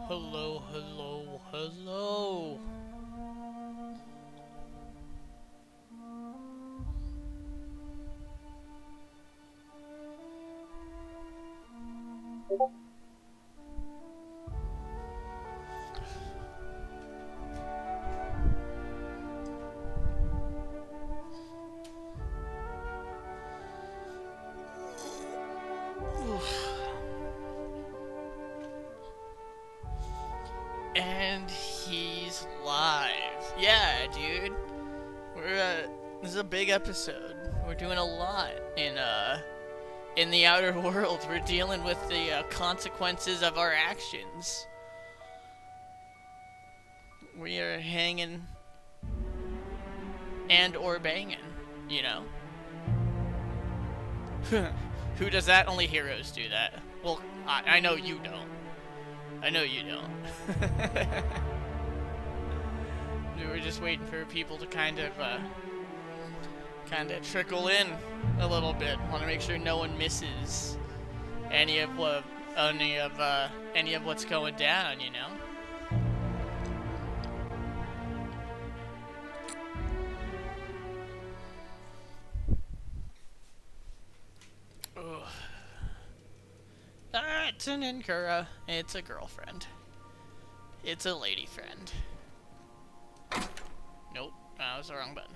Hello, hello, hello. And he's live. Yeah, dude. This is a big episode. We're doing a lot in the outer world. We're dealing with the consequences of our actions. We are hanging and or banging, you know. Who does that? Only heroes do that. Well, I know you don't. I know you don't. We were just waiting for people to kind of trickle in a little bit. Want to make sure no one misses any of what's going down, you know. Ugh. It's an Inkura. It's a girlfriend. It's a lady friend. Nope, that was the wrong button.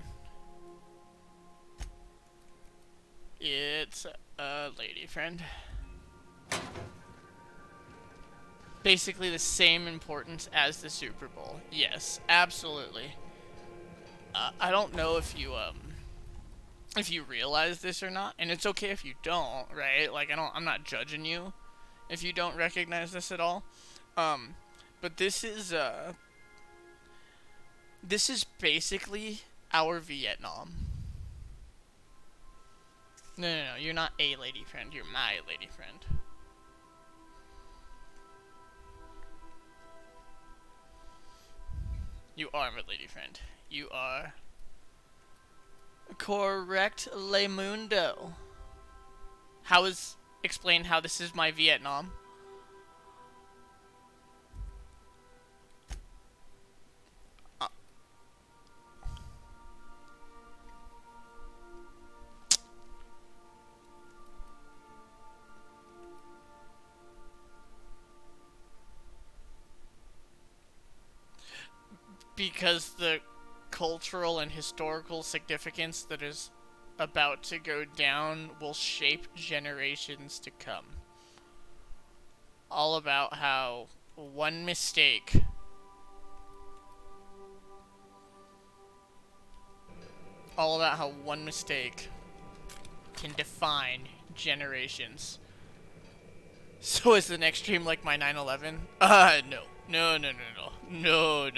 It's a lady friend. Basically the same importance as the Super Bowl. Yes, absolutely. I don't know if you realize this or not, and it's okay if you don't, right? Like I'm not judging you if you don't recognize this at all. But this is basically our Vietnam. No, you're not a lady friend, you're my lady friend. You are my lady friend. You are correct, Lemundo. Explain how this is my Vietnam? Because the cultural and historical significance that is about to go down will shape generations to come. All about how one mistake can define generations. So is the next stream like my 9/11? No. No. No. No.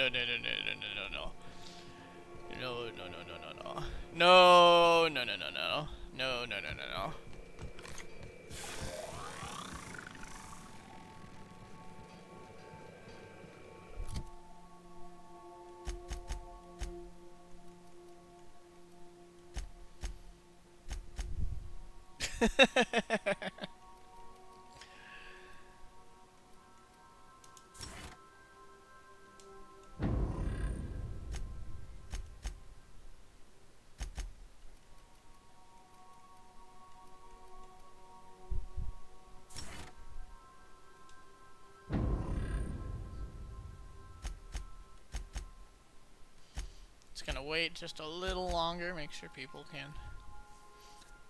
Just gonna wait just a little longer, make sure people can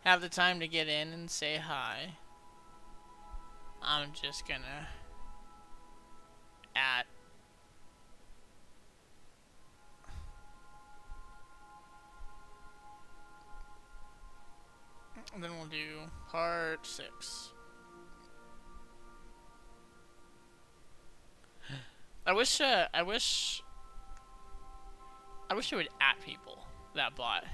have the time to get in and say hi. I'm just gonna at and then we'll do part 6. I wish it would at people, that bot.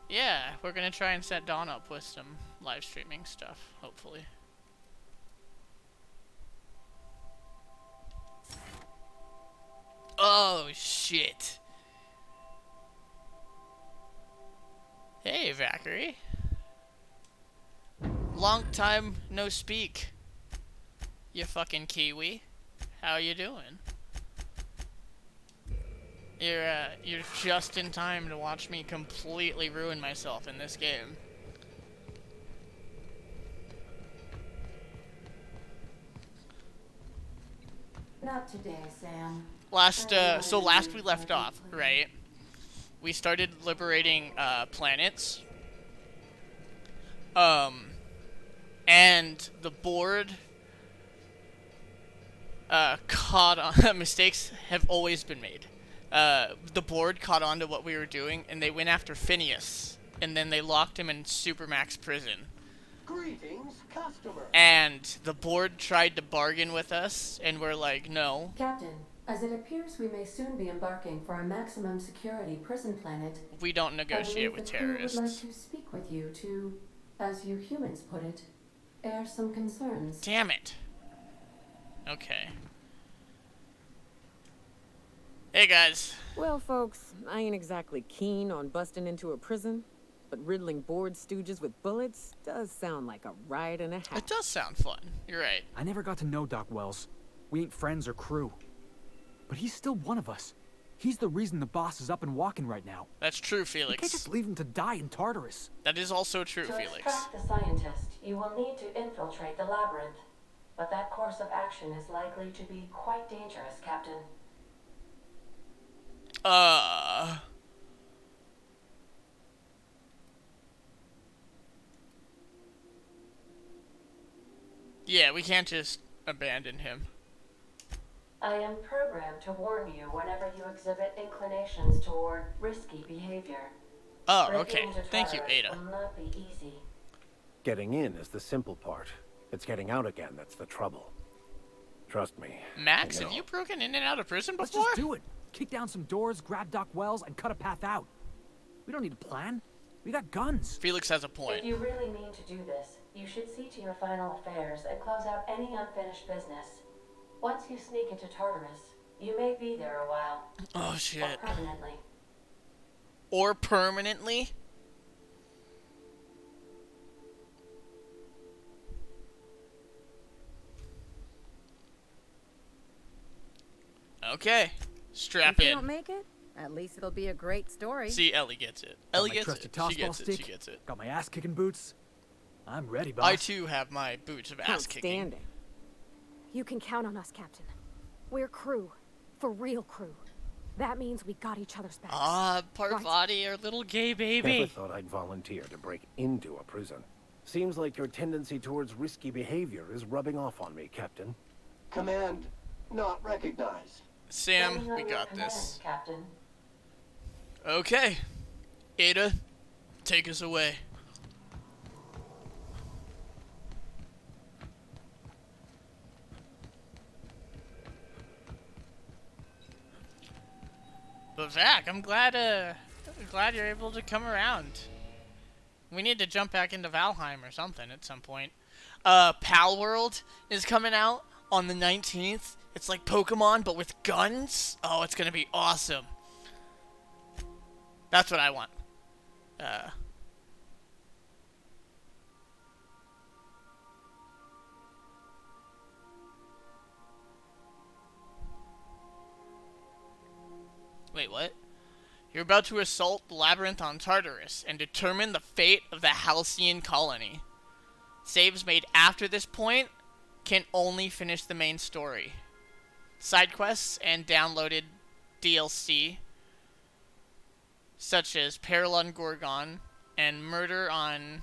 Yeah, we're gonna try and set Dawn up with some live streaming stuff, hopefully. Oh, shit. Hey, Valkyrie. Long time no speak, you fucking Kiwi. How you doing? You're just in time to watch me completely ruin myself in this game. Not today, Sam. So last we left off, right? We started liberating, planets. And the board, caught on, mistakes have always been made. The board caught on to what we were doing, and they went after Phineas, and then they locked him in Supermax prison. Greetings, customer. And the board tried to bargain with us, and we're like, no. Captain, as it appears we may soon be embarking for a maximum security prison planet, We don't negotiate with I believe the crew would like terrorists. to speak with you to, as you humans put it, air some concerns. Damn it. Okay. Hey guys. Well, folks, I ain't exactly keen on busting into a prison, but riddling board stooges with bullets does sound like a ride and a half. It does sound fun. You're right. I never got to know Doc Wells. We ain't friends or crew. But he's still one of us. He's the reason the boss is up and walking right now. That's true, We can't Felix. just leave him to die in Tartarus. That is also true, To Felix. extract the scientist, you will need to infiltrate the labyrinth. But that course of action is likely to be quite dangerous, Captain. Yeah, we can't just abandon him. I am programmed to warn you whenever you exhibit inclinations toward risky behavior. Oh, Breaking okay. into Thank you, Tartarus Ada. will not be easy. Getting in is the simple part. It's getting out again that's the trouble. Trust me. Max, I know. have you broken in and out of prison Let's before? just do it. Kick down some doors, grab Doc Wells, and cut a path out. We don't need a plan. We got guns. Felix has a If point. you really mean to do this, you should see to your final affairs and close out any unfinished business. Once you sneak into Tartarus, you may be there a while. Oh, Or shit. permanently. Or permanently? Okay. Strap If you don't in. make it, at least it'll be a great story. See, Ellie gets it. Got Ellie my gets trusty it. She toss ball gets it. She stick. gets it. Got my ass-kicking boots. I'm ready, boss. I too have my boots of ass kicking. Outstanding. You can count on us, Captain. We're crew. For real crew. That means we got each other's backs. Ah, Right. Parvati, our little gay Never baby. thought I'd volunteer to break into a prison. Seems like your tendency towards risky behavior is rubbing off on me, Captain. Command not recognized. Sam, Standing on we your got command, this. Captain. Okay. Ada, take us away. But Zach, I'm glad you're able to come around. We need to jump back into Valheim or something at some point. Pal World is coming out on the 19th. It's like Pokemon, but with guns. Oh, it's gonna be awesome. That's what I want. Wait, what? You're about to assault the labyrinth on Tartarus and determine the fate of the Halcyon colony. Saves made after this point can only finish the main story. Side quests and downloaded DLC, such as Peril on Gorgon and Murder on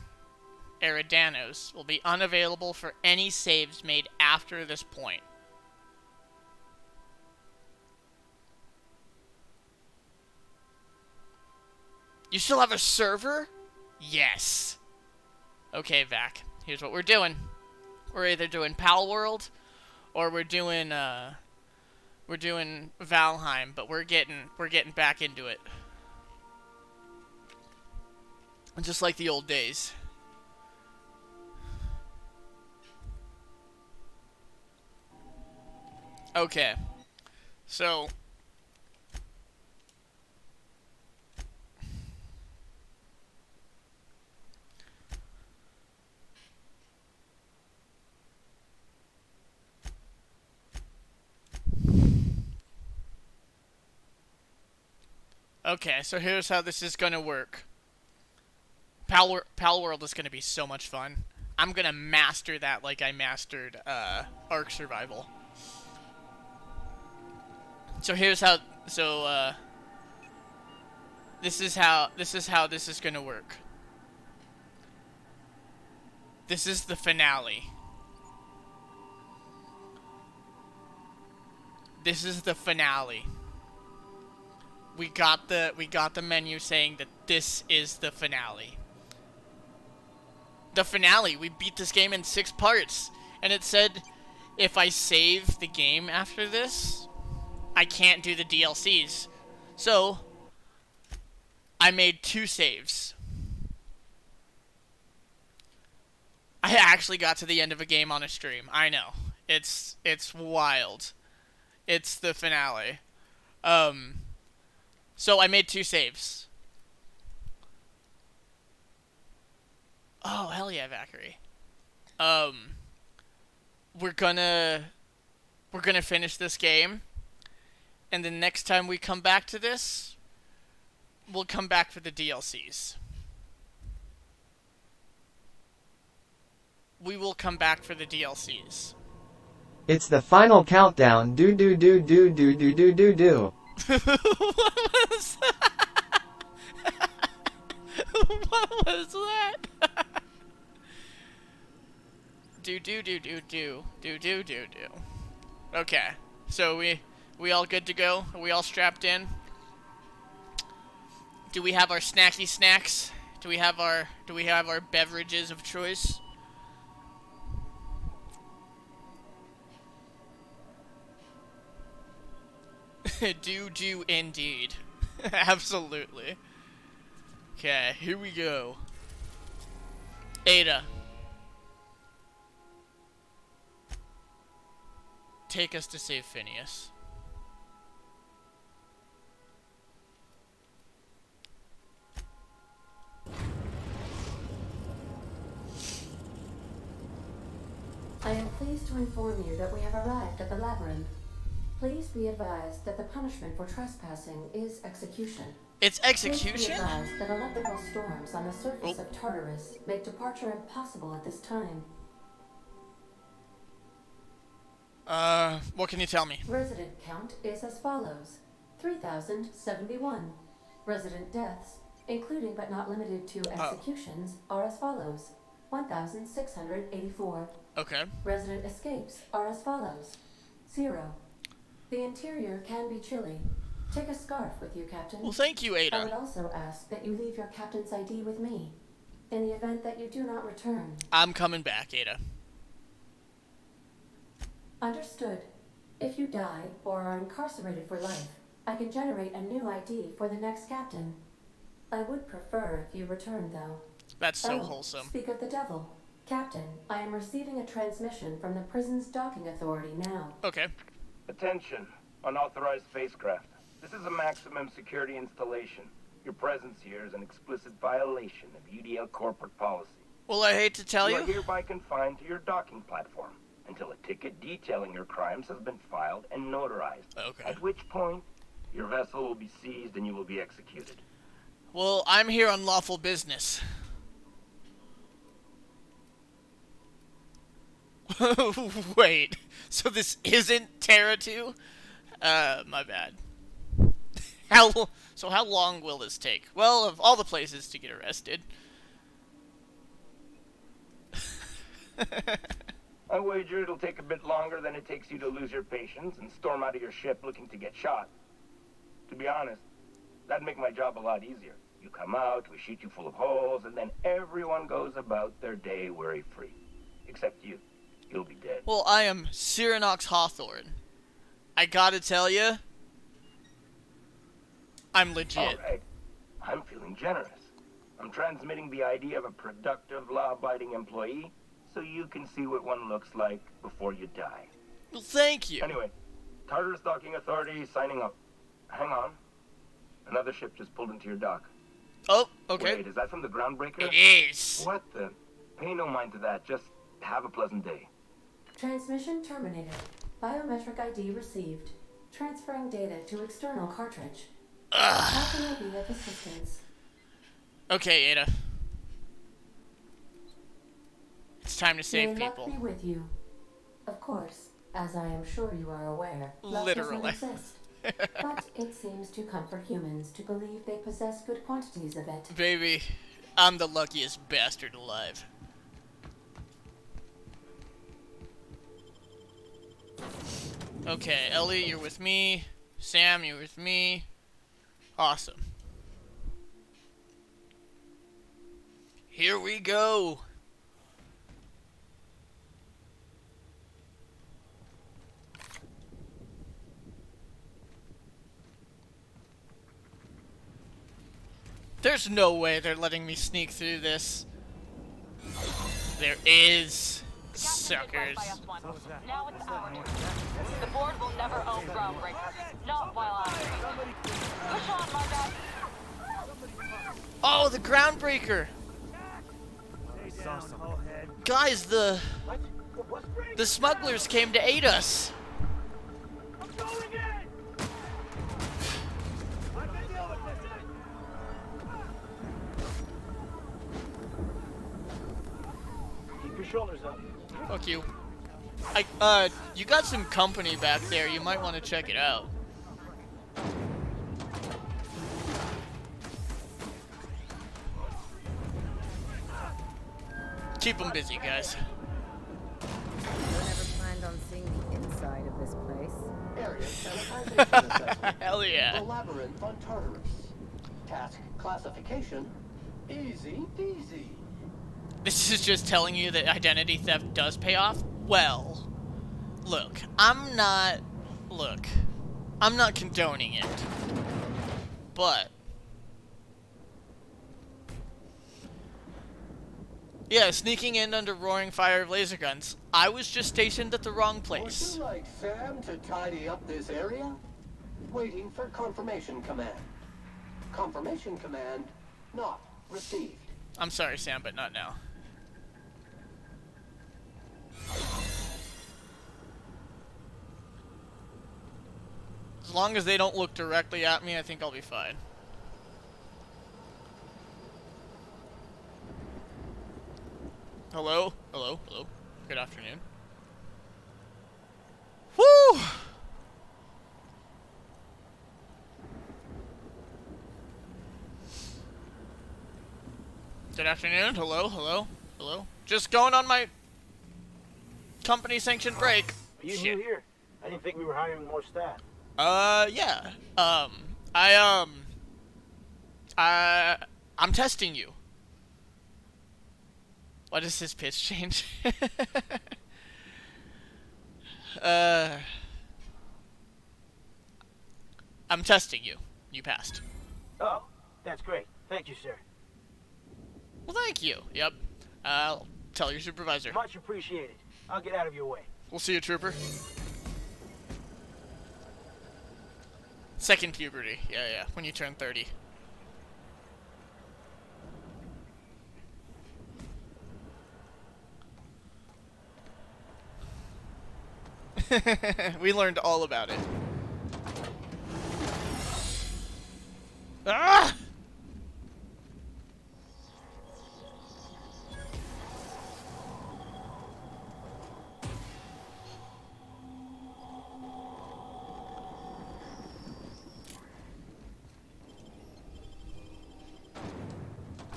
Eridanos, will be unavailable for any saves made after this point. You still have a server? Yes. Okay, Vac. Here's what we're doing. We're either doing Pal World or we're doing Valheim, but we're getting back into it. Just like the old days. Okay. So Okay, so here's how this is gonna work. Pal World is gonna be so much fun. I'm gonna master that like I mastered Ark Survival. So here's how. So this is how this is gonna work. This is the finale. This is the finale. We got the menu saying that this is the finale. The finale. We beat this game in 6 parts, and it said if I save the game after this, I can't do the DLCs. So I made 2 saves. I actually got to the end of a game on a stream. I know. It's wild. It's the finale. So I made 2 saves. Oh, hell yeah, Valkyrie. We're gonna finish this game, and the next time we come back to this, we'll come back for the DLCs. We will come back for the DLCs. It's the final countdown. Do do do do do do do do do. What was that? What was that? do do do do do do do do do. Okay, so we all good to go? Are we all strapped in? Do we have our snacky snacks? Do we have our beverages of choice? do indeed. Absolutely. Okay, here we go. Ada. Take us to save Phineas. I am pleased to inform you that we have arrived at the labyrinth. Please be advised that the punishment for trespassing is execution. It's Please be execution? advised that electrical storms on the surface of Tartarus make departure impossible at this time. What can you tell me? Resident count is as follows: 3,071. Resident deaths, including but not limited to executions, are as follows: 1,684. Okay. Resident escapes are as follows: 0. The interior can be chilly. Take a scarf with you, Captain. Well, thank you, I would Ada. also ask that you leave your captain's ID with me. In the event that you do not return. I'm coming back, Ada. Understood. If you die or are incarcerated for life, I can generate a new ID for the next captain. I would prefer if you return, though. That's so wholesome. Speak of the devil. Captain, I am receiving a transmission from the prison's docking authority now. Okay. Attention, unauthorized spacecraft. This is a maximum security installation. Your presence here is an explicit violation of UDL corporate policy. Well, I hate to tell You are you. hereby confined to your docking platform until a ticket detailing your crimes has been filed and notarized. Okay. At which point, your vessel will be seized and you will be executed. Well, I'm here on lawful business. Wait, so this isn't Terra 2? My bad. So how long will this take? Well, of all the places to get arrested. I wager it'll take a bit longer than it takes you to lose your patience and storm out of your ship looking to get shot. To be honest, that'd make my job a lot easier. You come out, we shoot you full of holes, and then everyone goes about their day worry-free. Except you. You'll be dead. Well, I am Searinox Hawthorne. I gotta tell you, I'm legit. All right. I'm feeling generous. I'm transmitting the idea of a productive, law-abiding employee so you can see what one looks like before you die. Well, thank you. Anyway, Tartarus Docking Authority signing up. Hang on. Another ship just pulled into your dock. Oh, okay. Wait, is that from the Groundbreaker? It is. What the? Pay no mind to that. Just have a pleasant day. Transmission terminated. Biometric ID received. Transferring data to external cartridge. How can I be of assistance? Okay, Ada. It's time to save May luck people. be with you. Of course, as I am sure you are aware, luck Literally. doesn't exist. But it seems to comfort humans to believe they possess good quantities of it. Baby, I'm the luckiest bastard alive. Okay, Ellie, you're with me. Sam, you're with me. Awesome. Here we go. There's no way they're letting me sneak through this. There is. Suckers. Now it's our turn. The board will never own Groundbreaker. Not while I'm here. Push on, my guy. Oh, the Groundbreaker! Guys, the smugglers came to aid us. Keep your shoulders up. Fuck you. You got some company back there. You might want to check it out. Keep them busy, guys. I never planned on seeing the inside of this place. Area sanitization assessment. Hell yeah. The labyrinth on Tartarus. Task classification. Easy peasy. This is just telling you that identity theft does pay off? Well, look, I'm not condoning it. But yeah, sneaking in under roaring fire of laser guns. I was just stationed at the wrong place. Would you like Sam to tidy up this area? Waiting for confirmation command. Confirmation command not received. I'm sorry, Sam, but not now. As long as they don't look directly at me, I think I'll be fine. Hello? Hello? Hello? Good afternoon. Woo! Good afternoon. Hello? Hello? Hello? Just going on my company sanctioned break. Are you Shit. new here? I didn't think we were hiring more staff. Yeah. I'm testing you. Why does his pitch change? I'm testing you. You passed. Oh, that's great. Thank you, sir. Well, thank you. Yep. I'll tell your supervisor. Much appreciated. I'll get out of your way. We'll see you, trooper. Second puberty. Yeah, yeah. When you turn 30. We learned all about it. Ah!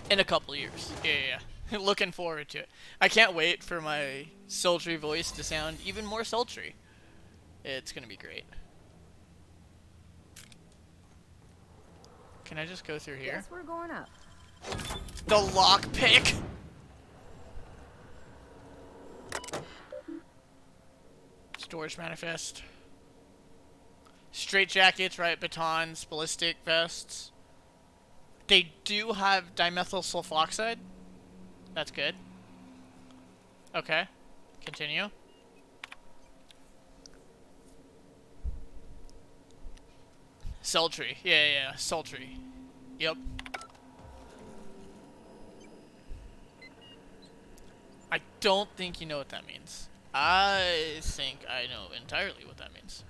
In a couple years. Yeah, yeah, yeah. Looking forward to it. I can't wait for my sultry voice to sound even more sultry. It's gonna be great. Can I just go through here? Guess we're going up. The lockpick! Storage manifest. Straight jackets, right? Batons, ballistic vests. They do have dimethyl sulfoxide. That's good. Okay. Continue. Sultry. Yeah, yeah, yeah. Sultry. Yep. I don't think you know what that means. I think I know entirely what that means.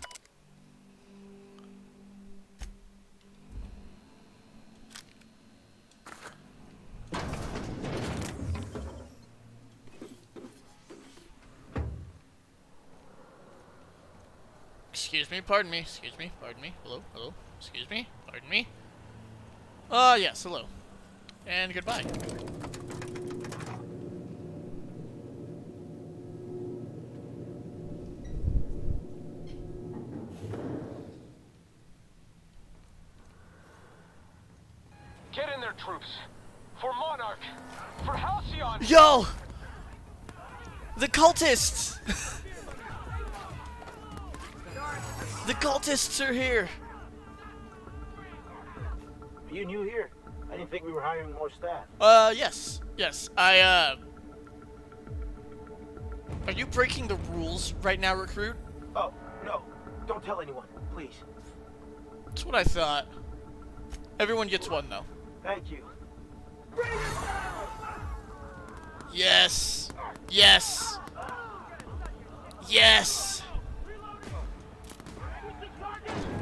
Excuse me, pardon me, excuse me, pardon me. Hello, hello, excuse me, pardon me. Yes, hello. And goodbye. Get in there, troops. For Monarch. For Halcyon. Yo! The cultists! The cultists are here! Are you new here? I didn't think we were hiring more staff. Yes. Yes, Are you breaking the rules right now, recruit? Oh, no. Don't tell anyone, please. That's what I thought. Everyone gets one, though. Thank you. Yes! Yes! Yes!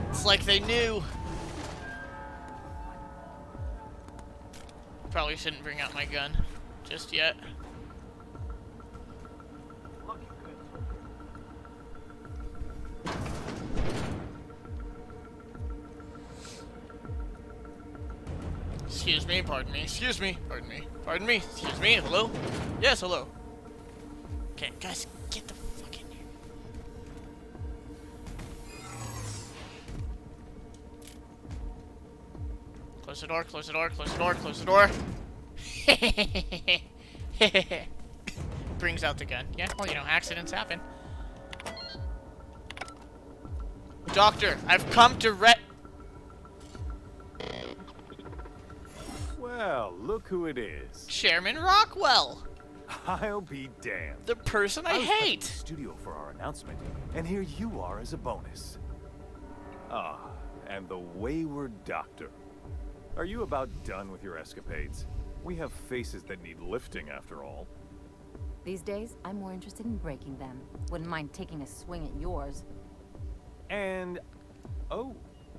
It's like they knew. Probably shouldn't bring out my gun just yet. Looking good. Excuse me, pardon me, excuse me, pardon me, pardon me, excuse me, hello? Yes, hello. Okay, guys, get the fuck in here. Close the door, close the door, close the door, close the door. Brings out the gun. Yeah, well, you know, accidents happen. Doctor, I've come to Well, look who it is. Chairman Rockwell. I'll be damned. The person I was back in hate. the studio for our announcement, and here you are as a bonus. Ah, and the wayward doctor. Are you about done with your escapades? We have faces that need lifting, after all. These days, I'm more interested in breaking them. Wouldn't mind taking a swing at yours. And, oh,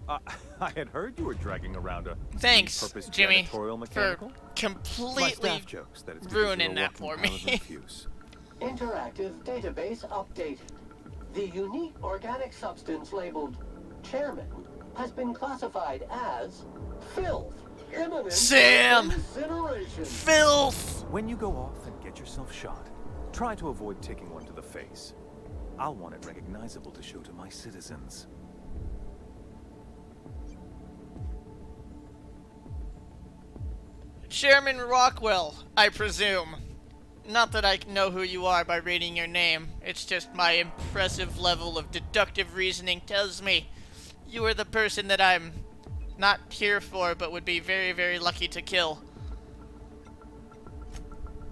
I had heard you were dragging around a Thanks, repurposed Jimmy, janitorial for mechanical. My completely staff jokes that it's ruining because that you're a for walking me. paladin fuse. Interactive database updated. The unique organic substance labeled Chairman has been classified as filth. Imminent Sam! incineration. Filth! When you go off and get yourself shot, try to avoid taking one to the face. I'll want it recognizable to show to my citizens. Chairman Rockwell, I presume. Not that I know who you are by reading your name. It's just my impressive level of deductive reasoning tells me you are the person that I'm not here for, but would be very, very lucky to kill.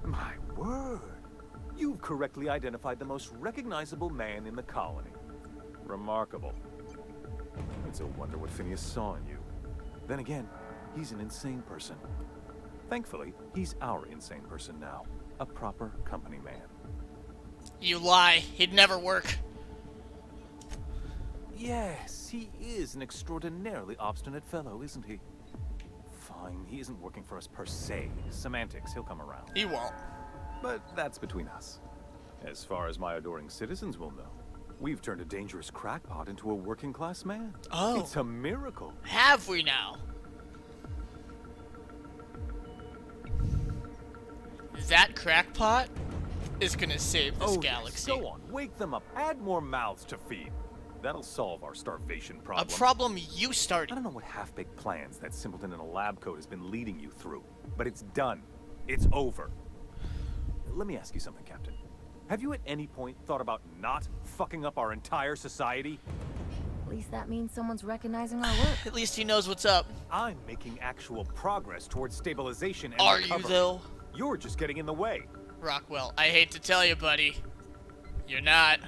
My word! You've correctly identified the most recognizable man in the colony. Remarkable. It's a wonder what Phineas saw in you. Then again, he's an insane person. Thankfully, he's our insane person now. A proper company man. You lie. He'd never work. Yes, he is an extraordinarily obstinate fellow, isn't he? Fine, he isn't working for us per se. Semantics, he'll come around. He won't. But that's between us. As far as my adoring citizens will know, we've turned a dangerous crackpot into a working-class man. Oh. It's a miracle. Have we now? That crackpot is gonna save this galaxy. Yes, go on, wake them up. Add more mouths to feed. That'll solve our starvation problem. A problem you started. I don't know what half-baked plans that simpleton in a lab coat has been leading you through, but it's done. It's over. Let me ask you something, Captain. Have you at any point thought about not fucking up our entire society? At least that means someone's recognizing our work. At least he knows what's up. I'm making actual progress towards stabilization and Are recovery. you, though? You're just getting in the way. Rockwell, I hate to tell you, buddy. You're not.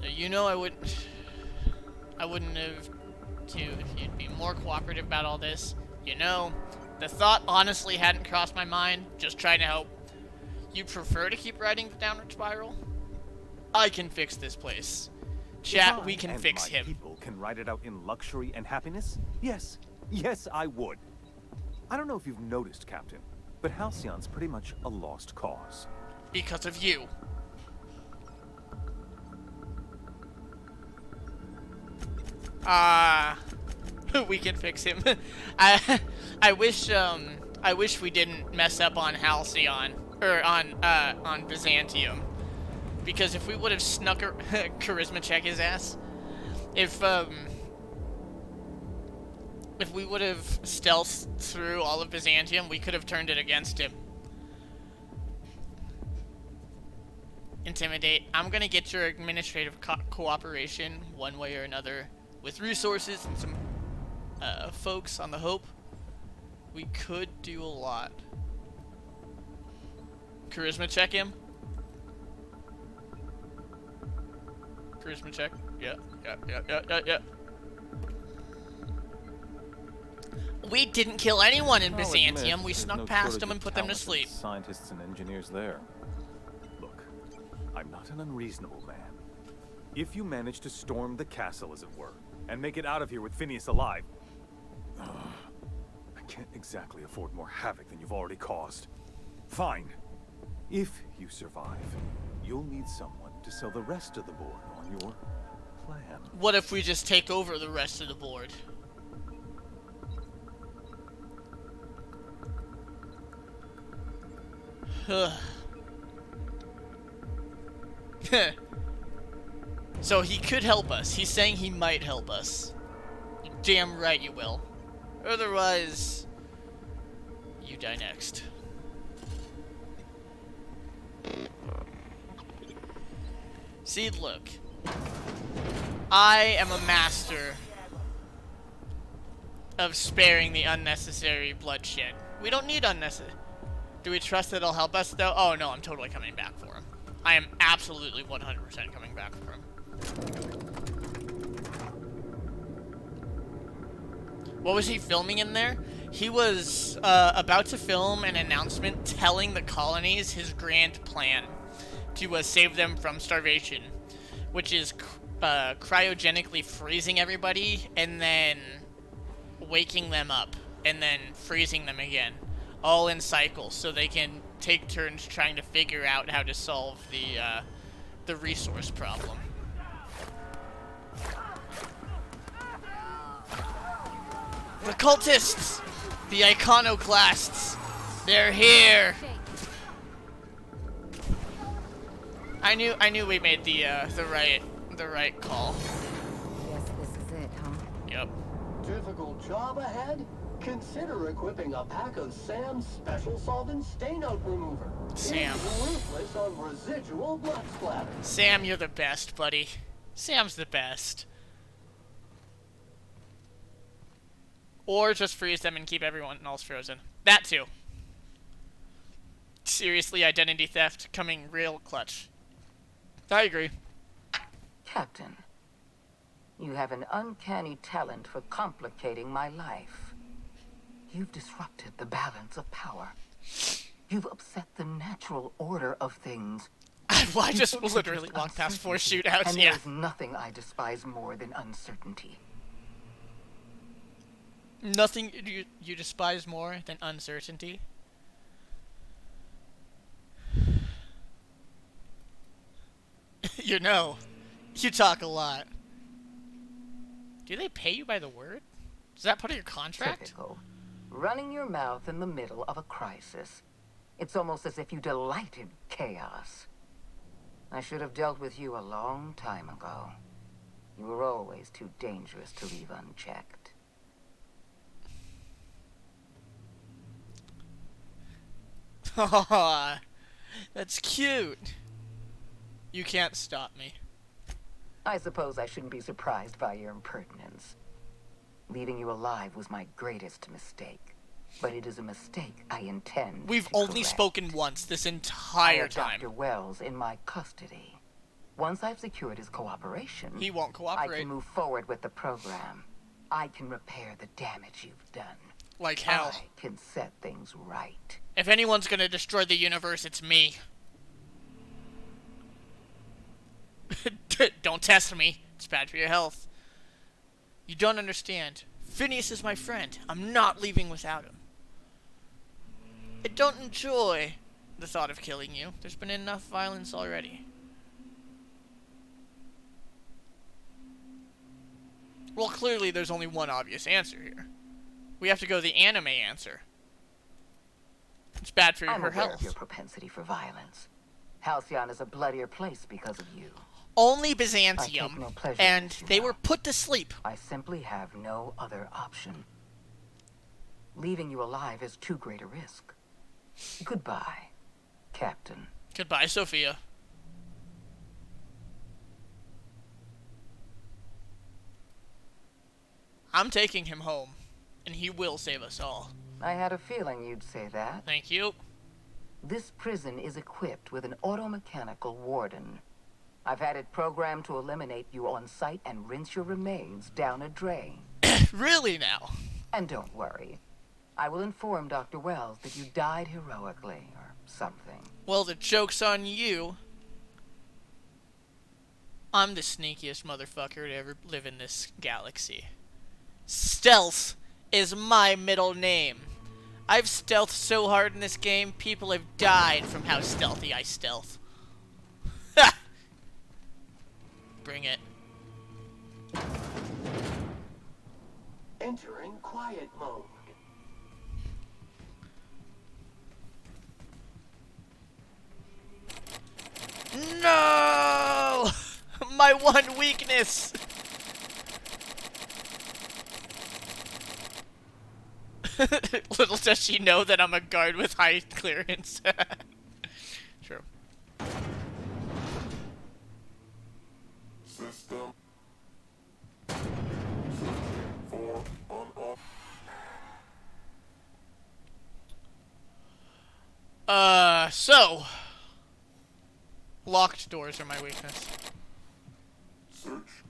So you know I wouldn't have to if you'd be more cooperative about all this. You know, the thought honestly hadn't crossed my mind, just trying to help. You prefer to keep riding the downward spiral? I can fix this place. Chat, we can fix him. People can ride it out in luxury and happiness? Yes. Yes, I would. I don't know if you've noticed, Captain, but Halcyon's pretty much a lost cause. Because of you. We can fix him. I wish we didn't mess up on Halcyon or on Byzantium, because if we would have snuck a charisma check his ass, if we would have stealthed through all of Byzantium, we could have turned it against him. Intimidate. I'm gonna get your administrative cooperation one way or another with resources and some folks on the Hope. We could do a lot. Charisma check him. Charisma check. Yeah. We didn't kill anyone in Byzantium. We snuck past them and put them to sleep. Scientists and engineers there. Look, I'm not an unreasonable man. If you manage to storm the castle, as it were, and make it out of here with Phineas alive, I can't exactly afford more havoc than you've already caused. Fine. If you survive, you'll need someone to sell the rest of the board on your plan. What if we just take over the rest of the board? So he could help us. He's saying he might help us. You're damn right you will. Otherwise, you die next. See, look. I am a master of sparing the unnecessary bloodshed. We don't need unnecessary. Do we trust that it'll help us, though? Oh, no, I'm totally coming back for him. I am absolutely 100% coming back for him. What was he filming in there? He was about to film an announcement telling the colonies his grand plan to save them from starvation, which is cryogenically freezing everybody and then waking them up and then freezing them again, all in cycles, so they can take turns trying to figure out how to solve the resource problem. The cultists! The iconoclasts! They're here! I knew we made the right call. Guess this is it, huh? Yep. Difficult job ahead? Consider equipping a pack of Sam's special solvent stain-out remover. Sam. It's ruthless on residual blood splatter. Sam, you're the best, buddy. Sam's the best. Or just freeze them and keep everyone else frozen. That too. Seriously, identity theft coming real clutch. I agree. Captain, you have an uncanny talent for complicating my life. You've disrupted the balance of power. You've upset the natural order of things. I just literally walked past 4 shootouts, and yeah. there's nothing I despise more than uncertainty. Nothing you despise more than uncertainty? You know, you talk a lot. Do they pay you by the word? Is that part of your contract? Typical. Running your mouth in the middle of a crisis. It's almost as if you delight in chaos. I should have dealt with you a long time ago. You were always too dangerous to leave unchecked. Aw, that's cute. You can't stop me. I suppose I shouldn't be surprised by your impertinence. Leaving you alive was my greatest mistake. But it is a mistake I intend We've to only correct. spoken once this I entire have time. Dr. Wells in my custody. Once I've secured his cooperation, He won't I cooperate. can move forward with the program. I can repair the damage you've done. Like hell. I can set things right. If anyone's gonna destroy the universe, it's me. Don't test me. It's bad for your health. You don't understand. Phineas is my friend. I'm not leaving without him. I don't enjoy the thought of killing you. There's been enough violence already. Well, clearly there's only one obvious answer here. We have to go the anime answer. It's bad for I'm her aware health. of your propensity for violence. Halcyon is a bloodier place because of you. Only I Byzantium, take no pleasure and in this, you they know. were put to sleep. I simply have no other option. Leaving you alive is too great a risk. Goodbye, Captain. Goodbye, Sophia. I'm taking him home, and he will save us all. I had a feeling you'd say that. Thank you. This prison is equipped with an automechanical warden. I've had it programmed to eliminate you on sight and rinse your remains down a drain. Really now? And don't worry. I will inform Dr. Wells that you died heroically, or something. Well, the joke's on you. I'm the sneakiest motherfucker to ever live in this galaxy. Stealth is my middle name. I've stealthed so hard in this game, people have died from how stealthy I stealth. Ha! Bring it. Entering quiet mode. No! My one weakness! Little does she know that I'm a guard with high clearance. True. System. For on off. So locked doors are my weakness. Search.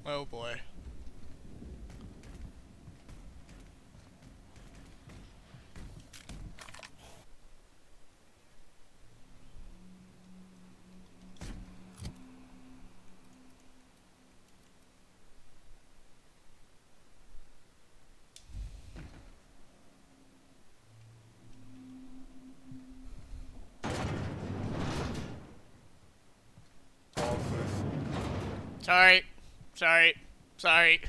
Oh boy. Sorry. Sorry. Sorry.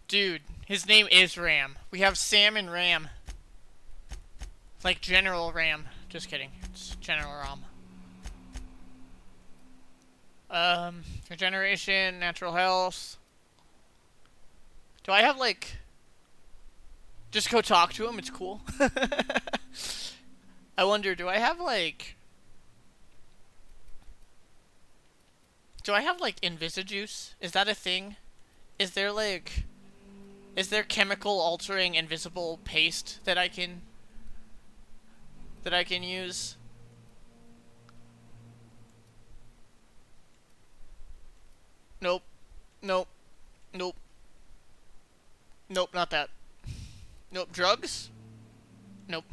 Dude, his name is Ram. We have Sam and Ram. Like General Ram. Just kidding. It's General Ram. Regeneration, natural health. Do I have like... Just go talk to him, it's cool. I wonder, do I have like Invisijuice? Is that a thing? Is there chemical altering invisible paste that I can use? Nope. Nope. Nope. Nope, not that. Nope, drugs? Nope.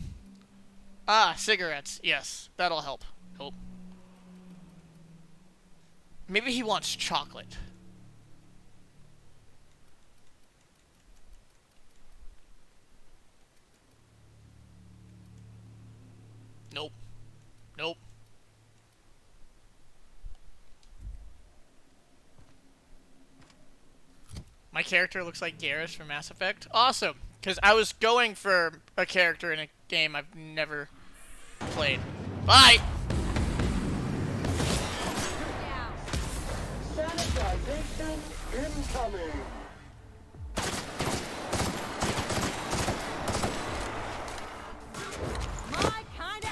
Ah, cigarettes. Yes, that'll help. Nope. Maybe he wants chocolate. Nope. Nope. My character looks like Garrus from Mass Effect. Awesome. Because I was going for a character in a game I've never played. Bye! Sanitization incoming. My kind of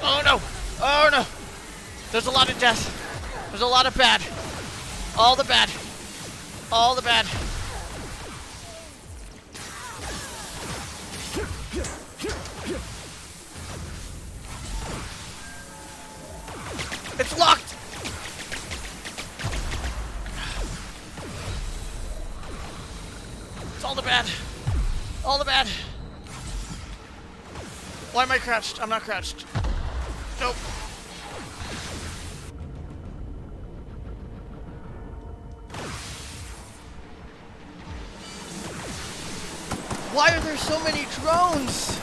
Oh no! Oh no! There's a lot of death. There's a lot of bad. All the bad. All the bad. It's locked! bad. All the bad. Why am I crouched? I'm not crouched. Nope. Why are there so many drones?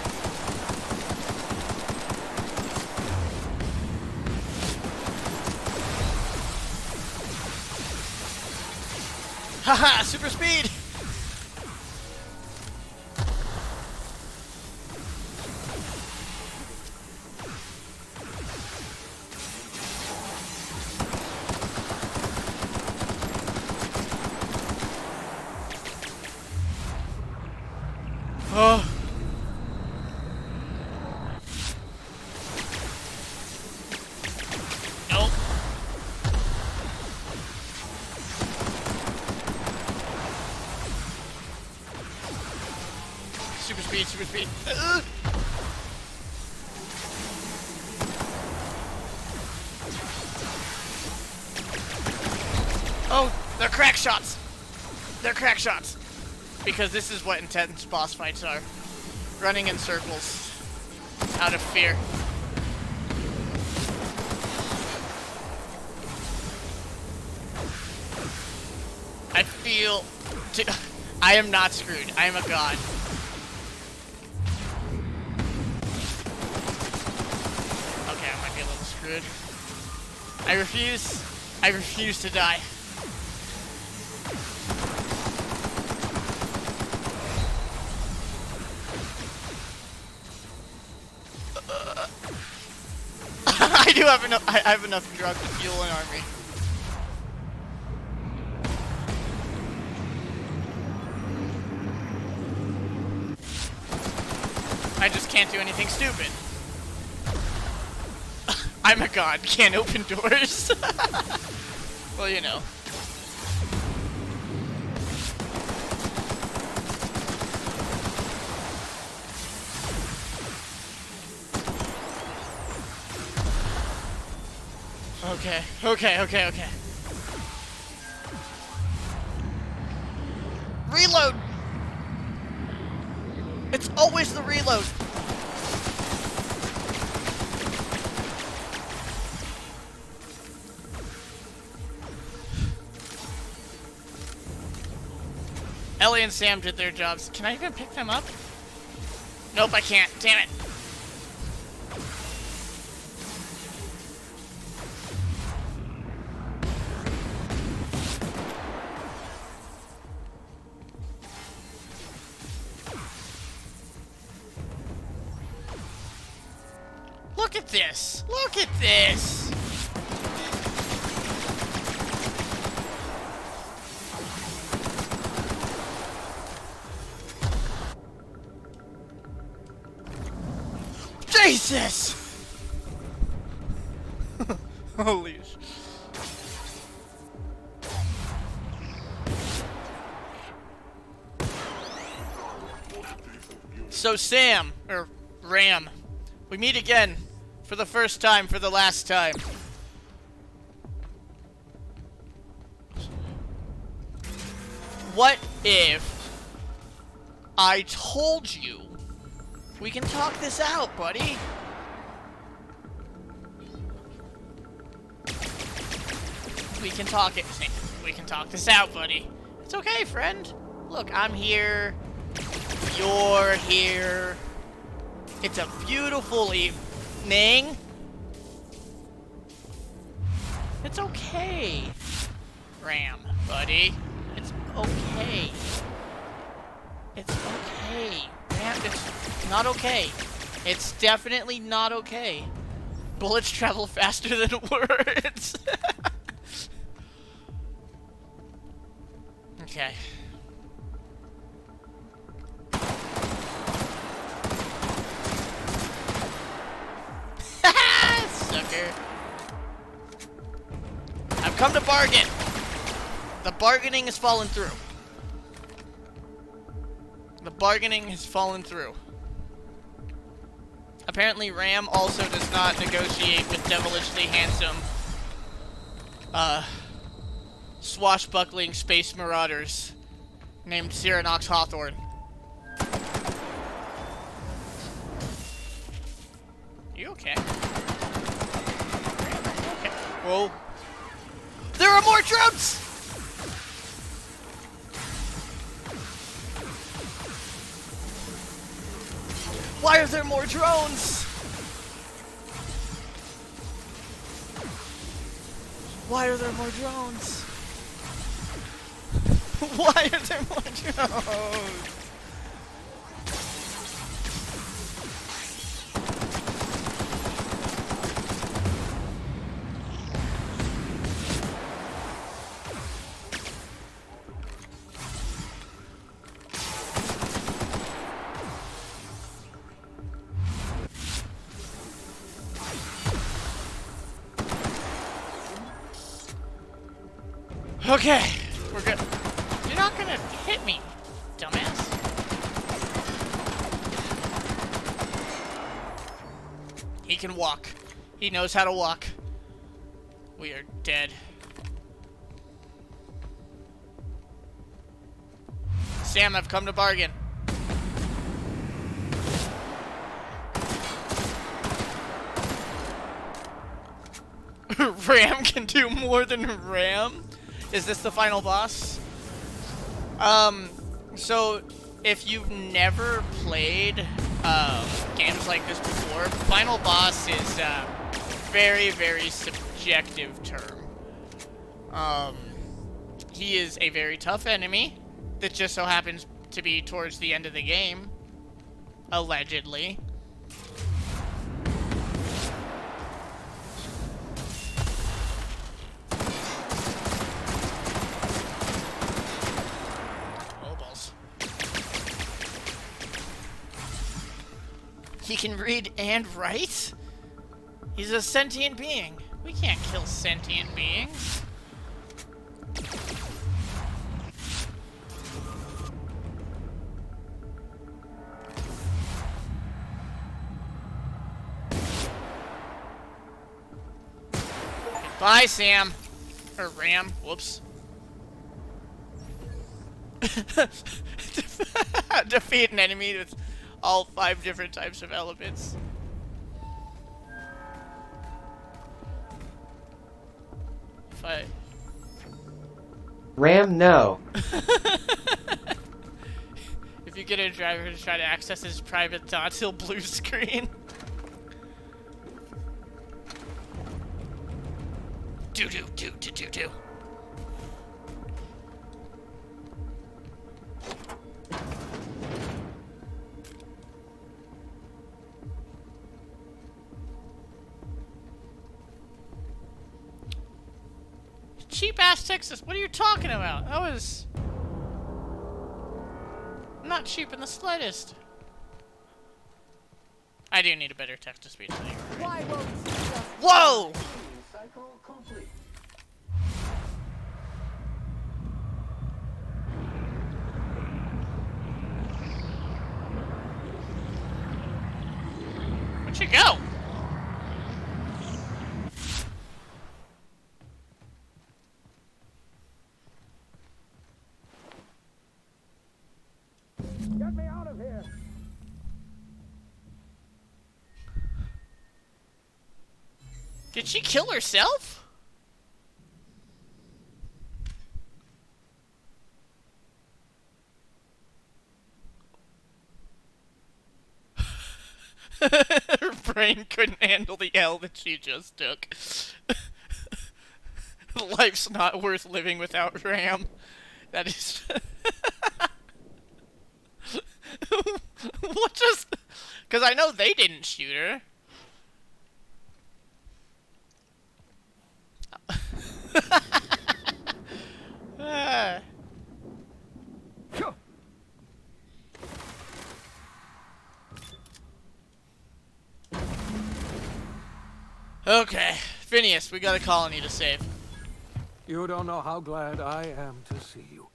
Haha, super speed! Oh. Nope. Super speed, super speed. Oh, they're crack shots. They're crack shots. Because this is what intense boss fights are. Running in circles. Out of fear. I feel... I am not screwed. I am a god. Okay, I might be a little screwed. I refuse to die. I have enough drugs to fuel an army. I just can't do anything stupid. I'm a god, can't open doors. Well, you know. Okay. Reload! It's always the reload. Ellie and Sam did their jobs. Can I even pick them up? Nope, I can't. Damn it. Look at this! Look at this! Jesus! Holy sh... So Sam, or Ram, we meet again. For the first time, for the last time. What if I told you we can talk this out, buddy? We can talk this out, buddy. It's okay, friend. Look, I'm here. You're here. It's a beautiful evening. It's okay, Ram, buddy. It's okay. It's okay. Ram, it's not okay. It's definitely not okay. Bullets travel faster than words. Okay. Sucker. I've come to bargain. The bargaining has fallen through. The bargaining has fallen through. Apparently Ram also does not negotiate with devilishly handsome swashbuckling space marauders named Searinox Hawthorne. You okay? Okay. Whoa. There are more drones! Why are there more drones? Why are there more drones? Why are there more drones? Okay, we're good. You're not gonna hit me, dumbass. He can walk. He knows how to walk. We are dead. Sam, I've come to bargain. Ram can do more than Ram? Is this the final boss? So if you've never played games like this before, final boss is a very, very subjective term. He is a very tough enemy that just so happens to be towards the end of the game, allegedly. He can read and write? He's a sentient being. We can't kill sentient beings. Bye, Sam. Or Ram. Whoops. Defeat an enemy with all 5 different types of elements. Ram, no. If you get a driver to try to access his private thoughts, he'll blue screen. Do. Cheap ass Texas, what are you talking about? That was not cheap in the slightest. I do need a better text-to-speech than you. Right? Whoa! Cycle complete. Where'd you go? Get me out of here! Did she kill herself? Her brain couldn't handle the L that she just took. Life's not worth living without Ram. That is... What just... Because I know they didn't shoot her. Okay, Phineas, we got a colony to save. You don't know how glad I am to see you.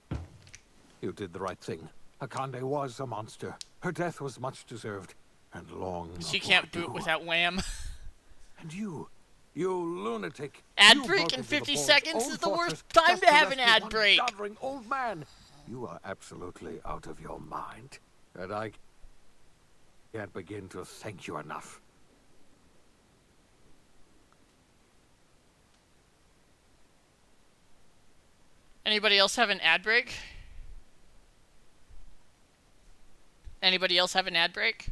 You did the right thing. Akande was a monster. Her death was much deserved, and long. She can't boot without wham. And you lunatic. Ad break in 50 seconds is the worst time to have an ad break. Doddering old man. You are absolutely out of your mind. And I can't begin to thank you enough. Anybody else have an ad break? Anybody else have an ad break?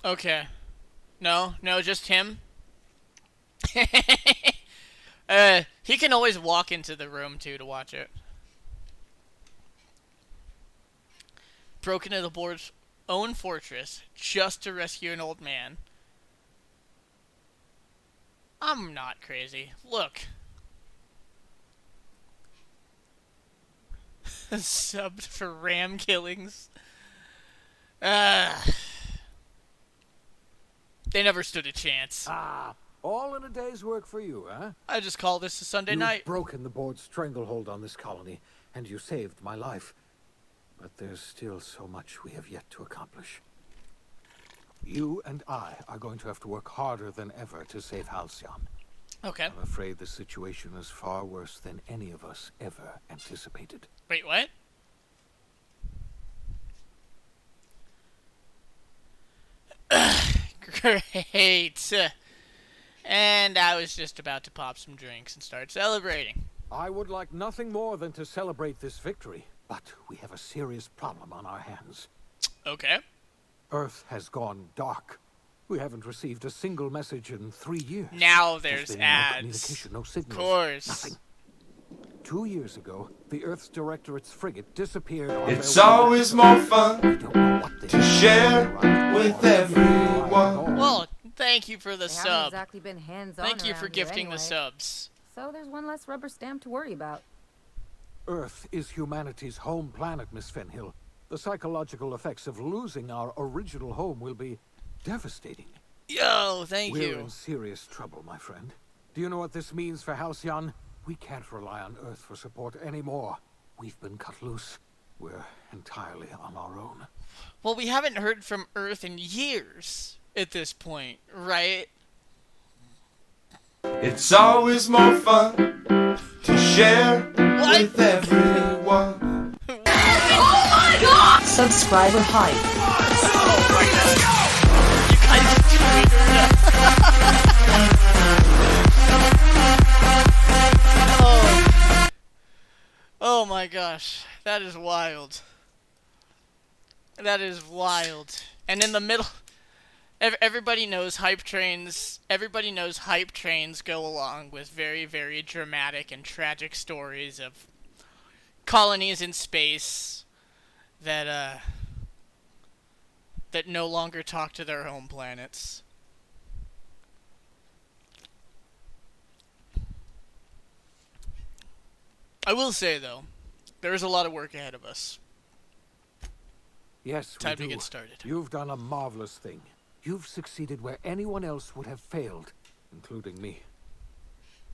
Okay. No, just him. He can always walk into the room too to watch it. Broke into the board's own fortress just to rescue an old man. I'm not crazy. Look. Subbed for ram killings. They never stood a chance. Ah, all in a day's work for you, huh? I just call this a Sunday night. You've broken the board's stranglehold on this colony, and you saved my life. But there's still so much we have yet to accomplish. You and I are going to have to work harder than ever to save Halcyon. Okay. I'm afraid the situation is far worse than any of us ever anticipated. Wait, what? Great. And I was just about to pop some drinks and start celebrating. I would like nothing more than to celebrate this victory, but we have a serious problem on our hands. Okay. Earth has gone dark. We haven't received a single message in 3 years. Now there's been ads. No communication, no signals. Of course. Nothing. 2 years ago, the Earth's Directorate's frigate disappeared. It's always more fun to share with everyone. Well, thank you for the They haven't sub. exactly been hands-on Thank you for around here gifting the anyway. subs. So there's one less rubber stamp to worry about. Earth is humanity's home planet, Miss Fenhill. The psychological effects of losing our original home will be devastating. Yo, thank We're you. in serious trouble, my friend. Do you know what this means for Halcyon? We can't rely on Earth for support anymore. We've been cut loose. We're entirely on our own. Well, we haven't heard from Earth in years at this point, right? It's always more fun to share with everyone. Oh my god! Subscriber hype. Oh my god. You guys Oh my gosh. That is wild. That is wild. And in the middle, everybody knows hype trains. Everybody knows hype trains go along with very, very dramatic and tragic stories of colonies in space that that no longer talk to their home planets. I will say though, there is a lot of work ahead of us. Yes, Time we to do. get started. You've done a marvelous thing. You've succeeded where anyone else would have failed, including me.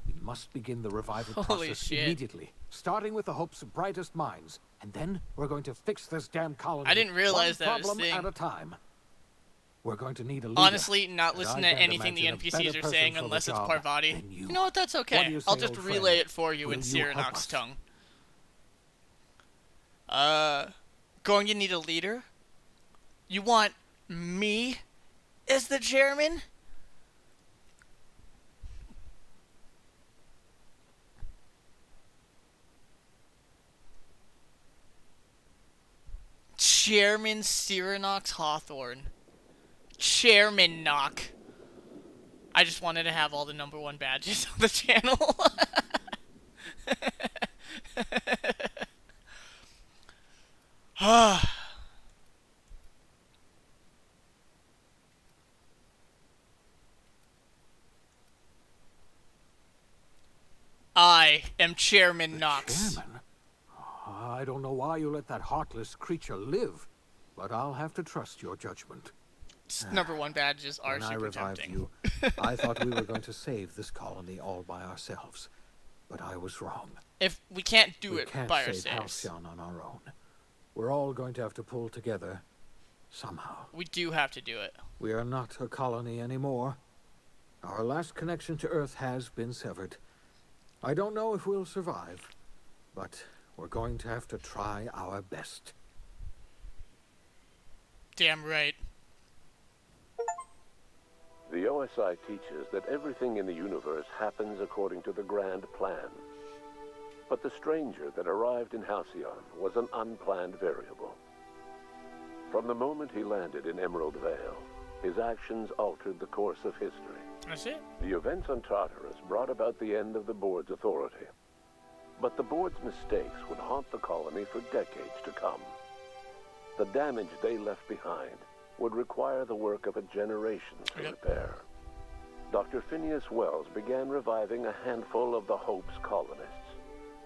We must begin the revival Holy process shit. immediately, starting with the hopes of brightest minds, and then we're going to fix this damn colony. I didn't realize one that was problem thing. at a time. We're going to need a leader. Honestly, not and listen I to can't anything the imagine a NPCs better are person saying for the unless it's job Parvati. than You know what? That's What do okay. you I'll say, just old relay friend? it for you in Will you help Searinox us? tongue. Going to need a leader? You want me as the chairman? Chairman Searinox Hawthorne. Chairman Knock. I just wanted to have all the #1 badges on the channel. I am Chairman Knox. Chairman? I don't know why you let that heartless creature live, but I'll have to trust your judgment. #1 badges are When I super revived tempting. you, I thought we were going to save this colony all by ourselves, but I was wrong. If we can't do We it can't by save ourselves. Halcyon on our own. We're all going to have to pull together somehow. We do have to do it. We are not a colony anymore. Our last connection to Earth has been severed. I don't know if we'll survive, but we're going to have to try our best. Damn right. The OSI teaches that everything in the universe happens according to the grand plan. But the stranger that arrived in Halcyon was an unplanned variable. From the moment he landed in Emerald Vale, his actions altered the course of history. That's it. The events on Tartarus brought about the end of the board's authority. But the board's mistakes would haunt the colony for decades to come. The damage they left behind would require the work of a generation to repair. Dr. Phineas Wells began reviving a handful of the Hope's colonists.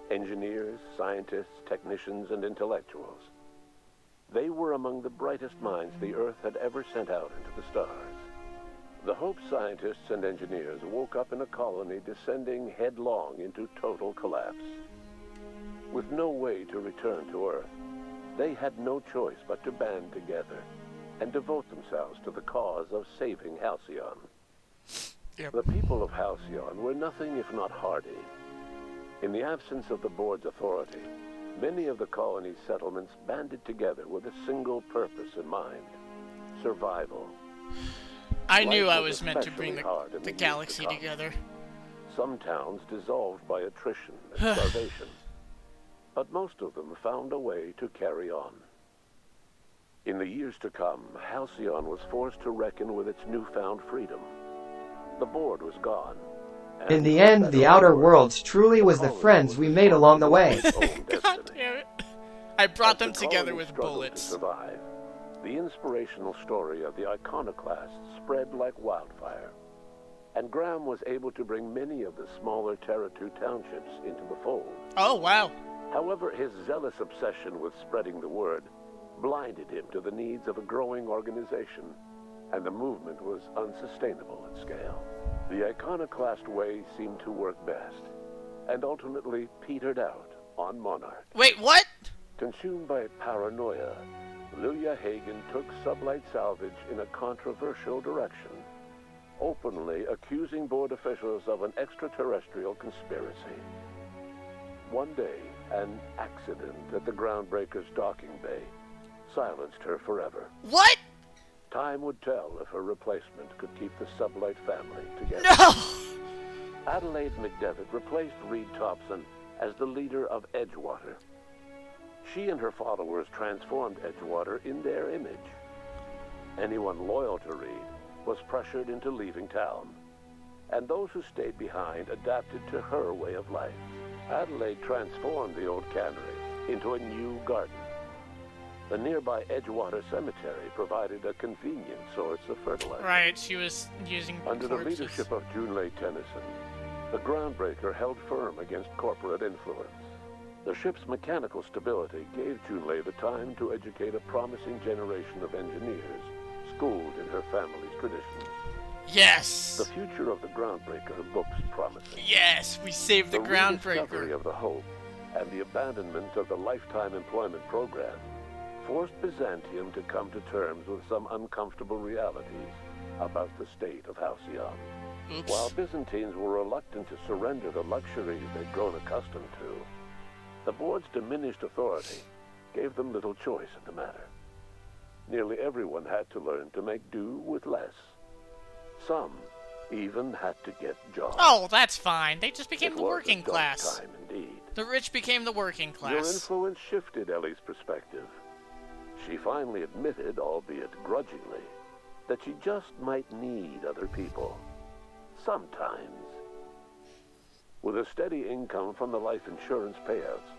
Engineers, scientists, technicians, and intellectuals. They were among the brightest minds the Earth had ever sent out into the stars. The Hope scientists and engineers woke up in a colony descending headlong into total collapse. With no way to return to Earth, they had no choice but to band together and devote themselves to the cause of saving Halcyon. Yep. The people of Halcyon were nothing if not hardy. In the absence of the board's authority, many of the colony's settlements banded together with a single purpose in mind: survival. I knew Life I was meant to especially bring hard in the years galaxy to come. together. Some towns dissolved by attrition and starvation, but most of them found a way to carry on. In the years to come, Halcyon was forced to reckon with its newfound freedom. The board was gone. In the end, the Outer Worlds truly was the friends we made along the way. God damn it. I brought them The together colony with struggled bullets. to survive. The inspirational story of the iconoclasts spread like wildfire, and Graham was able to bring many of the smaller Terra 2 townships into the fold. Oh, wow. However, his zealous obsession with spreading the word blinded him to the needs of a growing organization, and the movement was unsustainable at scale. The iconoclast way seemed to work best, and ultimately petered out on Monarch. Wait, what? Consumed by paranoia, Lilia Hagen took sublight salvage in a controversial direction, openly accusing board officials of an extraterrestrial conspiracy. One day, an accident at the Groundbreaker's docking bay silenced her forever. What? Time would tell if her replacement could keep the sublight family together. No! Adelaide McDevitt replaced Reed Thompson as the leader of Edgewater. She and her followers transformed Edgewater in their image. Anyone loyal to Reed was pressured into leaving town, and those who stayed behind adapted to her way of life. Adelaide transformed the old cannery into a new garden. The nearby Edgewater Cemetery provided a convenient source of fertilizer. Right, she was using Under the corpses. leadership of Junlei Tennyson, the Groundbreaker held firm against corporate influence. The ship's mechanical stability gave Junlei the time to educate a promising generation of engineers, schooled in her family's traditions. Yes! The future of the Groundbreaker looks promising. Yes, we saved the rediscovery Groundbreaker. of the Hope and the abandonment of the lifetime employment program forced Byzantium to come to terms with some uncomfortable realities about the state of Halcyon. Oops. While Byzantines were reluctant to surrender the luxuries they'd grown accustomed to, the board's diminished authority gave them little choice in the matter. Nearly everyone had to learn to make do with less. Some even had to get jobs. Oh, that's fine. They just became It the was a working dark class. time indeed. The rich became the working Your class. influence shifted Ellie's perspective. She finally admitted, albeit grudgingly, that she just might need other people. Sometimes. With a steady income from the life insurance payouts,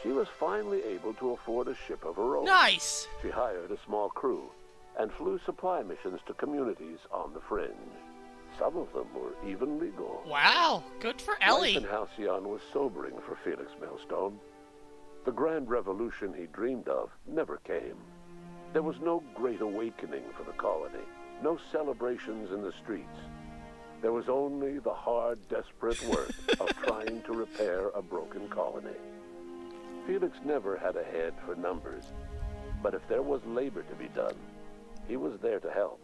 she was finally able to afford a ship of her own. Nice! She hired a small crew and flew supply missions to communities on the fringe. Some of them were even legal. Wow, good for Ellie. Life in Halcyon was sobering for Felix Millstone. The grand revolution he dreamed of never came. There was no great awakening for the colony, no celebrations in the streets. There was only the hard, desperate work of trying to repair a broken colony. Felix never had a head for numbers. But if there was labor to be done, he was there to help.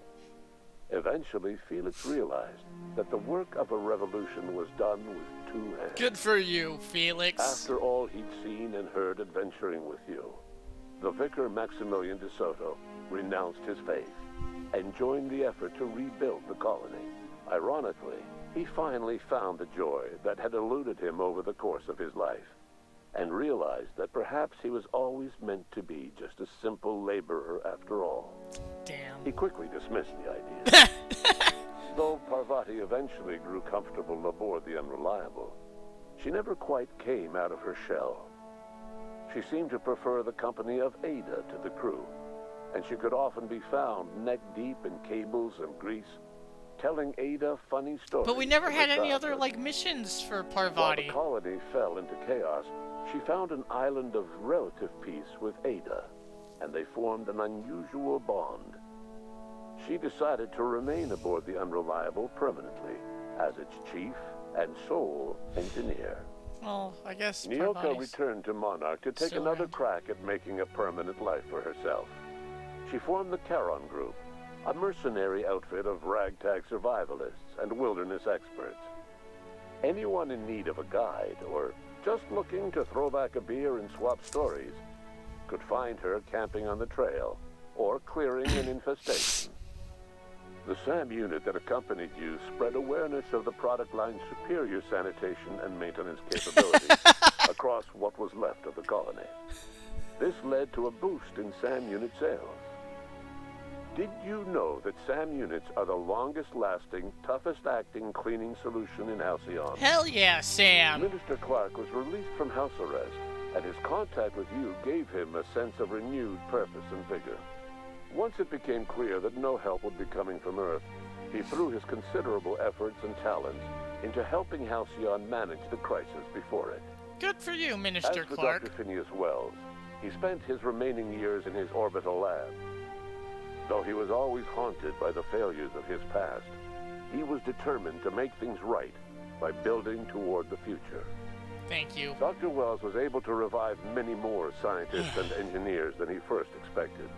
Eventually, Felix realized that the work of a revolution was done with 2 hands. Good for you, Felix. After all he'd seen and heard adventuring with you, the vicar Maximilian de Soto renounced his faith and joined the effort to rebuild the colony. Ironically, he finally found the joy that had eluded him over the course of his life, and realized that perhaps he was always meant to be just a simple laborer after all. Damn. He quickly dismissed the idea. Though Parvati eventually grew comfortable aboard the Unreliable, she never quite came out of her shell. She seemed to prefer the company of Ada to the crew, and she could often be found neck-deep in cables and grease, telling Ada funny stories. But we never of her had any childhood. other, like, missions for While Parvati. the colony fell into chaos, she found an island of relative peace with Ada, and they formed an unusual bond. She decided to remain aboard the Unreliable permanently as its chief and sole engineer. Well, I guess Nyoka Parvati's returned to Monarch to take still another around. crack at making a permanent life for herself. She formed the Charon Group, a mercenary outfit of ragtag survivalists and wilderness experts. Anyone in need of a guide or just looking to throw back a beer and swap stories could find her camping on the trail or clearing an infestation. The SAM unit that accompanied you spread awareness of the product line's superior sanitation and maintenance capabilities across what was left of the colony. This led to a boost in SAM unit sales. Did you know that SAM units are the longest-lasting, toughest-acting cleaning solution in Halcyon? Hell yeah, Sam! Minister Clark was released from house arrest, and his contact with you gave him a sense of renewed purpose and vigor. Once it became clear that no help would be coming from Earth, he threw his considerable efforts and talents into helping Halcyon manage the crisis before it. Good for you, Minister As for Clark. Dr. Phineas Wells, he spent his remaining years in his orbital lab. Though he was always haunted by the failures of his past, he was determined to make things right by building toward the future. Thank you. Dr. Wells was able to revive many more scientists and engineers than he first expected,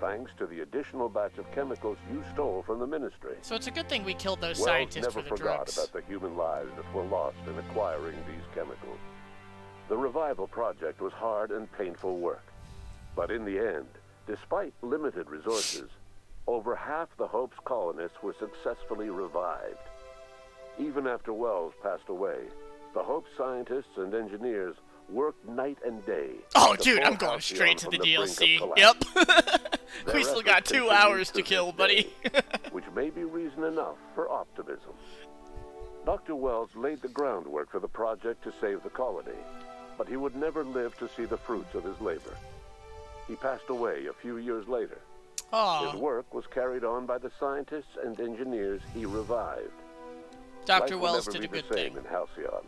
thanks to the additional batch of chemicals you stole from the Ministry. So it's a good thing we killed those Wells scientists never for the forgot drugs. about the human lives that were lost in acquiring these chemicals. The revival project was hard and painful work, but in the end, despite limited resources, over half the Hope's colonists were successfully revived. Even after Wells passed away, the Hope scientists and engineers worked night and day. Oh, to dude, pull I'm going Halcyon straight to from the brink of DLC. collapse. Yep. Their We still efforts got 2 continued hours to to kill, this buddy. day, which may be reason enough for optimism. Dr. Wells laid the groundwork for the project to save the colony, but he would never live to see the fruits of his labor. He passed away a few years later. Aw. His work was carried on by the scientists and engineers he revived. Dr. Life will Wells never did a be good the same thing. in Halcyon.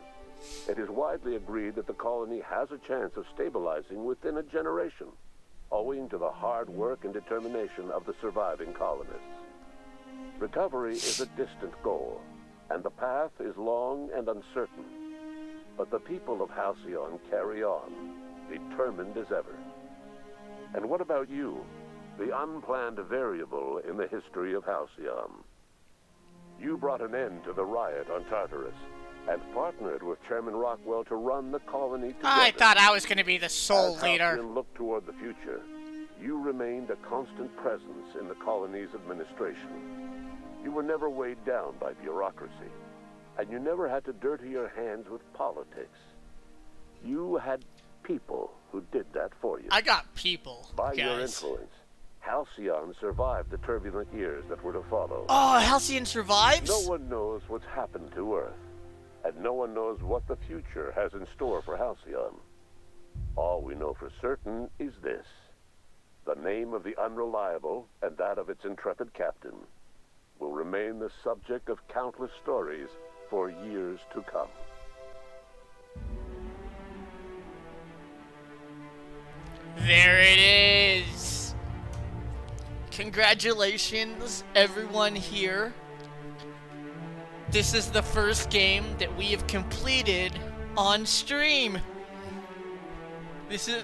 It is widely agreed that the colony has a chance of stabilizing within a generation, owing to the hard work and determination of the surviving colonists. Recovery is a distant goal, and the path is long and uncertain. But the people of Halcyon carry on, determined as ever. And what about you, the unplanned variable in the history of Halcyon? You brought an end to the riot on Tartarus, and partnered with Chairman Rockwell to run the colony together. I thought I was going to be the sole As leader. Halcyon looked toward the future, you remained a constant presence in the colony's administration. You were never weighed down by bureaucracy, and you never had to dirty your hands with politics. You had people who did that for you. I got people, By your guys. influence, Halcyon survived the turbulent years that were to follow. Oh, Halcyon survives? No one knows what's happened to Earth, and no one knows what the future has in store for Halcyon. All we know for certain is this: the name of the Unreliable and that of its intrepid captain will remain the subject of countless stories for years to come. There it is. Congratulations, everyone here. This is the first game that we have completed on stream. This is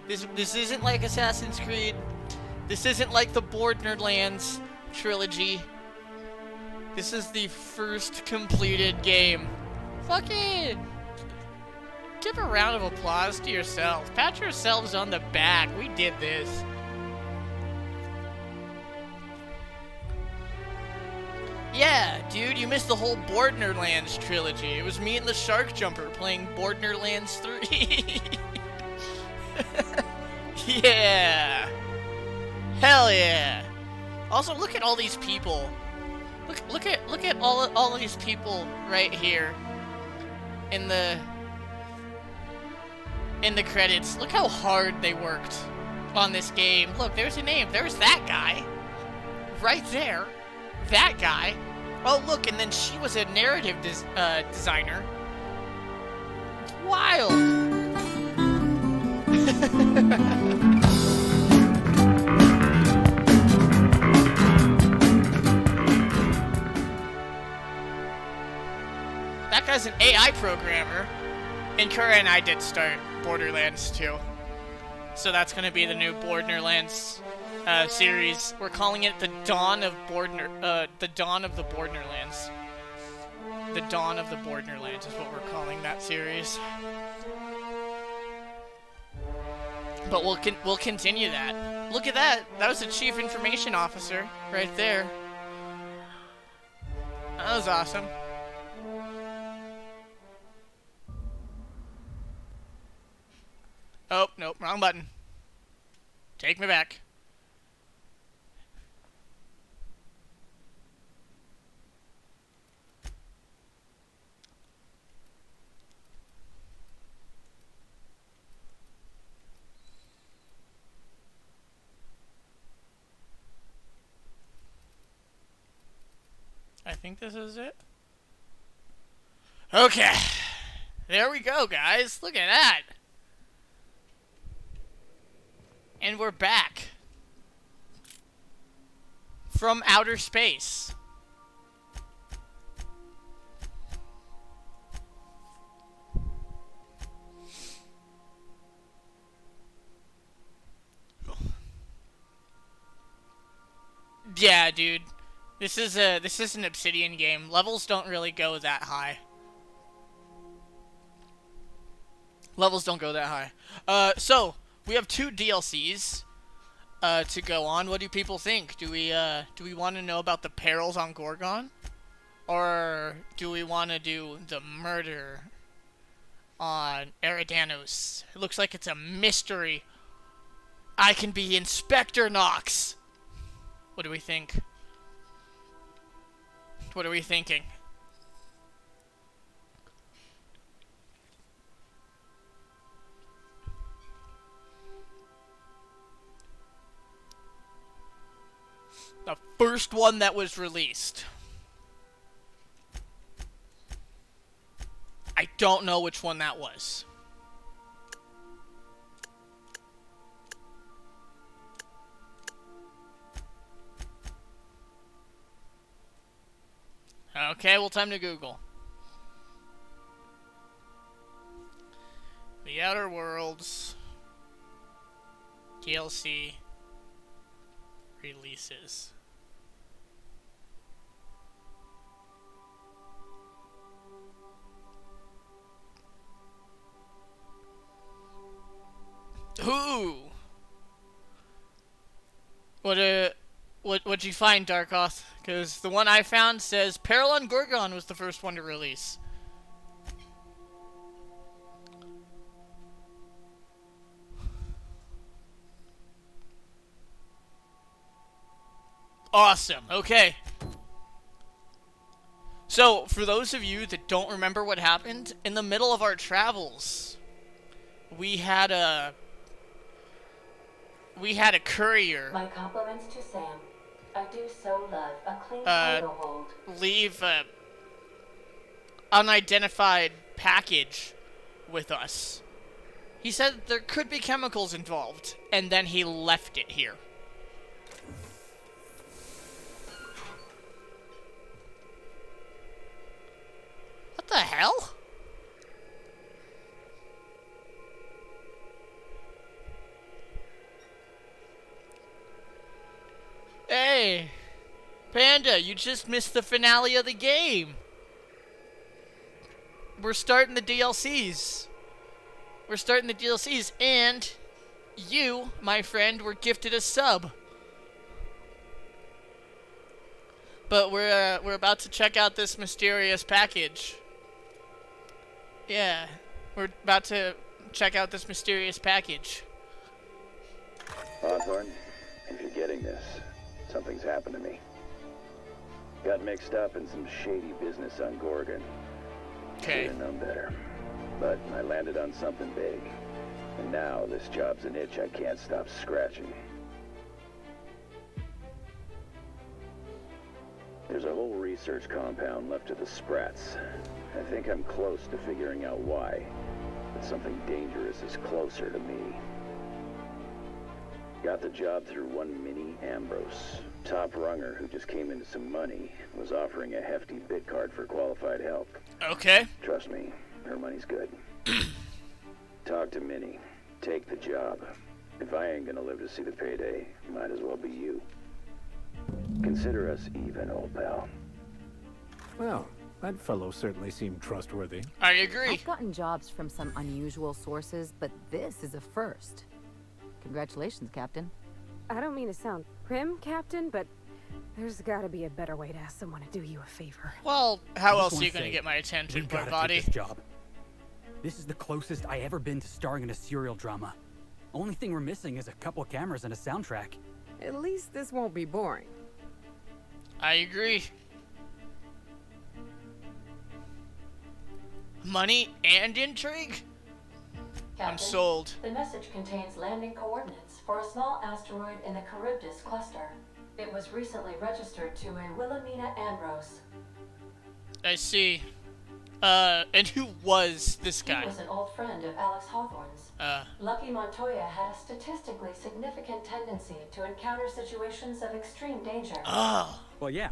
This isn't like Assassin's Creed. This isn't like the Borderlands trilogy. This is the first completed game. Fucking give a round of applause to yourselves. Pat yourselves on the back. We did this. Yeah, dude, you missed the whole Borderlands trilogy. It was me and the Shark Jumper playing Borderlands 3. Yeah. Hell yeah. Also, look at all these people. Look at all of these people right here in the credits. Look how hard they worked on this game. Look, there's a name. There's that guy. Right there. That guy. Oh, look, and then she was a narrative designer. It's wild. That guy's an AI programmer. And Kura and I did start Borderlands 2. So that's going to be the new Borderlands series. We're calling it the Dawn of the Dawn of the Borderlands. The Dawn of the Borderlands is what we're calling that series. But we'll continue that. Look at that. That was the Chief Information Officer right there. That was awesome. Oh, nope, wrong button. Take me back. I think this is it. Okay. There we go, guys. Look at that. And we're back. From outer space. Yeah, dude. This is an Obsidian game. Levels don't really go that high. Levels don't go that high. So we have 2 DLCs to go on. What do people think? Do we want to know about the perils on Gorgon, or do we want to do the murder on Eridanos? It looks like it's a mystery. I can be Inspector Knox. What do we think? What are we thinking? The first one that was released. I don't know which one that was. Okay, well, time to Google. The Outer Worlds DLC releases. Ooh! What'd you find, Darkoth? Because the one I found says Peril on Gorgon was the first one to release. Awesome. Okay. So, for those of you that don't remember what happened, in the middle of our travels, we had a courier. My compliments to Sam. I do so love a clean cargo hold. Leave a unidentified package with us. He said there could be chemicals involved, and then he left it here. What the hell? Hey! Panda, you just missed the finale of the game. We're starting the DLCs. And you, my friend, were gifted a sub. But we're about to check out this mysterious package. Yeah, we're about to check out this mysterious package. Hawthorne, if you're getting this, something's happened to me. Got mixed up in some shady business on Gorgon. Okay. Should've known better. But I landed on something big. And now this job's an itch I can't stop scratching. There's a whole research compound left to the Sprats. I think I'm close to figuring out why. But something dangerous is closer to me. Got the job through one Minnie Ambrose. Top runger who just came into some money, was offering a hefty bid card for qualified help. Okay. Trust me, her money's good. Talk to Minnie. Take the job. If I ain't gonna live to see the payday, might as well be you. Consider us even, old pal. Well, that fellow certainly seemed trustworthy. I agree. I've gotten jobs from some unusual sources, but this is a first. Congratulations, Captain. I don't mean to sound prim, Captain, but there's gotta be a better way to ask someone to do you a favor. Well, how else are you gonna get my attention, poor body? Take this job. This is the closest I ever been to starring in a serial drama. Only thing we're missing is a couple cameras and a soundtrack. At least this won't be boring. I agree. Money and intrigue? Captain, I'm sold. The message contains landing coordinates for a small asteroid in the Charybdis cluster. It was recently registered to a Wilhelmina Ambrose. I see. And who was this guy? He was an old friend of Alex Hawthorne's. Lucky Montoya had a statistically significant tendency to encounter situations of extreme danger. Oh. Well, yeah.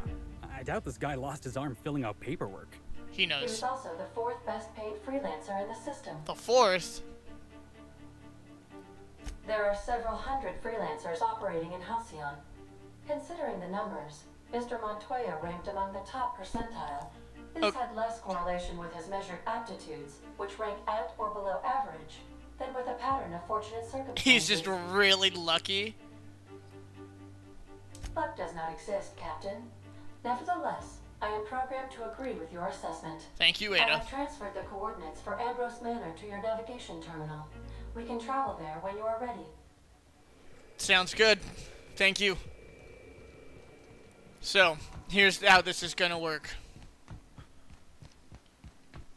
I doubt this guy lost his arm filling out paperwork. He knows. He was also the fourth best paid freelancer in the system. The fourth? There are several hundred freelancers operating in Halcyon. Considering the numbers, Mr. Montoya ranked among the top percentile. This had less correlation with his measured aptitudes, which rank at or below average, than with a pattern of fortunate circumstances. He's just really lucky. Luck does not exist, Captain. Nevertheless, I am programmed to agree with your assessment. Thank you, Ada. I have transferred the coordinates for Ambrose Manor to your navigation terminal. We can travel there when you are ready. Sounds good. Thank you. So, here's how this is gonna work.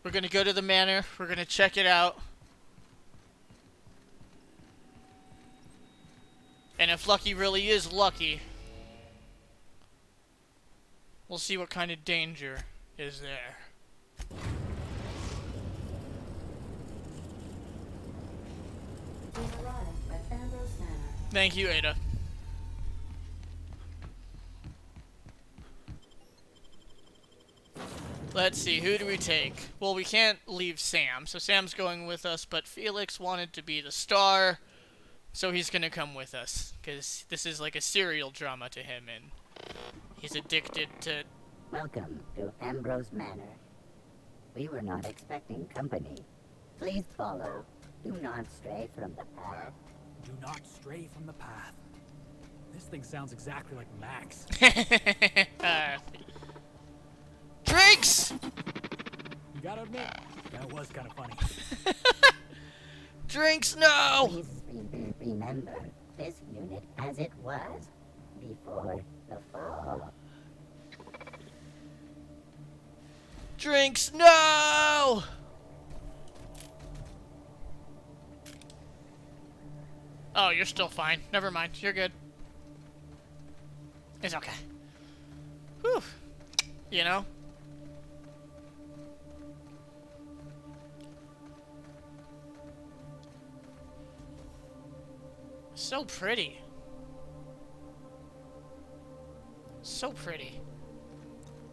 We're gonna go to the manor. We're gonna check it out. And if Lucky really is lucky, we'll see what kind of danger is there. We've arrived at Ambrose Manor. Thank you, Ada. Let's see, who do we take? Well, we can't leave Sam, so Sam's going with us, but Felix wanted to be the star, so he's gonna come with us, because this is like a serial drama to him, and he's addicted to... Welcome to Ambrose Manor. We were not expecting company. Please follow. Do not stray from the path. Do not stray from the path. This thing sounds exactly like Max. Drinks! You gotta admit, that was kind of funny. Drinks, no! Please remember this unit as it was before the fall. Drinks, no! Oh, you're still fine. Never mind. You're good. It's okay. Whew. You know? So pretty. So pretty.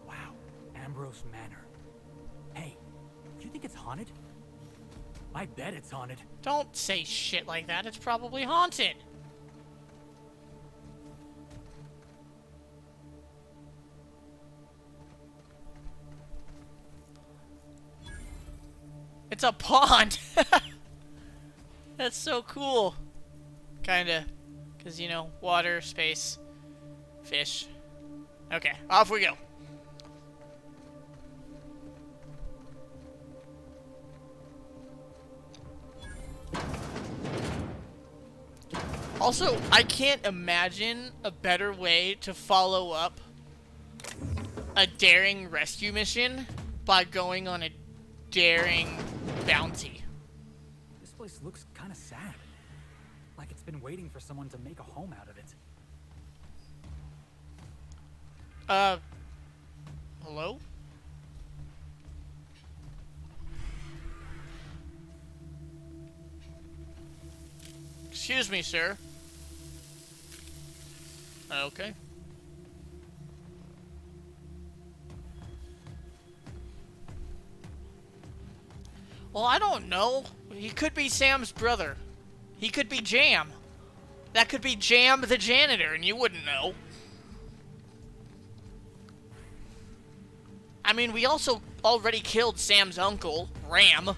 Wow. Ambrose Manor. Hey, do you think it's haunted? I bet it's haunted. Don't say shit like that. It's probably haunted. It's a pond. That's so cool. Kinda. Because, you know, water, space, fish. Okay, off we go. Also, I can't imagine a better way to follow up a daring rescue mission by going on a daring bounty. This place looks kind of sad. Like it's been waiting for someone to make a home out of it. Hello? Excuse me, sir. Okay. Well, I don't know. He could be Sam's brother. He could be Jam. That could be Jam the janitor, and you wouldn't know. I mean, we also already killed Sam's uncle, Ram.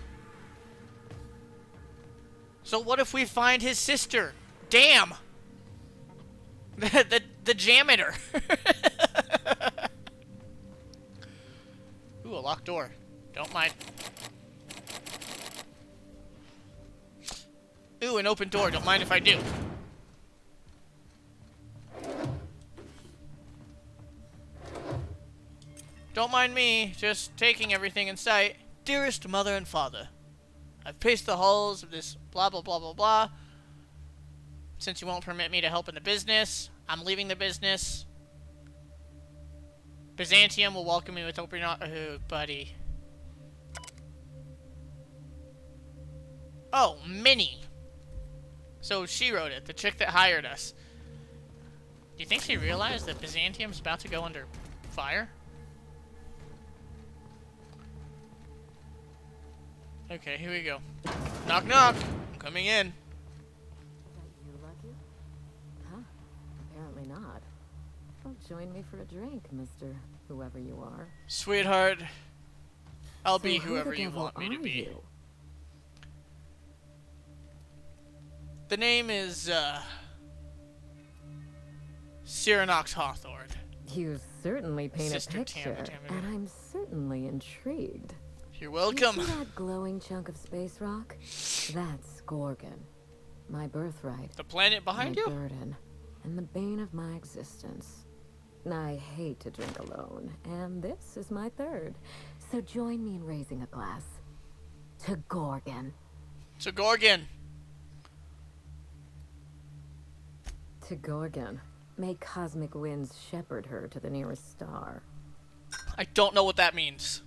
So what if we find his sister? Damn! The janitor. Ooh, a locked door. Don't mind. Ooh, an open door. Don't mind if I do. Don't mind me, just taking everything in sight. Dearest mother and father, I've paced the halls of this blah blah blah blah blah. Since you won't permit me to help in the business, I'm leaving the business. Byzantium will welcome me with open arms. Oh, buddy. Oh, Minnie. So she wrote it, the chick that hired us. Do you think she realized that Byzantium's about to go under fire? Okay, here we go. Knock knock. I'm coming in. You lucky? Huh? Apparently not. Well, join me for a drink, Mr. Whoever you are. Sweetheart, I'll So be who whoever the you devil want me to are be. you? The name is, Searinox Hawthorne. You certainly paint Sister a picture, Tammy. and I'm certainly intrigued. You're welcome. You see that glowing chunk of space rock? That's Gorgon. My birthright. The planet behind you? My burden. And the bane of my existence. I hate to drink alone, and this is my third. So join me in raising a glass. To Gorgon. To Gorgon. To Gorgon. May cosmic winds shepherd her to the nearest star. I don't know what that means.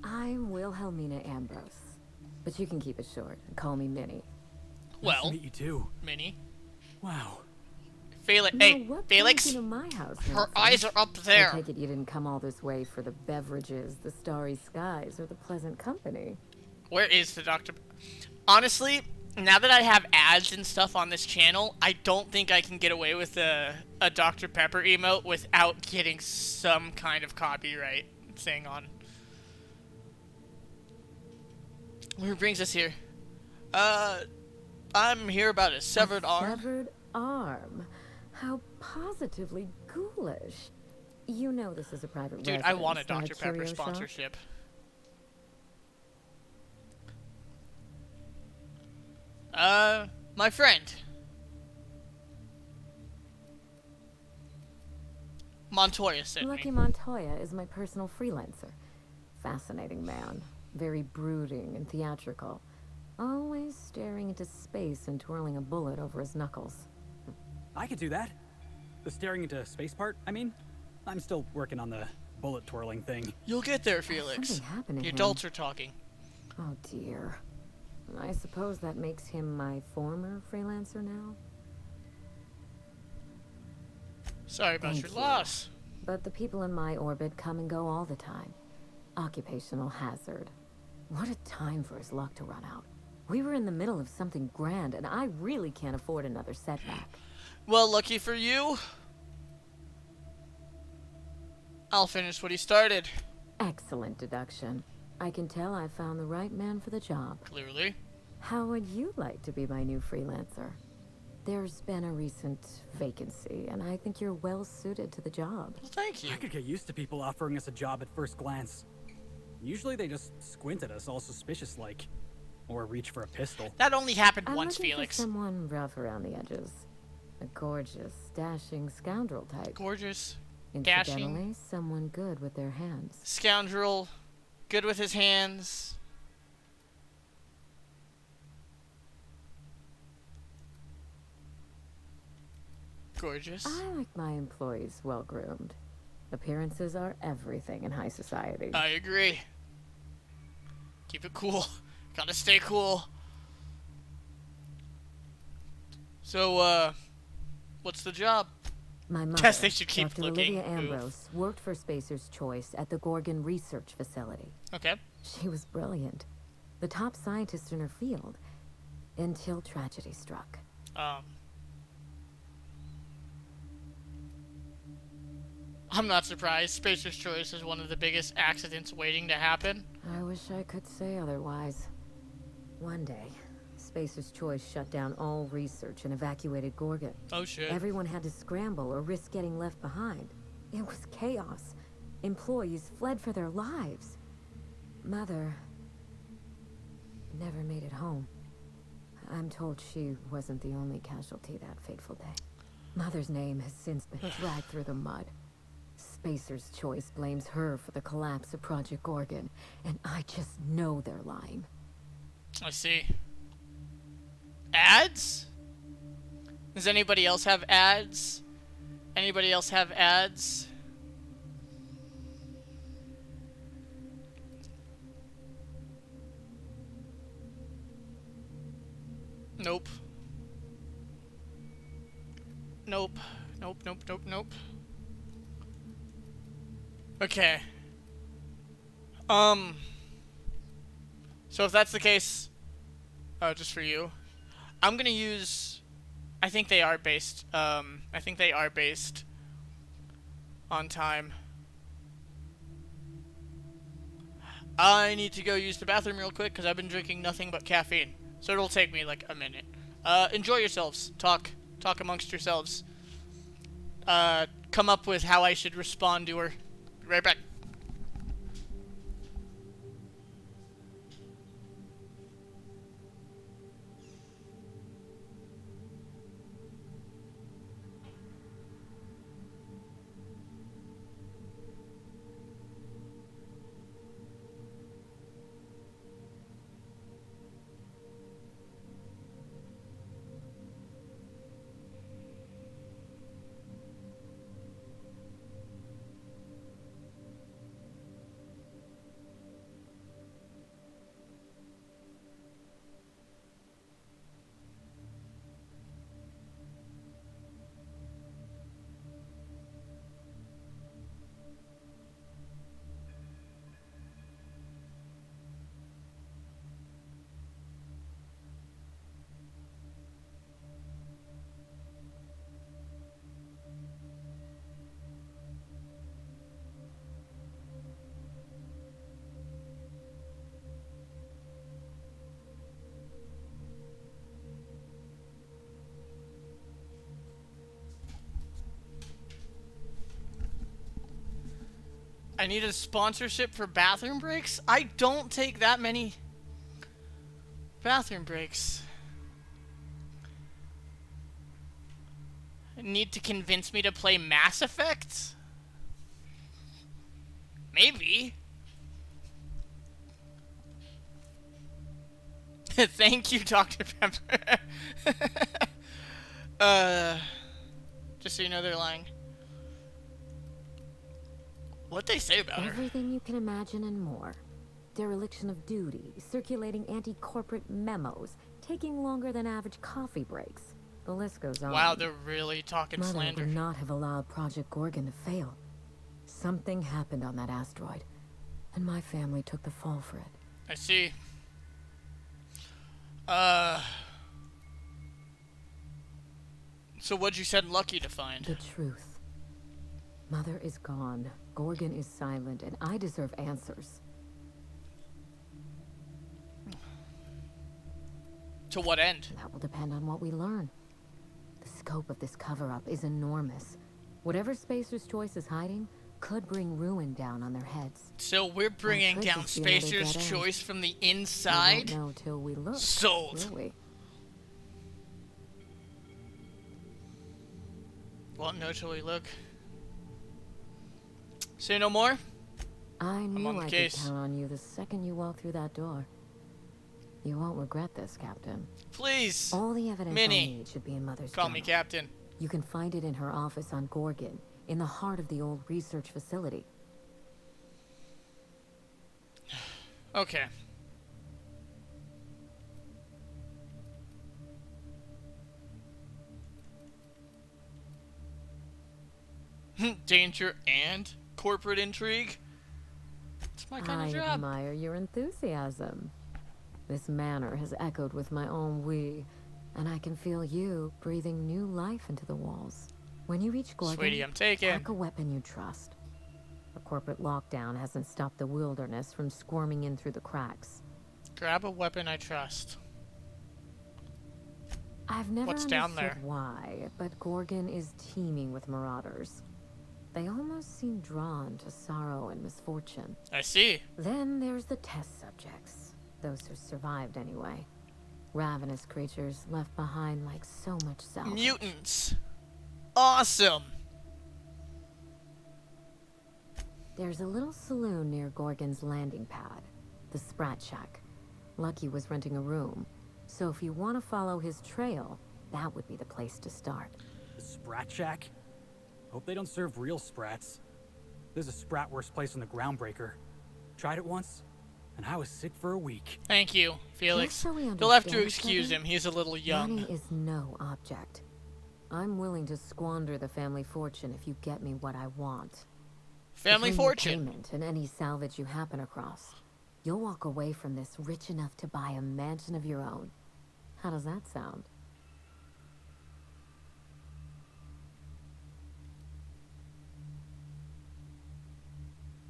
I'm Wilhelmina Ambrose, but you can keep it short and call me Minnie. Well, nice to meet you too. Minnie. Wow. Felix, Now, hey, what Felix. brings you to my house, Her Nancy? eyes are up there. I take it you didn't come all this way for the beverages, the starry skies, or the pleasant company. Where is the Dr. Honestly, now that I have ads and stuff on this channel, I don't think I can get away with a Dr. Pepper emote without getting some kind of copyright thing on. Who brings us here? I'm here about a severed arm. Severed arm? How positively ghoulish. You know this is a private Dude, residence, I want a not Dr. Pepper curio shop? sponsorship. My friend. Montoya sent Lucky me. Montoya is my personal freelancer. Fascinating man. Very brooding and theatrical. Always staring into space and twirling a bullet over his knuckles. I could do that. The staring into space part, I mean. I'm still working on the bullet twirling thing. You'll get there, Felix. Something happened to The him. adults are talking. Oh dear. I suppose that makes him my former freelancer now? Sorry about Thank your you. loss. But the people in my orbit come and go all the time. Occupational hazard. What a time for his luck to run out. We were in the middle of something grand, and I really can't afford another setback. Well, lucky for you, I'll finish what he started. Excellent deduction. I can tell I found the right man for the job. Clearly. How would you like to be my new freelancer? There's been a recent vacancy, and I think you're well suited to the job. Well, thank you. I could get used to people offering us a job at first glance. Usually they just squint at us all suspicious-like. Or reach for a pistol. That only happened I'm once, looking Felix. for someone rough around the edges. A gorgeous, dashing scoundrel type. Gorgeous, Incidentally, dashing. someone good with their hands. Scoundrel, good with his hands. Gorgeous. I like my employees well-groomed. Appearances are everything in high society. I agree. Keep it cool. Gotta stay cool. So, what's the job? My mother, Guess they should keep Dr. looking. Olivia Ambrose, worked for Spacer's Choice at the Gorgon Research Facility. Okay. She was brilliant. The top scientist in her field. Until tragedy struck. I'm not surprised. Spacer's Choice is one of the biggest accidents waiting to happen. I wish I could say otherwise. One day, Spacer's Choice shut down all research and evacuated Gorgon. Oh shit. Everyone had to scramble or risk getting left behind. It was chaos. Employees fled for their lives. Mother never made it home. I'm told she wasn't the only casualty that fateful day. Mother's name has since been dragged through the mud. Spacer's Choice blames her for the collapse of Project Gorgon, and I just know they're lying. I see. Ads? Does anybody else have ads? Anybody else have ads? Nope. Nope. Nope, nope, nope, nope. Okay. So if that's the case, just for you, I'm gonna use, I think they are based on time. I need to go use the bathroom real quick because I've been drinking nothing but caffeine. So it'll take me like a minute. Enjoy yourselves. Talk amongst yourselves. Come up with how I should respond to her. Be right back. I need a sponsorship for bathroom breaks? I don't take that many bathroom breaks. Need to convince me to play Mass Effect? Maybe. Thank you, Dr. Pepper. Just so you know they're lying. What'd they say about her? Everything you can imagine and more. Dereliction of duty, circulating anti-corporate memos, taking longer than average coffee breaks. The list goes on. Wow, they're really talking Mother slander. would not have allowed Project Gorgon to fail. Something happened on that asteroid, and my family took the fall for it. I see. So what'd you send Lucky to find? The truth. Mother is gone, Gorgon is silent, and I deserve answers. To what end? That will depend on what we learn. The scope of this cover-up is enormous. Whatever Spacer's Choice is hiding could bring ruin down on their heads. So we're bringing down Spacer's Choice from the inside? We won't know till we look. Sold. Will we? Won't know till we look. Say no more? I knew on the I case. could count on you the second you walk through that door. You won't regret this, Captain. Please. All the evidence Minnie. I need should be in Mother's Call me journal. Captain. You can find it in her office on Gorgon, in the heart of the old research facility. Okay. Danger and corporate intrigue? It's my kind of I job. admire your enthusiasm. This manor has echoed with my own we, and I can feel you breathing new life into the walls. When you reach Gorgon, Sweetie, I'm taken. pack a weapon you trust. A corporate lockdown hasn't stopped the wilderness from squirming in through the cracks. Grab a weapon I trust. I've never What's down there? understood why, but Gorgon is teeming with marauders. They almost seem drawn to sorrow and misfortune. I see. Then there's the test subjects, those who survived anyway. Ravenous creatures left behind like so much salvage. Mutants. Awesome. There's a little saloon near Gorgon's landing pad, the Sprat Shack. Lucky was renting a room, so if you want to follow his trail, that would be the place to start. The Sprat Shack? Hope they don't serve real sprats. There's a sprat worse place than the Groundbreaker. Tried it once, and I was sick for a week. Thank you, Felix. Just so we You'll have to understand excuse each other, him. He's a little young. Money is no object. I'm willing to squander the family fortune if you get me what I want. Family Between your fortune. payment and any salvage you happen across, you'll walk away from this rich enough to buy a mansion of your own. How does that sound?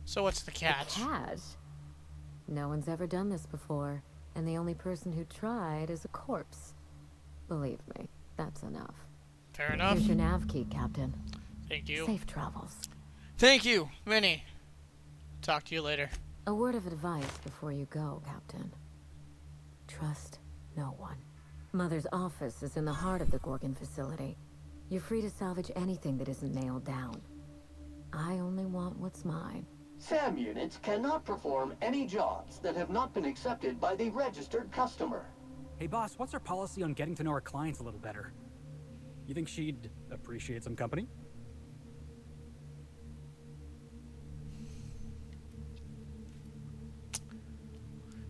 So what's the catch? The catch? No one's ever done this before, and the only person who tried is a corpse. Believe me, that's enough. Fair enough. Here's your nav key, Captain. Thank you. Safe travels. Thank you, Minnie. Talk to you later. A word of advice before you go, Captain. Trust no one. Mother's office is in the heart of the Gorgon facility. You're free to salvage anything that isn't nailed down. I only want what's mine. SAM units cannot perform any jobs that have not been accepted by the registered customer. Hey boss, what's our policy on getting to know our clients a little better? You think she'd appreciate some company?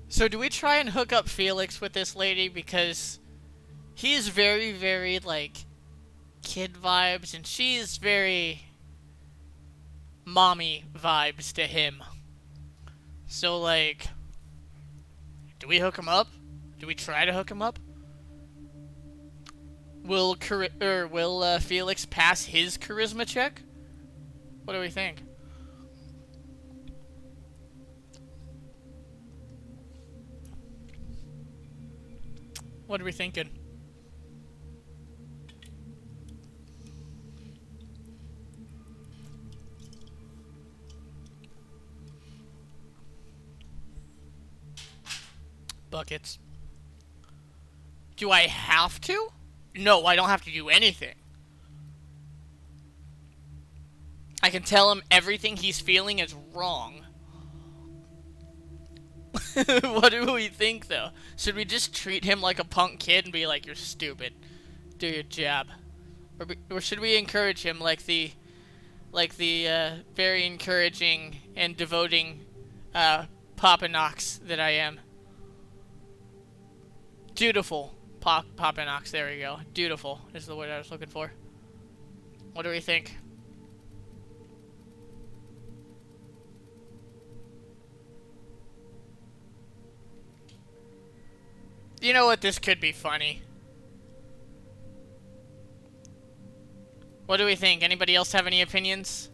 So do we try and hook up Felix with this lady, because he's very, very, like, kid vibes, and she's very mommy vibes to him. So, like, do we hook him up? Do we try to hook him up? Will Felix pass his charisma check? What do we think? What are we thinking? Buckets. Do I have to? No, I don't have to do anything. I can tell him everything he's feeling is wrong. What do we think, though? Should we just treat him like a punk kid and be like, you're stupid, do your job? Or should we encourage him like the very encouraging and devoting Papa Knox that I am? Dutiful. Papa Knox, there we go. Dutiful is the word I was looking for. What do we think? You know what? This could be funny. What do we think? Anybody else have any opinions?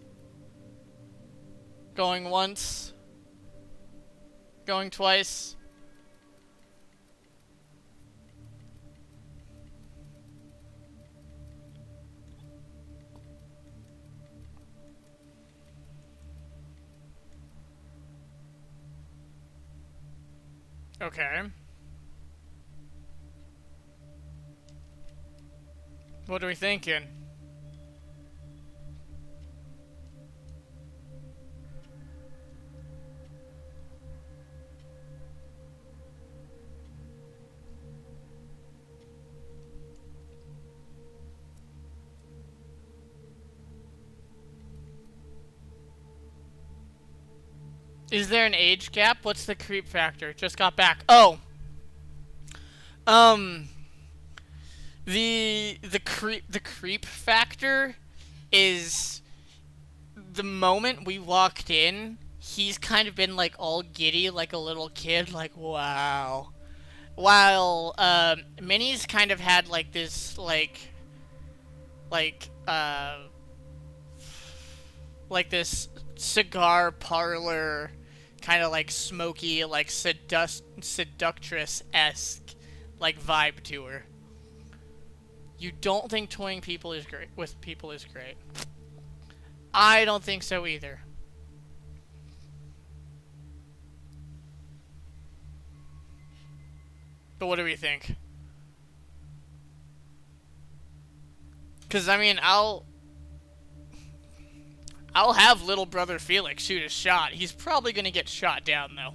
Going once? Going twice? Okay. What are we thinking? Is there an age gap? What's the creep factor? Just got back. Oh. The creep factor is the moment we walked in, he's kind of been like all giddy like a little kid, like wow. While Minnie's kind of had like this like this cigar parlor kind of like smoky, like seductress-esque like vibe to her. You don't think toying people is great with people is great. I don't think so either. But what do we think? Cause I mean I'll have little brother Felix shoot a shot. He's probably gonna get shot down though.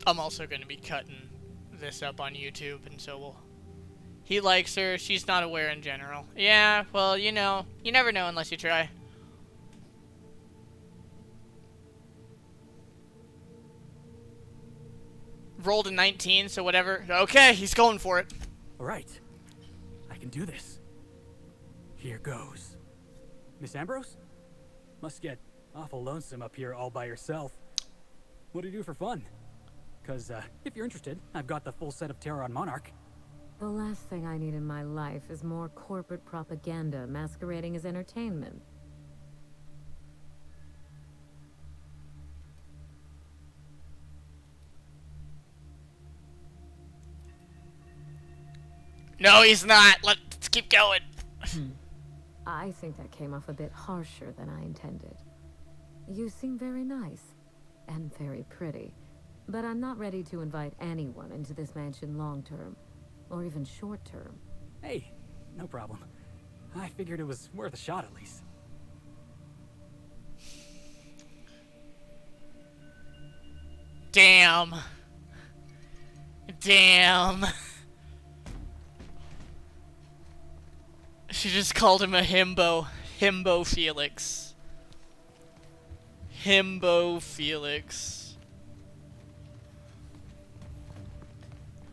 I'm also gonna be cutting this up on YouTube, and so we'll... He likes her, she's not aware in general. Yeah, well, you know, you never know unless you try. Rolled a 19, so whatever. Okay, he's going for it. Alright. I can do this. Here goes. Miss Ambrose? Must get awful lonesome up here all by yourself. What do you do for fun? Because, if you're interested, I've got the full set of Terror on Monarch. The last thing I need in my life is more corporate propaganda masquerading as entertainment. No, he's not. Let's keep going. I think that came off a bit harsher than I intended. You seem very nice and very pretty, but I'm not ready to invite anyone into this mansion long-term, or even short-term. Hey, no problem. I figured it was worth a shot at least. Damn. Damn. She just called him a himbo. Himbo Felix. Himbo Felix.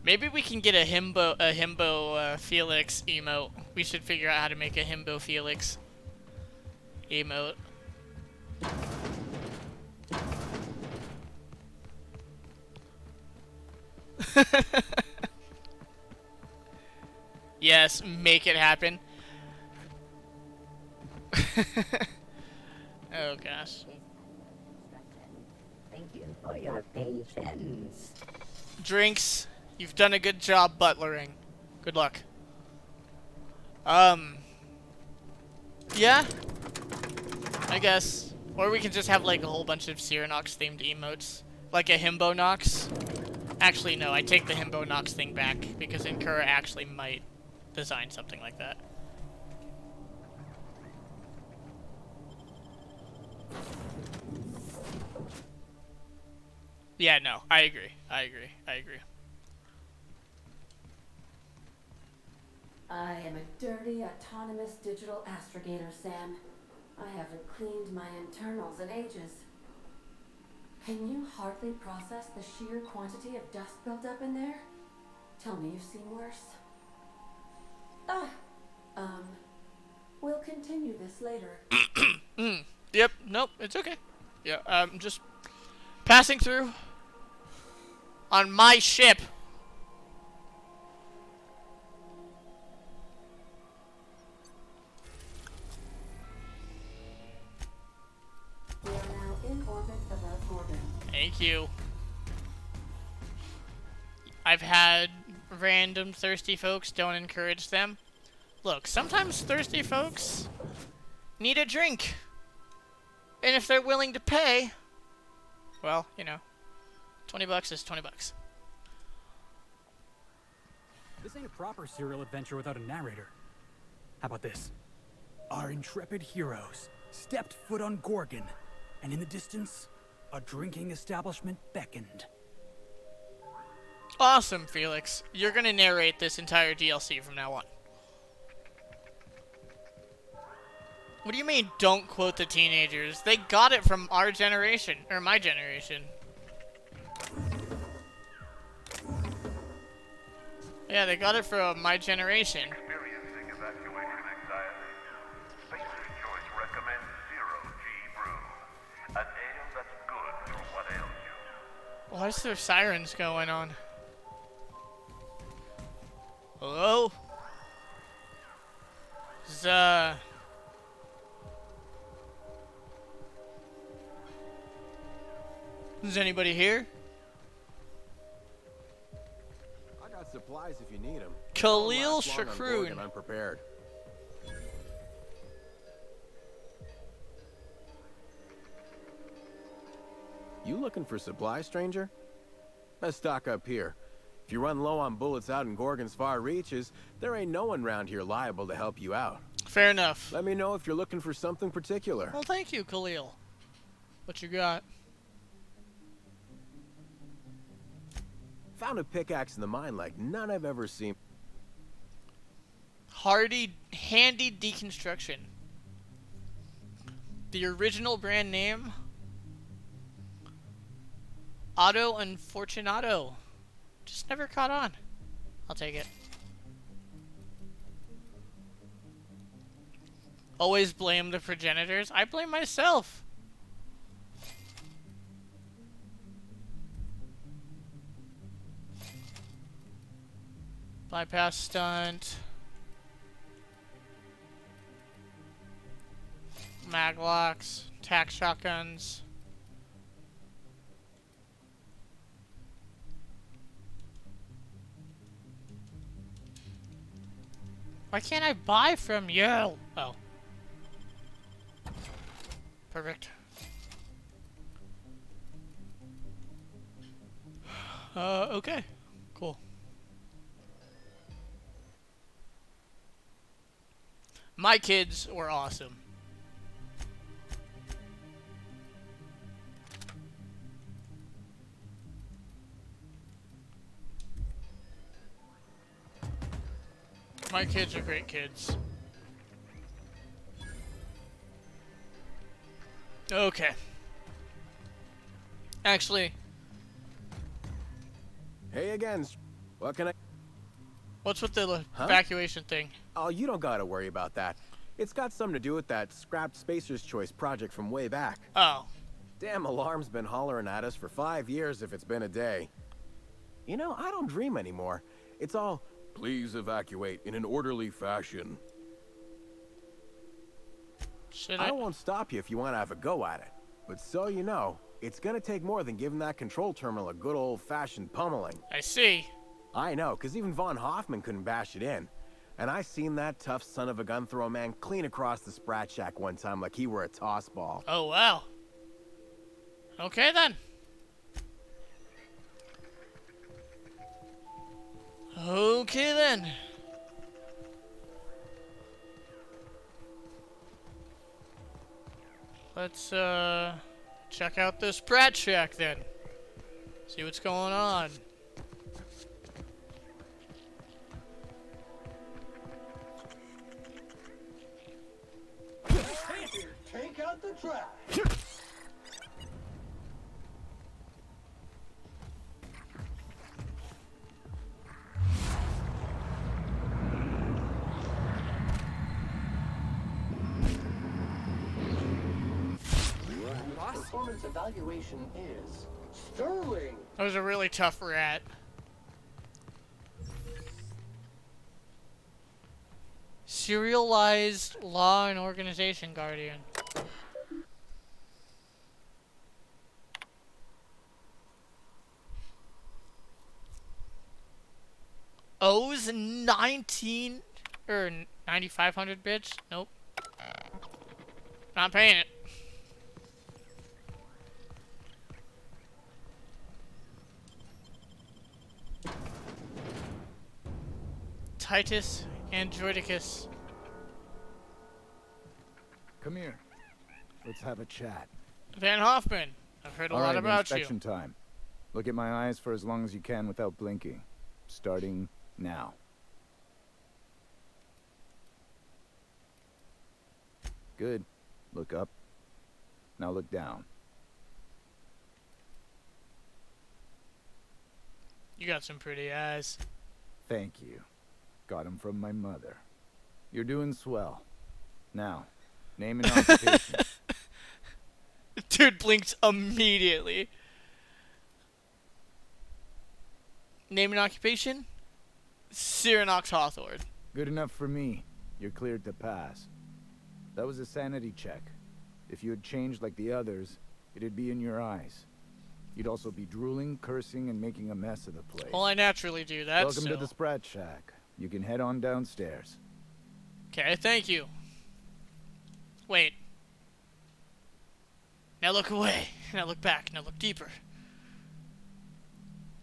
Maybe we can get a himbo Felix emote. We should figure out how to make a himbo Felix emote. Yes, make it happen. Oh gosh. Thank you for your patience. Drinks. You've done a good job butlering. Good luck. Yeah. I guess. Or we can just have like a whole bunch of Searinox themed emotes. Like a Himbo Nox. Actually, no, I take the Himbo Nox thing back because Incur actually might design something like that. Yeah, no, I agree. I agree. I am a dirty, autonomous digital astrogator, Sam. I haven't cleaned my internals in ages. Can you hardly process the sheer quantity of dust built up in there? Tell me you've seen worse. We'll continue this later. Yep, nope, it's okay. Yeah, just passing through on my ship. We are now in orbit above Gorgon. Thank you. I've had random thirsty folks, don't encourage them. Look, sometimes thirsty folks need a drink. And if they're willing to pay, well, you know, 20 bucks is 20 bucks. This ain't a proper serial adventure without a narrator. How about this? Our intrepid heroes stepped foot on Gorgon, and in the distance, a drinking establishment beckoned. Awesome, Felix. You're gonna narrate this entire DLC from now on. What do you mean, don't quote the teenagers? They got it from our generation, or my generation. Yeah, they got it from my generation. Experiencing evacuation anxiety? Spacer's Choice recommends Zero G Brew. An ale that's good for what ails you. Why is there sirens going on? Hello? Is anybody here? I got supplies if you need them. Khalil Shakroon. Unprepared. You looking for supplies, stranger? Let's stock up here. If you run low on bullets out in Gorgon's far reaches, there ain't no one around here liable to help you out. Fair enough. Let me know if you're looking for something particular. Well, thank you, Khalil. What you got? Found a pickaxe in the mine like none I've ever seen. Handy deconstruction. The original brand name? Auto Unfortunato. Just never caught on. I'll take it. Always blame the progenitors. I blame myself. Bypass stunt. Maglocks. Tac shotguns. Why can't I buy from you? Oh. Perfect. Okay. Cool. My kids were awesome. My kids are great kids. Okay. Actually. Hey again. What can I... What's with the evacuation thing? Oh, you don't gotta worry about that. It's got something to do with that scrapped Spacer's Choice project from way back. Oh. Damn alarm's been hollering at us for 5 years if it's been a day. You know, I don't dream anymore. It's all, please evacuate in an orderly fashion. I won't stop you if you want to have a go at it. But so you know, it's gonna take more than giving that control terminal a good old-fashioned pummeling. I see. I know, because even Von Hoffman couldn't bash it in. And I seen that tough son of a gun throw a man clean across the Sprat Shack one time like he were a toss ball. Oh, wow. Okay, then. Okay, then. Let's, check out this Sprat Shack, then. See what's going on. Take out the trash. Performance evaluation is sterling. That was a really tough rat. Serialized Law and Organization Guardian. owes 19 or 9,500 bits? Nope. Not paying it. Titus Androidicus. Come here. Let's have a chat. Van Hoffman, I've heard a All lot right, about you. inspection time. Look at my eyes for as long as you can without blinking. Starting now. Good. Look up. Now look down. You got some pretty eyes. Thank you. Got 'em from my mother. You're doing swell. Now, name and occupation. Dude blinked immediately. Name and occupation? Searinox Hawthorne. Good enough for me. You're cleared to pass. That was a sanity check. If you had changed like the others, it'd be in your eyes. You'd also be drooling, cursing, and making a mess of the place. Well, I naturally do that, Welcome to the Sprat Shack. You can head on downstairs. Okay, thank you. Wait. Now look away. Now look back. Now look deeper.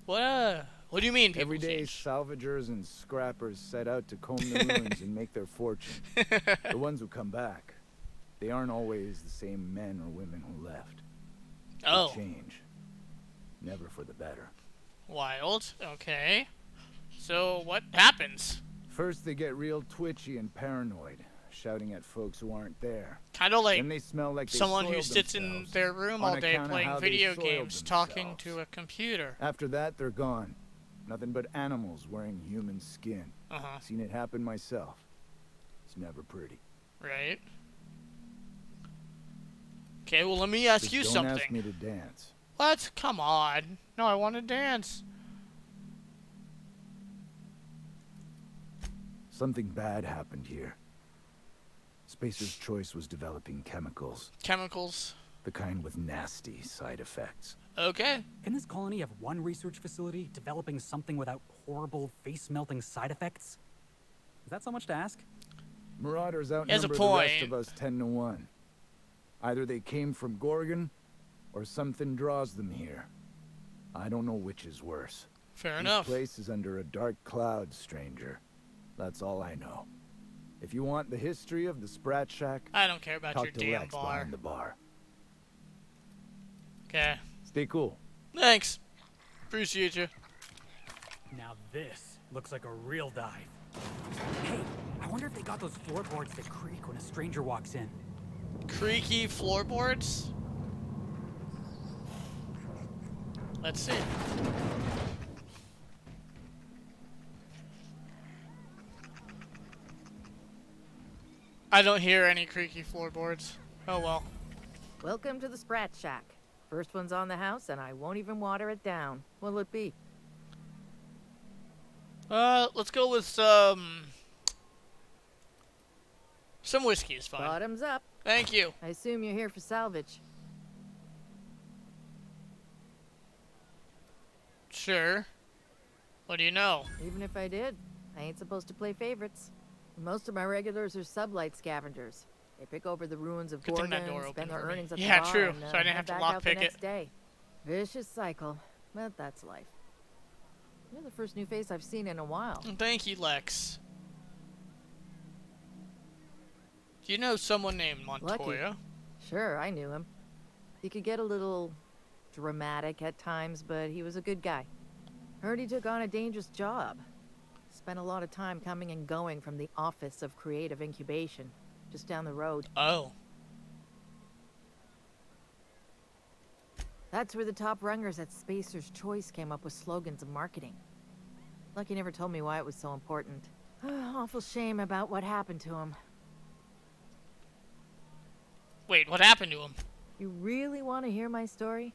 What do you mean, people Every day, change? salvagers and scrappers set out to comb the ruins and make their fortune. The ones who come back, they aren't always the same men or women who left. Oh. They change. Never for the better. Wild. Okay. So what happens? First, they get real twitchy and paranoid, shouting at folks who aren't there. Kind of like Then they smell like they someone who soiled sits in themselves their room on all day account of playing how they video soiled games, talking themselves. to a computer. After that, they're gone. Nothing but animals wearing human skin. Uh-huh. Seen it happen myself. It's never pretty. Right. Okay, well, let me ask Just you don't something. ask me to dance. What? Come on. No, I want to dance. Something bad happened here. Spacer's Choice was developing chemicals. Chemicals. The kind with nasty side effects. Okay. Can this colony have one research facility developing something without horrible, face-melting side effects? Is that so much to ask? Marauders He has a outnumber the point. rest of us 10 to 1. Either they came from Gorgon, or something draws them here. I don't know which is worse. Fair This enough. place is under a dark cloud, stranger. That's all I know. If you want the history of the Sprat Shack, I don't care about talk your to damn Lex bar. behind the bar. Okay. Stay cool. Thanks. Appreciate you. Now this looks like a real dive. Hey, I wonder if they got those floorboards that creak when a stranger walks in. Creaky floorboards? Let's see. I don't hear any creaky floorboards. Oh well. Welcome to the Sprat Shack. First one's on the house, and I won't even water it down. What'll it be? Let's go with some whiskey is fine. Bottoms up. Thank you. I assume you're here for salvage. Sure. What do you know? Even if I did, I ain't supposed to play favorites. Most of my regulars are sublight scavengers. They pick over the ruins of Good thing Gorgon, that door spend opened their for me. earnings at Yeah, the bar, true. and, So I didn't head have to back lock out the pick it. next day. Vicious cycle, but that's life. You're the first new face I've seen in a while. Thank you, Lex. Do you know someone named Montoya? Lucky. Sure, I knew him. He could get a little dramatic at times, but he was a good guy. Heard he took on a dangerous job. Spent a lot of time coming and going from the Office of Creative Incubation, just down the road. Oh. That's where the top rungers at Spacer's Choice came up with slogans and marketing. Lucky never told me why it was so important. Awful shame about what happened to him. Wait, what happened to him? You really want to hear my story?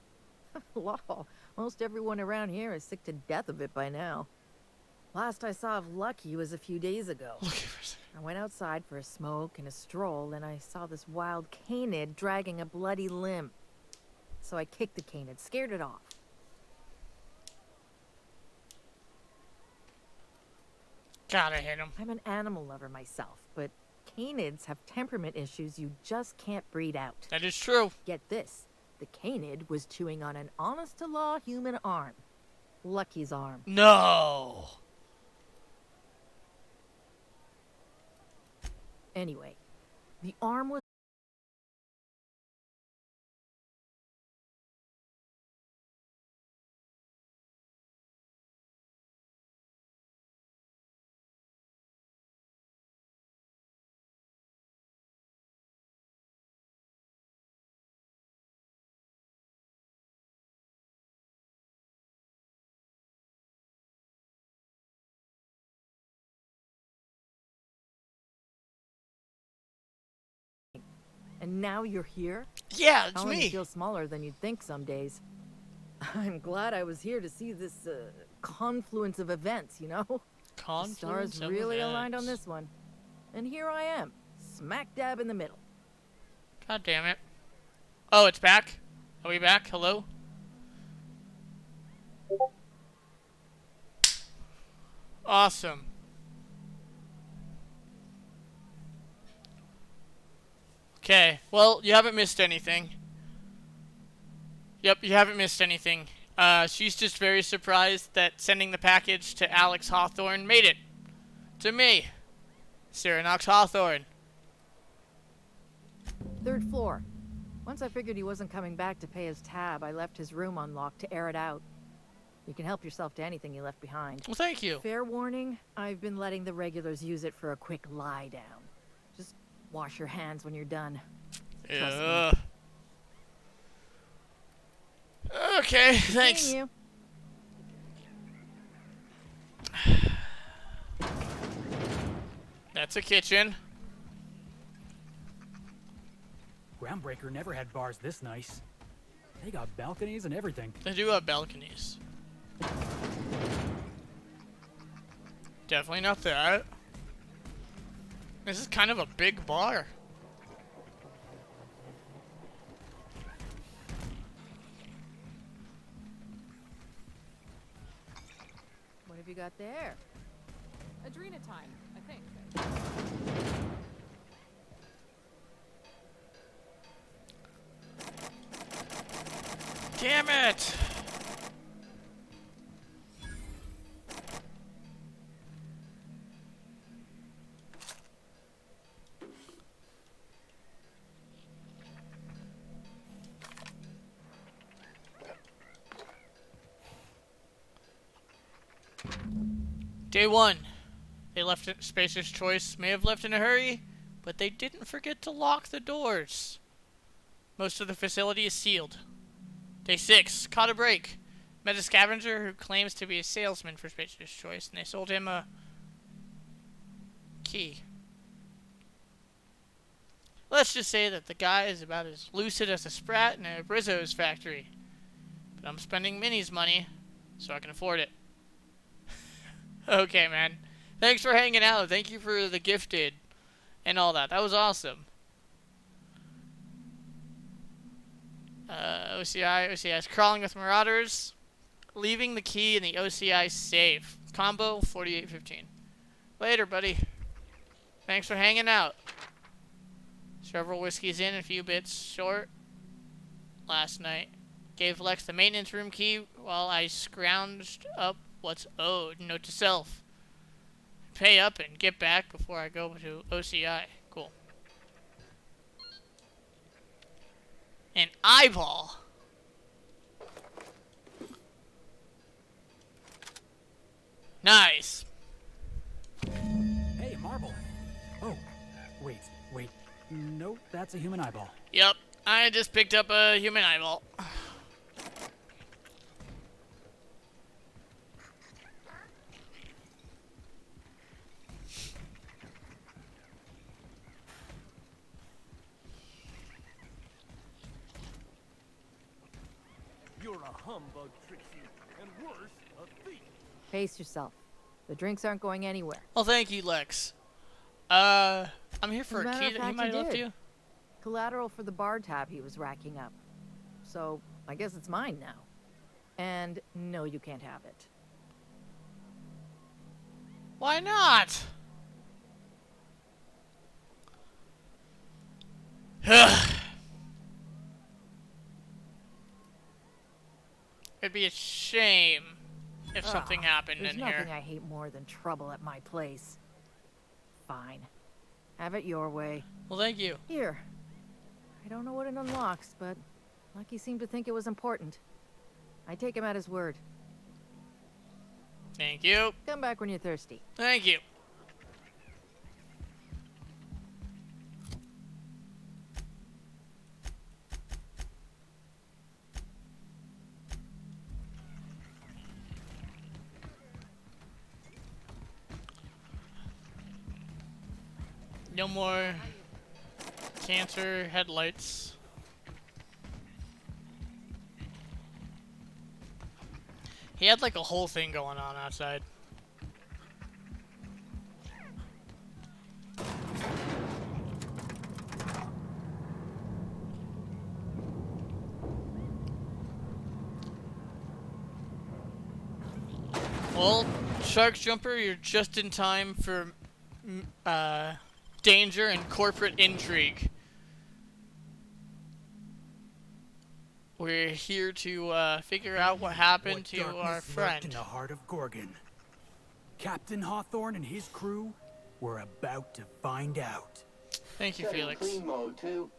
Lol, most everyone around here is sick to death of it by now. Last I saw of Lucky was a few days ago. I went outside for a smoke and a stroll, and I saw this wild canid dragging a bloody limb. So I kicked the canid, scared it off. God, I hate him. I'm an animal lover myself, but canids have temperament issues you just can't breed out. That is true. Get this. The canid was chewing on an honest-to-law human arm. Lucky's arm. No. Anyway, the arm was... And now you're here? Yeah, it's Colony me. feels smaller than you'd think some days. I'm glad I was here to see this confluence of events, you know? Confluence the stars of really events. aligned on this one. And here I am, smack dab in the middle. God damn it. Oh, it's back? Are we back? Hello? Awesome. Okay, well, you haven't missed anything. Yep, you haven't missed anything. She's just very surprised that sending the package to Alex Hawthorne made it. To me. Searinox Hawthorne. 3rd floor. Once I figured he wasn't coming back to pay his tab, I left his room unlocked to air it out. You can help yourself to anything you left behind. Well, thank you. Fair warning, I've been letting the regulars use it for a quick lie down. Just wash your hands when you're done. Trust me. Okay, thanks. Seeing you. That's a kitchen. Groundbreaker never had bars this nice. They got balconies and everything. They do have balconies. Definitely not that. This is kind of a big bar. What have you got there? Adrenatime, I think. Damn it! Day 1. They left it. Spacer's Choice may have left in a hurry, but they didn't forget to lock the doors. Most of the facility is sealed. Day 6. Caught a break. Met a scavenger who claims to be a salesman for Spacer's Choice, and they sold him a key. Let's just say that the guy is about as lucid as a sprat in a Brizzo's factory. But I'm spending Minnie's money, so I can afford it. Okay, man. Thanks for hanging out. Thank you for the gifted and all that. That was awesome. OCI's crawling with marauders. Leaving the key in the OCI safe. Combo 4815. Later, buddy. Thanks for hanging out. Several whiskeys in, a few bits short. Last night. Gave Lex the maintenance room key while I scrounged up what's owed. Note to self. Pay up and get back before I go to OCI. Cool. An eyeball. Nice. Hey, a marble. Oh, wait. Nope, that's a human eyeball. Yep, I just picked up a human eyeball. You're a humbug, Trixie, and worse, a thief. Pace yourself. The drinks aren't going anywhere. Well, thank you, Lex. I'm here for a key that he might have left you. Collateral for the bar tab he was racking up. So, I guess it's mine now. And no, you can't have it. Why not? It'd be a shame if something happened There's in here. nothing I hate more than trouble at my place. Fine. Have it your way. Well, thank you. Here. I don't know what it unlocks, but Lucky seemed to think it was important. I take him at his word. Thank you. Come back when you're thirsty. Thank you. No more cancer headlights. He had like a whole thing going on outside. Well, Shark Jumper, you're just in time for danger and corporate intrigue. We're here to figure out what happened to our friend. In the heart of Gorgon. Captain Hawthorne and his crew were about to find out. Thank you, Setting Felix. clean mode to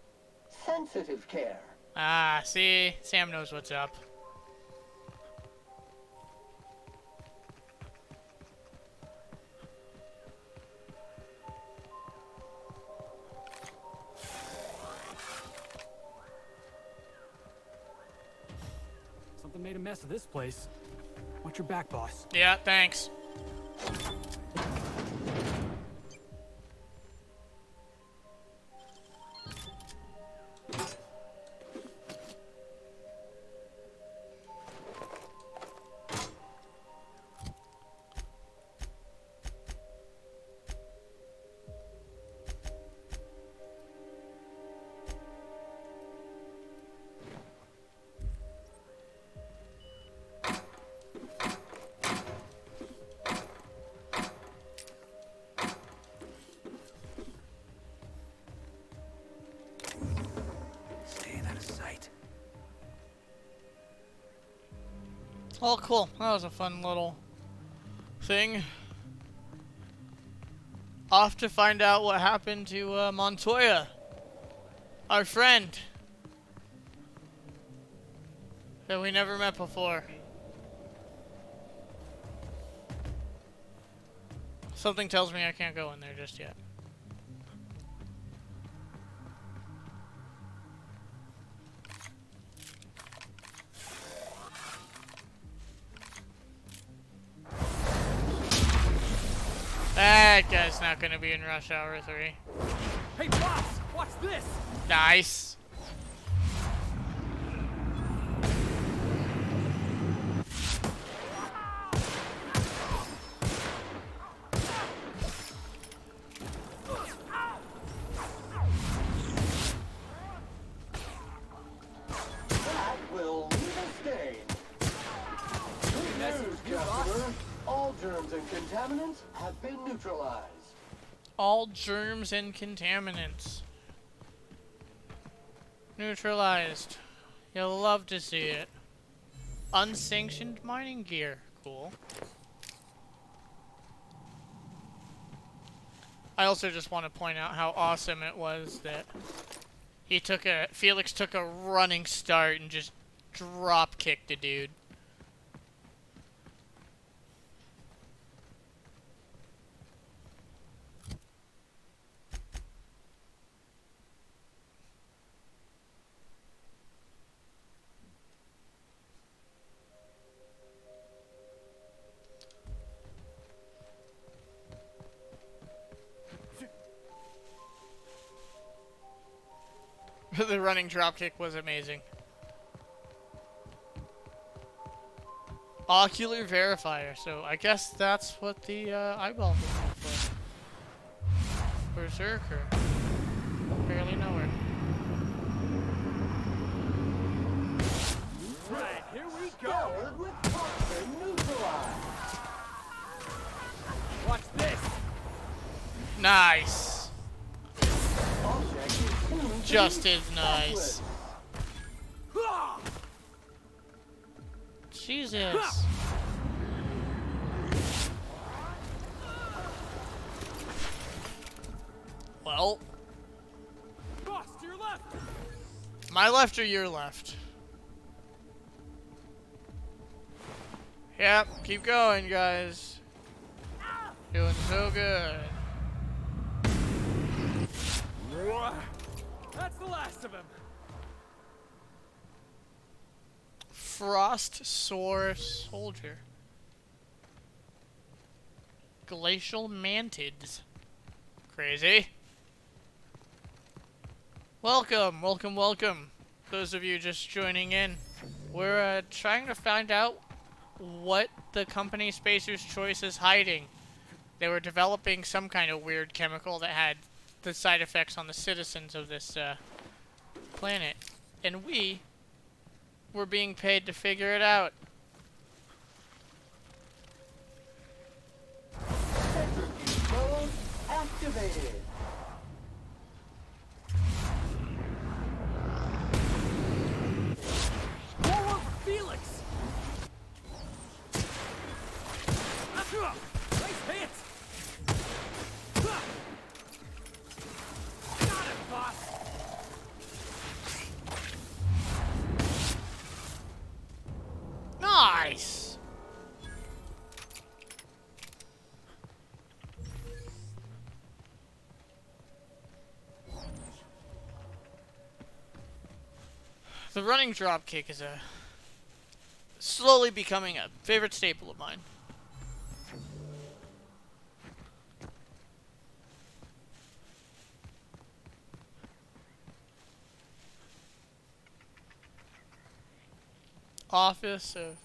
sensitive care. Ah, see? Sam knows what's up. Something made a mess of this place. Watch your back, boss. Yeah, thanks. Oh, cool. That was a fun little thing. Off to find out what happened to Montoya, our friend that we never met before. Something tells me I can't go in there just yet. That guy's not gonna be in Rush Hour 3. Hey, boss! Watch this! Nice. That will leave a stain. Good news, customer. All germs and contaminants have been neutralized. All germs and contaminants neutralized. You'll love to see it. Unsanctioned mining gear. Cool. I also just want to point out how awesome it was that Felix took a running start and just drop kicked a dude. The running dropkick was amazing. Ocular verifier, so I guess that's what the eyeball was for. Berserker. Barely know her. Right, here we go. Scoured with toxin neutralized. Watch Nice. Just as nice. Jesus. Well. Boss, to your left. My left or your left? Yep, keep going, guys. Doing so good. That's the last of him. Frost Sore Soldier. Glacial Mantids. Crazy. Welcome, welcome, welcome. Those of you just joining in. We're trying to find out what the company Spacer's Choice is hiding. They were developing some kind of weird chemical that had the side effects on the citizens of this planet. And we were being paid to figure it out. Mode activated. Forward for Felix. Nice hit. Got it, boss. Nice! The running drop kick is slowly becoming a favorite staple of mine. Office of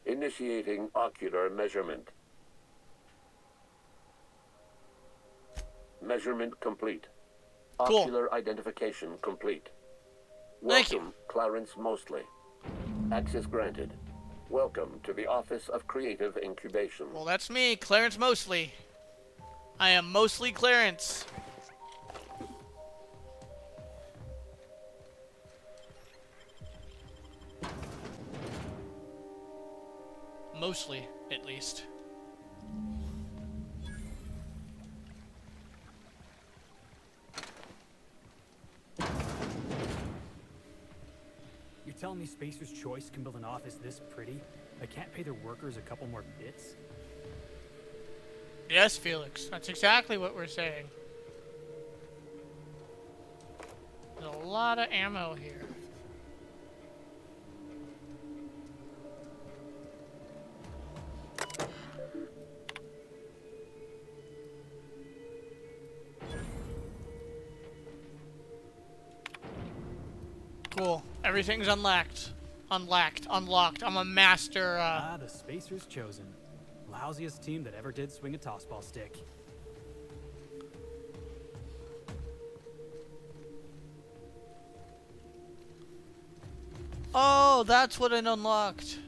Initiating ocular measurement. Measurement complete. Cool. Ocular identification complete. Thank Welcome, Clarence Mostly. Access granted. Welcome to the Office of Creative Incubation. Well, that's me, Clarence Mostly. I am mostly Clarence. Mostly, at least. You're telling me Spacer's Choice can build an office this pretty? They can't pay their workers a couple more bits? Yes, Felix. That's exactly what we're saying. There's a lot of ammo here. Cool. Everything's unlocked. Unlocked. I'm a master, the Spacer's Chosen. Lousiest team that ever did swing a tossball stick. Oh, that's what it unlocked.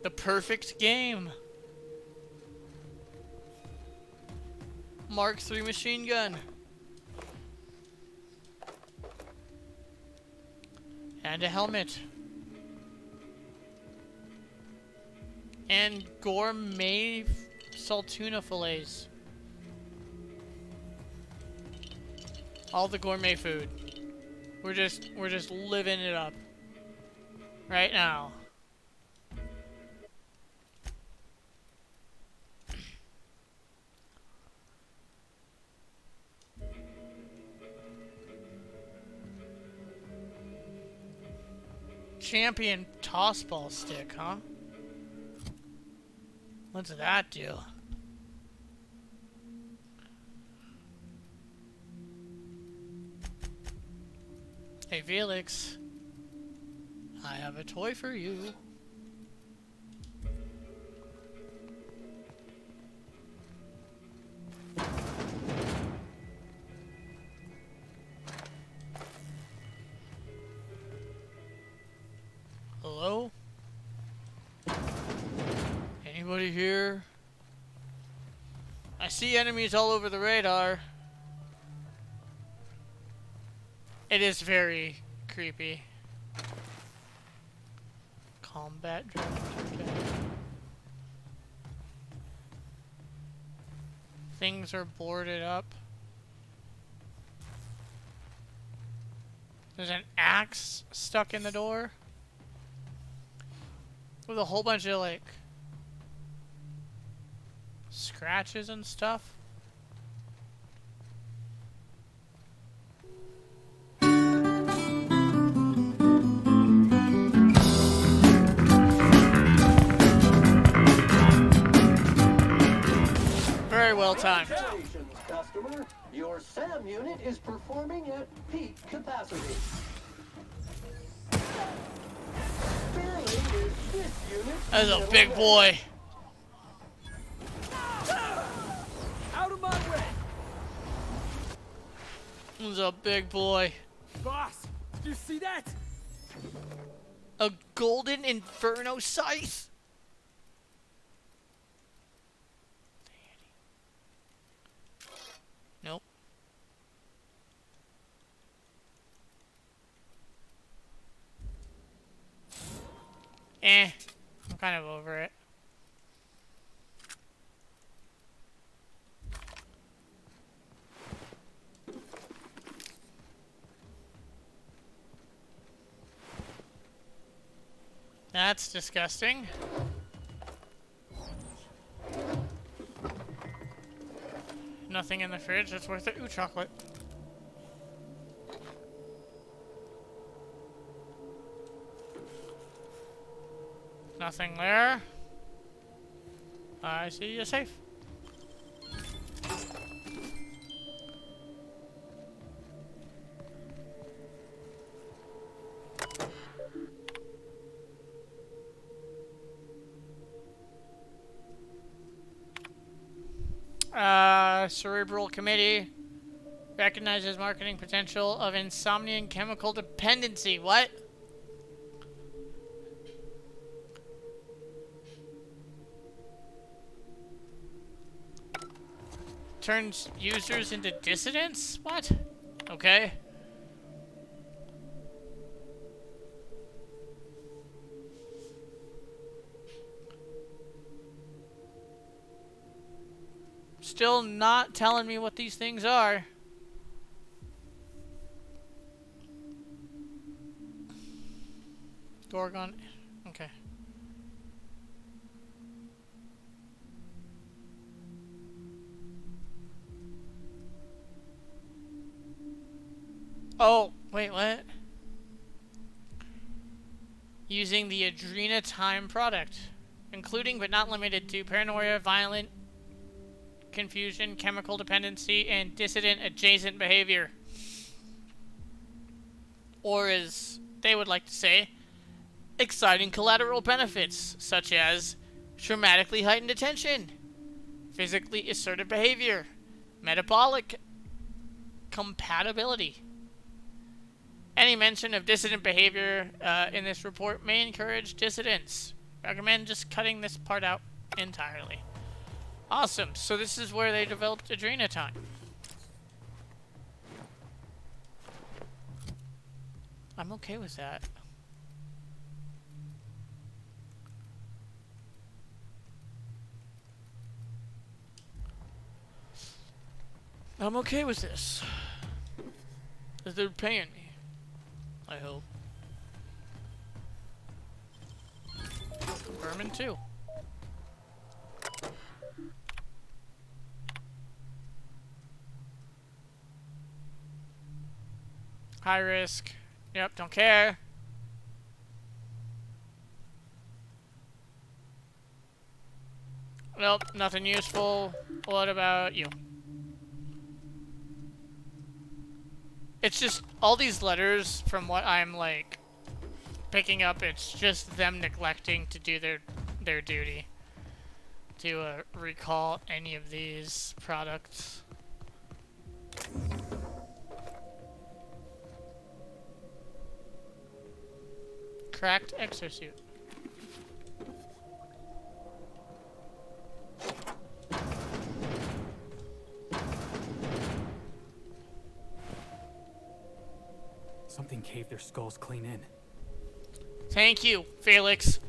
The perfect game. Mark III machine gun. And a helmet. And gourmet saltuna fillets. All the gourmet food. We're just living it up. Right now. Champion tossball stick, huh? What's that do? Hey Felix, I have a toy for you. Hello? Anybody here? I see enemies all over the radar. It is very creepy. Combat drones. Okay. Things are boarded up. There's an axe stuck in the door. With a whole bunch of, like, scratches and stuff. Very well timed. Congratulations, customer. Your SAM unit is performing at peak capacity. Barely is this unit. That's a big boy. Out of my way! That's a big boy. Boss, did you see that? A golden inferno scythe? Nope. I'm kind of over it. That's disgusting. Nothing in the fridge that's worth it. Ooh, chocolate. Nothing there. I see you're safe. Cerebral Committee recognizes marketing potential of insomnia and chemical dependency. What? Turns users into dissidents? What? Okay. Still not telling me what these things are. Gorgon. Okay. Oh, wait, what? Using the Adrena Time product, including but not limited to paranoia, violent confusion, chemical dependency, and dissident adjacent behavior. Or as they would like to say, exciting collateral benefits, such as dramatically heightened attention, physically assertive behavior, metabolic compatibility. Any mention of dissident behavior in this report may encourage dissidents. Recommend just cutting this part out entirely. Awesome. So this is where they developed Adrena Time. I'm okay with that. I'm okay with this. Because they're paying me. I hope. Vermin too. High risk. Yep, don't care. Nope, nothing useful. What about you? It's just all these letters, from what I'm like picking up, it's just them neglecting to do their duty to recall any of these products. Cracked exosuit. Something caved their skulls clean in. Thank you, Felix.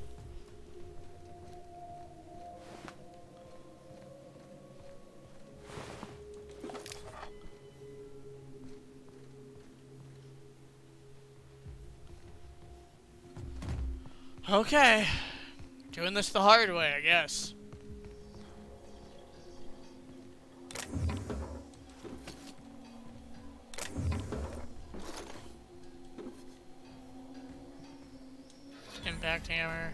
Okay. Doing this the hard way, I guess. Impact hammer.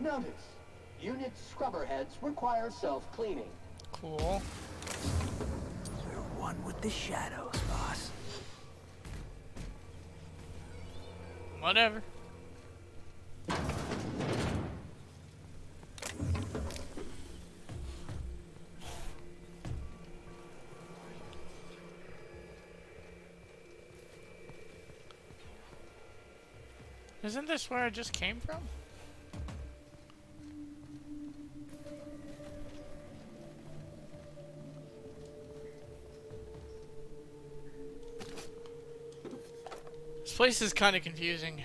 Notice, unit scrubber heads require self-cleaning. Cool. We're one with the shadows, boss. Whatever. Isn't this where I just came from? This place is kind of confusing.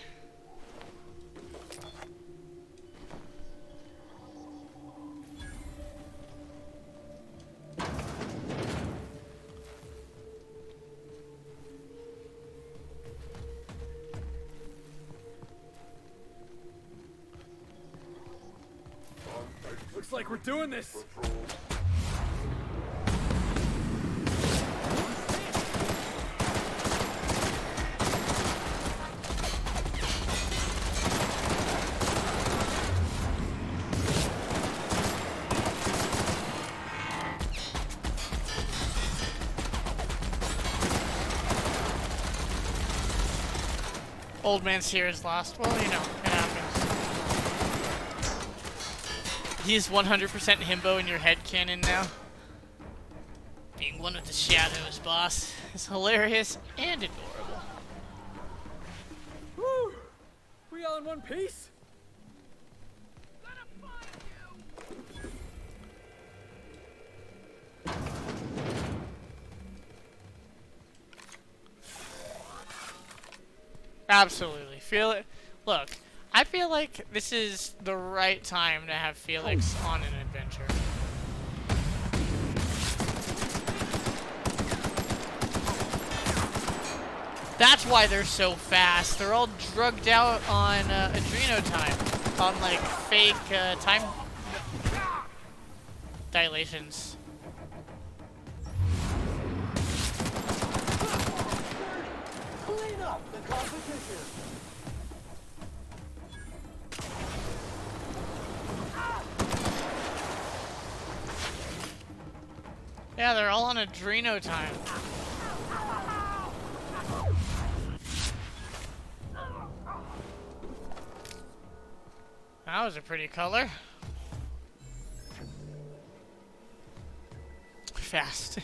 Looks like we're doing this. Old man Sear is lost. Well, you know, it happens. He's 100% himbo in your headcanon now. Being one of the shadows, boss, is hilarious and adorable. Woo! We all in one piece? Absolutely. Feel it. Look, I feel like this is the right time to have Felix on an adventure. That's why they're so fast. They're all drugged out on adreno time. On, like, fake time dilations. Clean up the competition. Yeah, they're all on adreno time. That was a pretty color. Fast.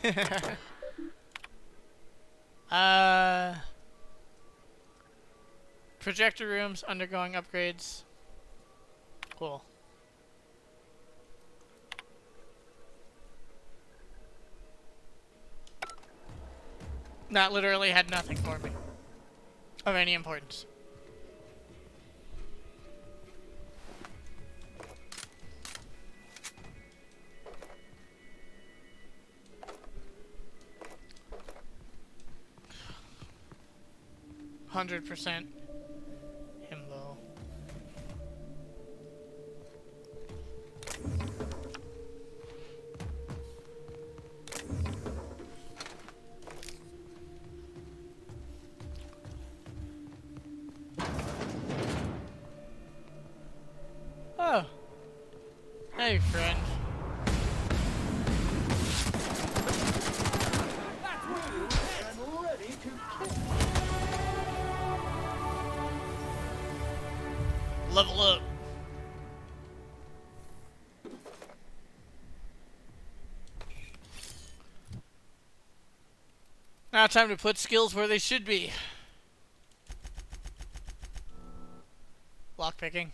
Projector rooms undergoing upgrades. Cool. That literally had nothing for me of any importance. %. Himbo. Oh. Hey, friend. And ready to kick. Level up. Now time to put skills where they should be. Lockpicking.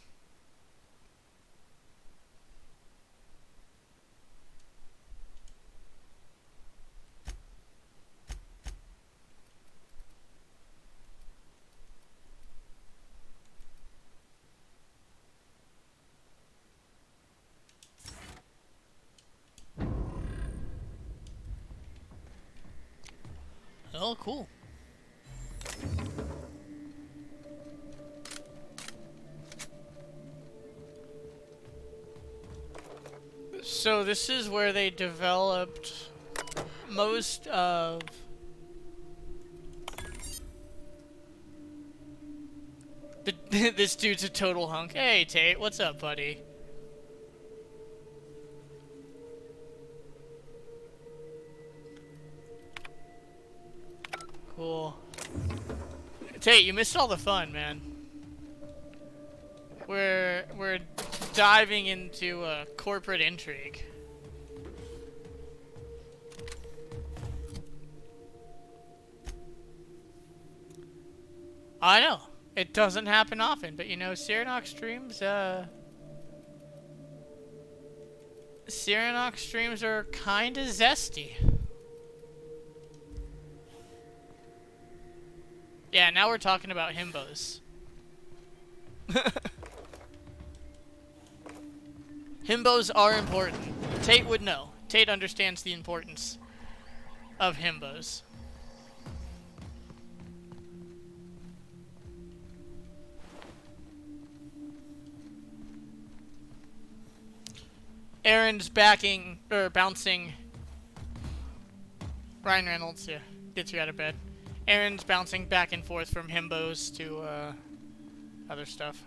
Oh, cool. So this is where they developed most of this dude's a total hunk. Hey Tate, what's up, buddy? Cool. Tate, you missed all the fun, man. We're diving into corporate intrigue. I know it doesn't happen often, but you know, Searinox streams are kind of zesty. Yeah, now we're talking about himbos. Himbos are important. Tate would know. Tate understands the importance of himbos. Aaron's bouncing. Ryan Reynolds, yeah, gets you out of bed. Aaron's bouncing back and forth from himbos to other stuff.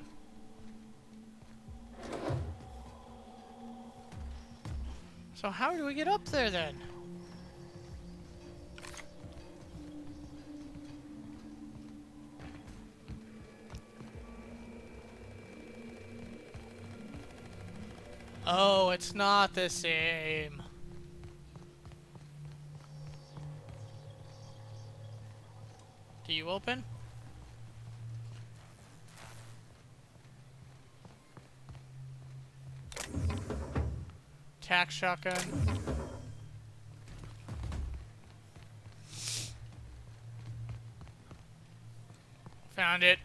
So how do we get up there then? Oh, it's not the same. Do you open? Tac shotgun. Found it.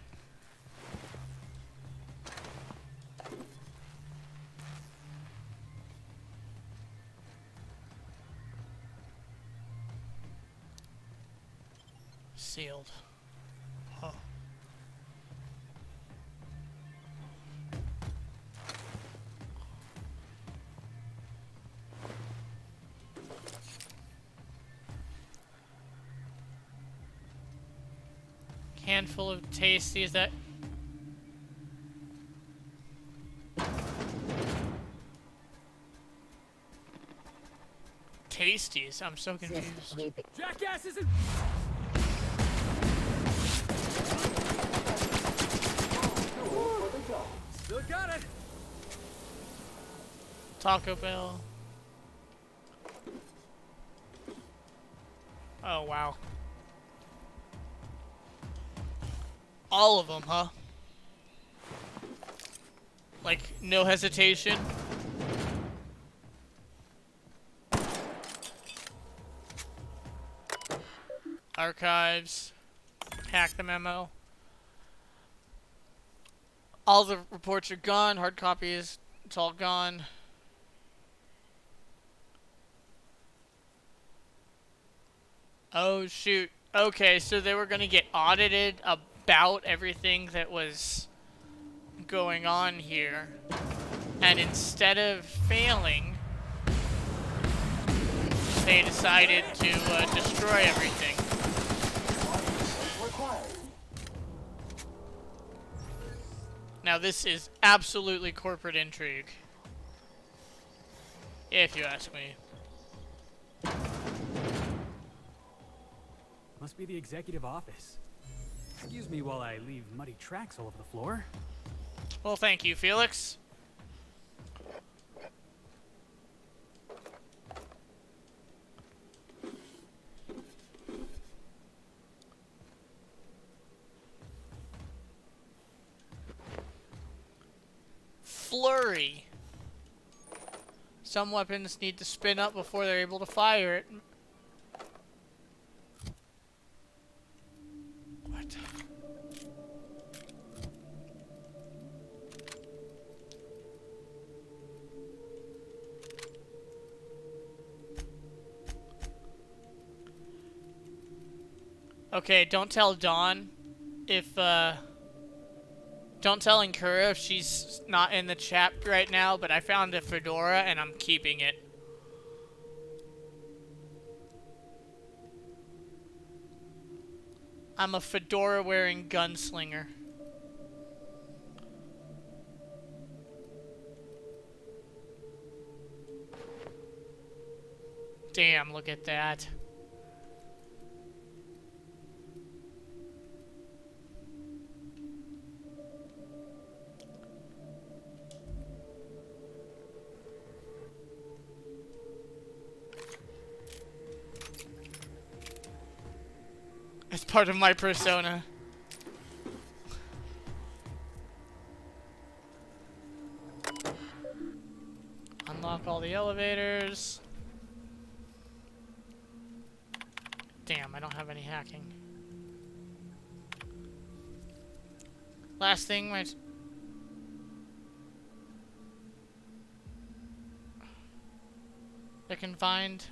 Sealed. Huh. Handful of tasties that... Tasties? I'm so confused. Jackass isn't... Still got it. Taco Bell. Oh, wow. All of them, huh? Like, no hesitation? Archives. Hack the memo. All the reports are gone. Hard copies, it's all gone. Oh, shoot. Okay, so they were going to get audited about everything that was going on here. And instead of failing, they decided to destroy everything. Now this is absolutely corporate intrigue, if you ask me. Must be the executive office. Excuse me while I leave muddy tracks all over the floor. Well, thank you, Felix. Flurry. Some weapons need to spin up before they're able to fire it. What? Okay, don't tell Dawn if, don't tell Inkura if she's not in the chat right now, but I found a fedora and I'm keeping it. I'm a fedora-wearing gunslinger. Damn, look at that. It's part of my persona. Unlock all the elevators. Damn, I don't have any hacking. Last thing, they can find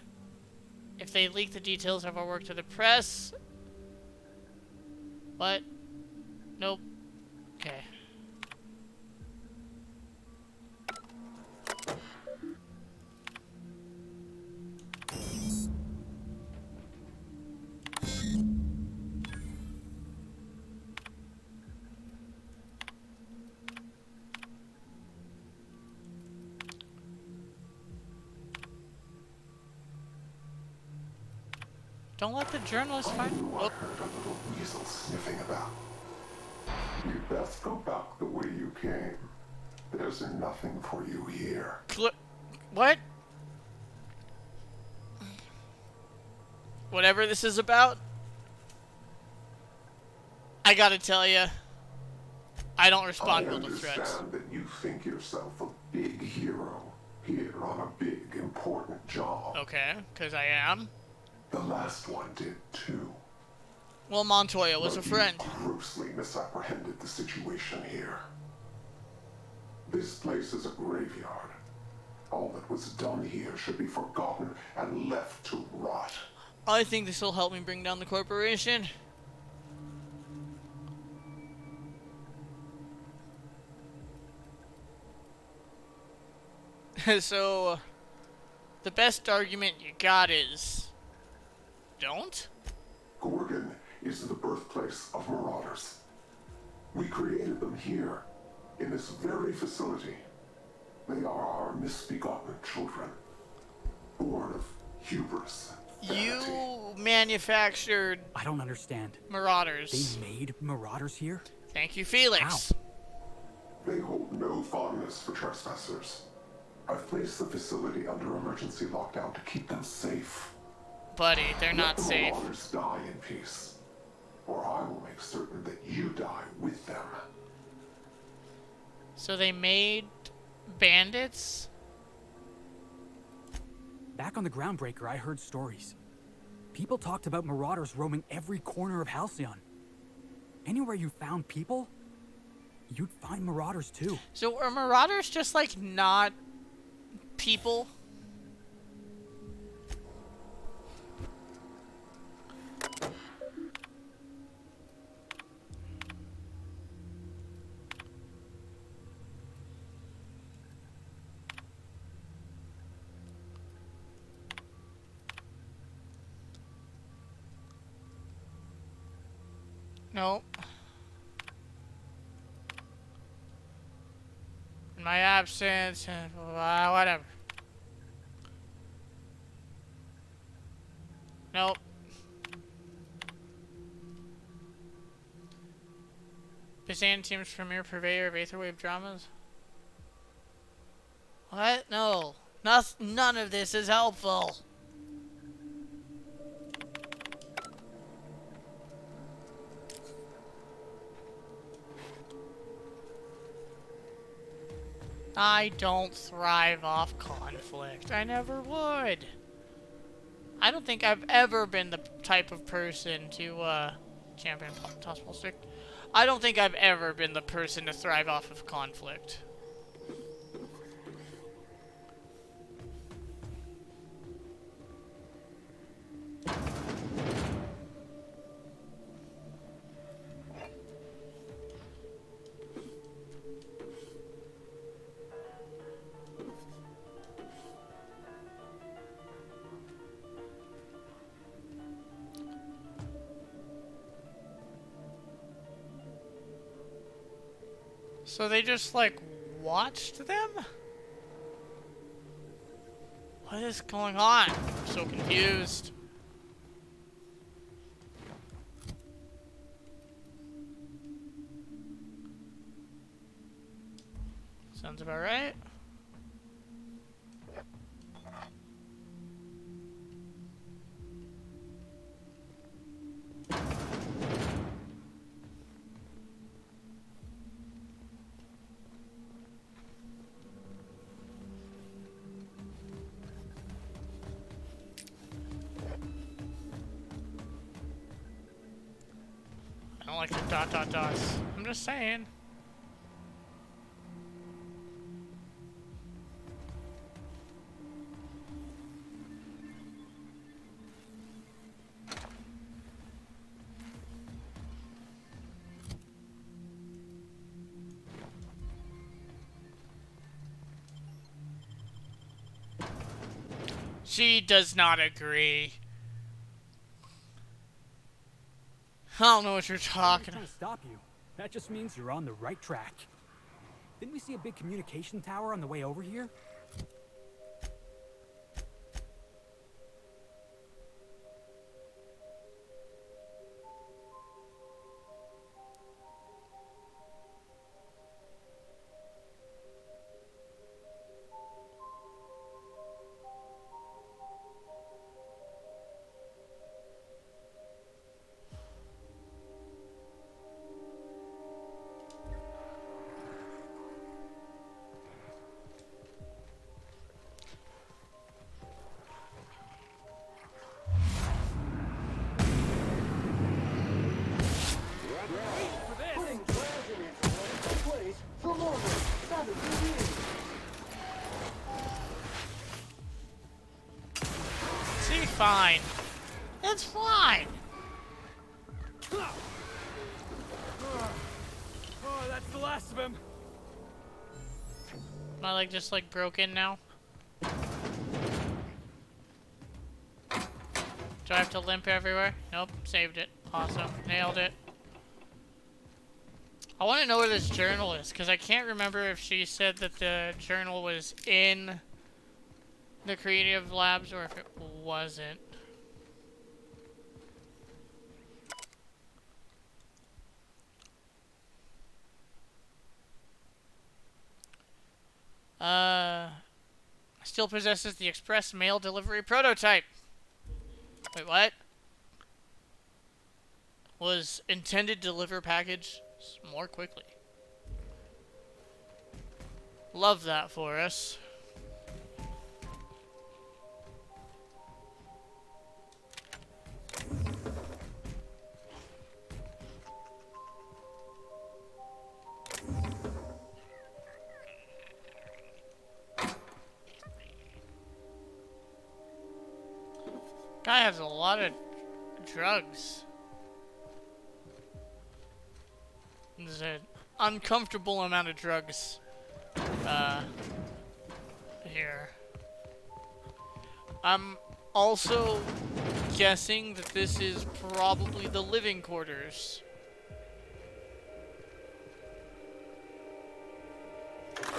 if they leak the details of our work to the press. What? Nope. Okay. Don't let the journalist find. Oh. Weasel sniffing about. You'd best go back the way you came. There's nothing for you here. What? Whatever this is about, I gotta tell you, I don't respond well to threats. I understand that you think yourself a big hero here on a big important job. Okay, because I am. The last one did too. Well, Montoya was a friend. You grossly misapprehended the situation here. This place is a graveyard. All that was done here should be forgotten and left to rot. I think this will help me bring down the corporation. So, the best argument you got is... don't? Gorgon is the birthplace of marauders. We created them here, in this very facility. They are our misbegotten children, born of hubris. You manufactured... I don't understand. Marauders. They made marauders here? Thank you, Felix. How? They hold no fondness for trespassers. I've placed the facility under emergency lockdown to keep them safe. Buddy, they're not safe. Let the marauders die in peace, or I will make certain that you die with them. So they made bandits? Back on the Groundbreaker, I heard stories. People talked about marauders roaming every corner of Halcyon. Anywhere you found people, you'd find marauders too. So are marauders just like not people? Nope. In my absence, whatever. Nope. Byzantium's premier purveyor of Aetherwave dramas? What? No. None of this is helpful. I don't thrive off conflict. I never would. I don't think I've ever been the type of person to, champion toss ball stick. I don't think I've ever been the person to thrive off of conflict. So they just, like, watched them? What is going on? I'm so confused. Sounds about right. I don't like the ... dots. I'm just saying. She does not agree. I don't know what you're talking about. I'm trying to stop you. That just means you're on the right track. Didn't we see a big communication tower on the way over here? See, fine. It's fine. Oh, that's the last of him. My leg just like broken now. Do I have to limp everywhere? Nope, saved it. Awesome, nailed it. I want to know where this journal is, because I can't remember if she said that the journal was in the creative labs or if it wasn't. Still possesses the express mail delivery prototype. Wait, what? Was intended to deliver package more quickly. Love that for us. Guy has a lot of drugs. There's an uncomfortable amount of drugs here. I'm also guessing that this is probably the living quarters.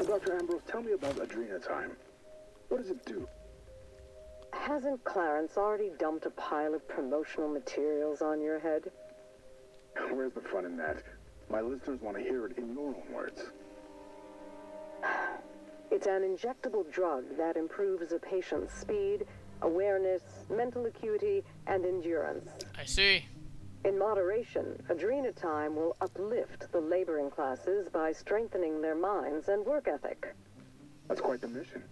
Dr. Ambrose, tell me about Adrena time. What does it do? Hasn't Clarence already dumped a pile of promotional materials on your head? Where's the fun in that? My listeners want to hear it in your own words. It's an injectable drug that improves a patient's speed, awareness, mental acuity, and endurance. I see. In moderation, Adrenatime will uplift the laboring classes by strengthening their minds and work ethic. That's quite the mission.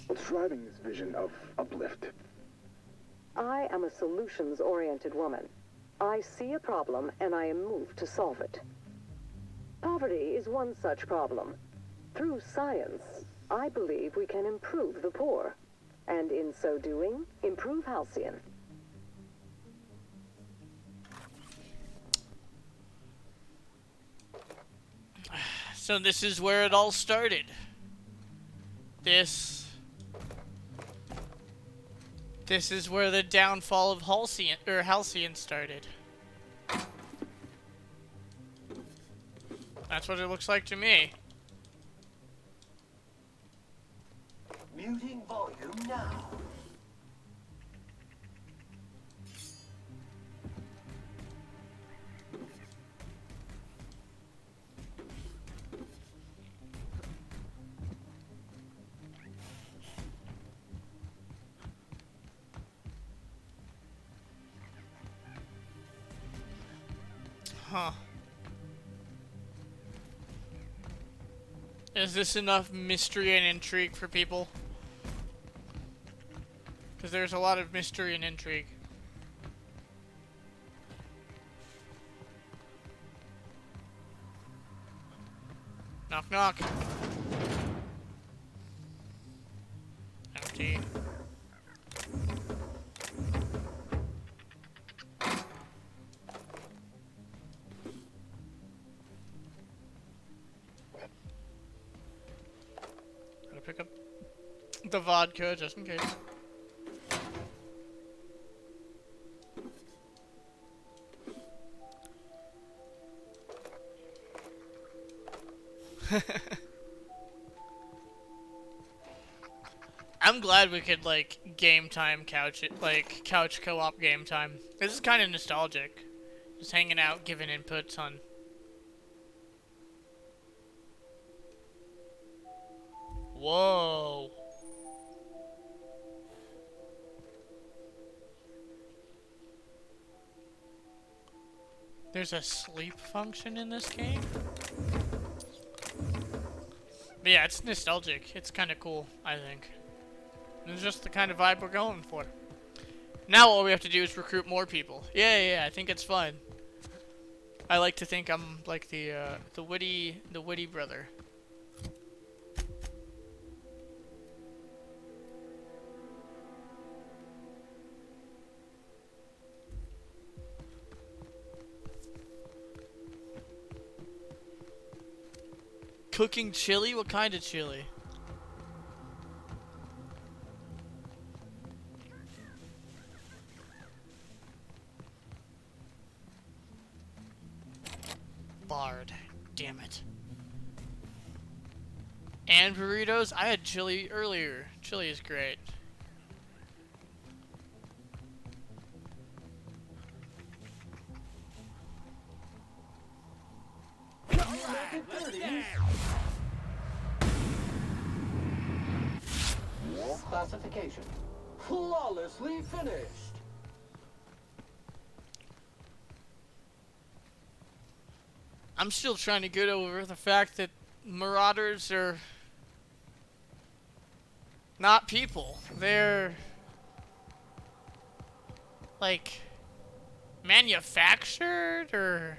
What's driving this vision of uplift? I am a solutions-oriented woman. I see a problem and I am moved to solve it. Poverty is one such problem. Through science, I believe we can improve the poor, and in so doing, improve Halcyon. So this is where it all started. This is where the downfall of Halcyon started. That's what it looks like to me. Muting volume now. Huh. Is this enough mystery and intrigue for people? Because there's a lot of mystery and intrigue. Knock, knock. Empty. Gotta pick up the vodka just in case. I'm glad we could, like, game time couch it, like, couch co-op game time. This is kind of nostalgic. Just hanging out, giving inputs on... Whoa. There's a sleep function in this game? But yeah, it's nostalgic. It's kind of cool, I think. It's just the kind of vibe we're going for. Now all we have to do is recruit more people. Yeah, I think it's fun. I like to think I'm like the witty brother. Cooking chili? What kind of chili? Bard. Damn it. And burritos? I had chili earlier. Chili is great. Classification. Flawlessly finished. I'm still trying to get over the fact that Marauders are not people. They're like manufactured or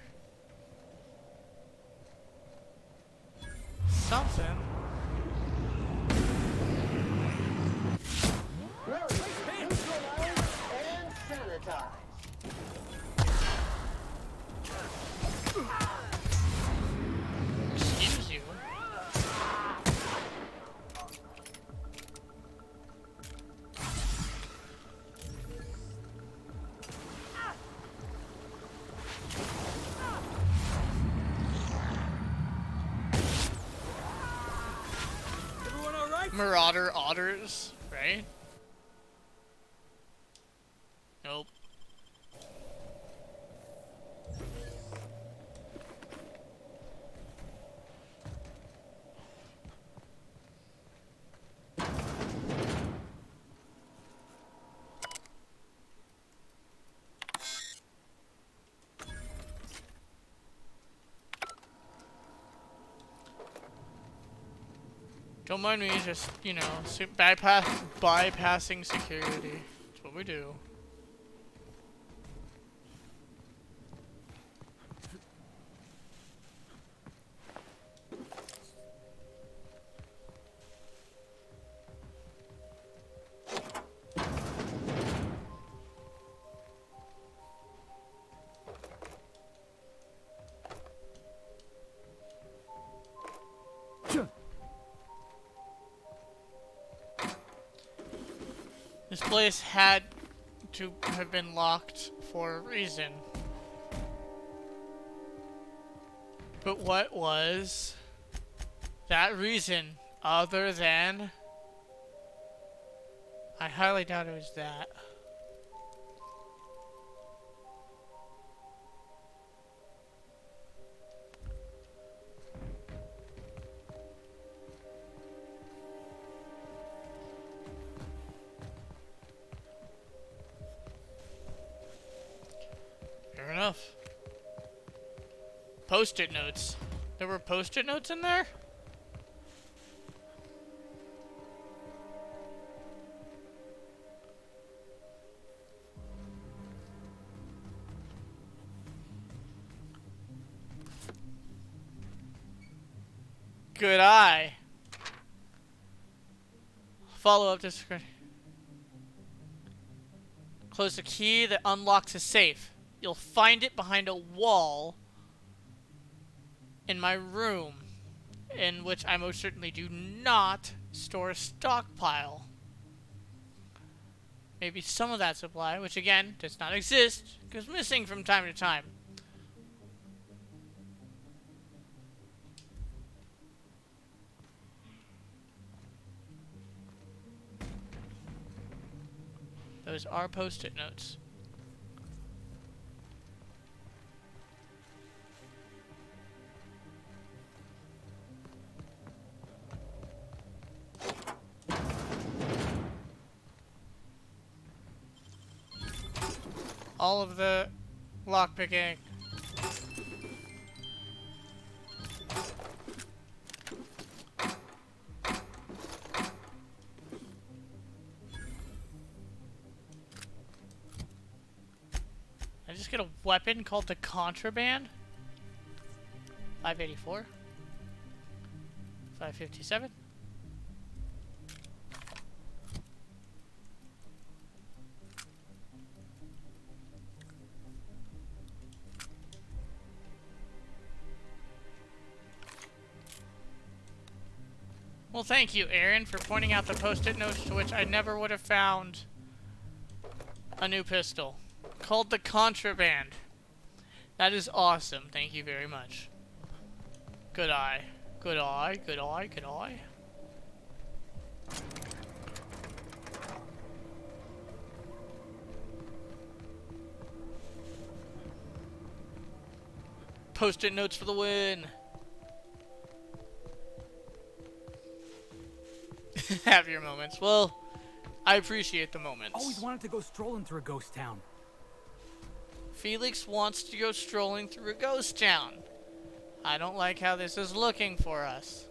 something. Neutralize and sanitize. Excuse you. Everyone all right? Marauder otters, right? Nope. Don't mind me, just, you know, bypassing security. That's what we do. This place had to have been locked for a reason. But what was that reason other than... I highly doubt it was that. Fair enough. Post-it notes. There were post-it notes in there? Good eye. Follow up this. Close the key that unlocks a safe. You'll find it behind a wall in my room, in which I most certainly do not store a stockpile. Maybe some of that supply, which again does not exist, goes missing from time to time. Those are post-it notes. All of the lockpicking. I just get a weapon called the Contraband. 584. 557. Well, thank you, Aaron, for pointing out the post-it notes to which I never would have found a new pistol. Called the Contraband. That is awesome. Thank you very much. Good eye. Good eye. Good eye. Good eye. Post-it notes for the win. Have your moments. Well, I appreciate the moments. Always wanted to go strolling through a ghost town. Felix wants to go strolling through a ghost town. I don't like how this is looking for us.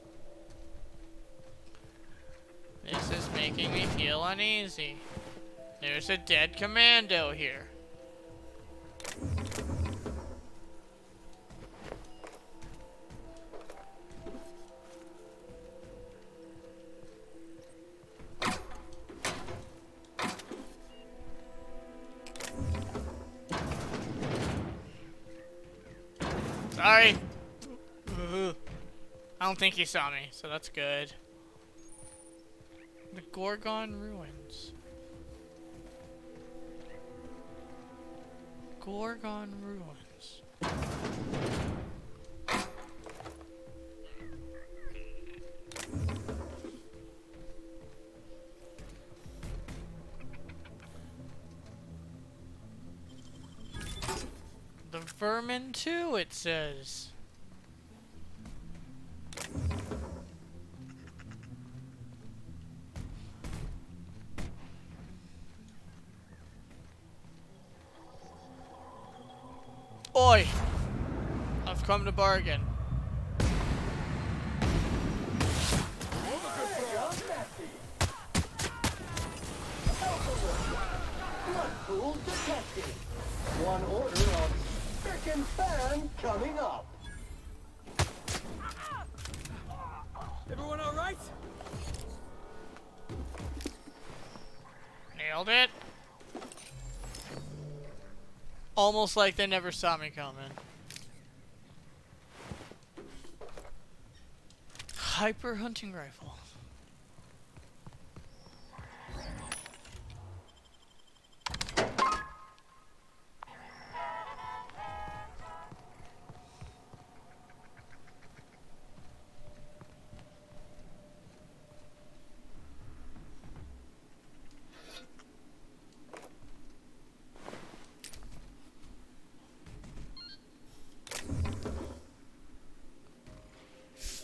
This is making me feel uneasy. There's a dead commando here. Sorry. I don't think he saw me, so that's good. The Gorgon Ruins. Gorgon Ruins. The Vermin 2, it says. Oi! I've come to bargain. cool detective. One order of frickin' fan coming up. Everyone all right? Nailed it. Almost like they never saw me coming. Hyper hunting rifle.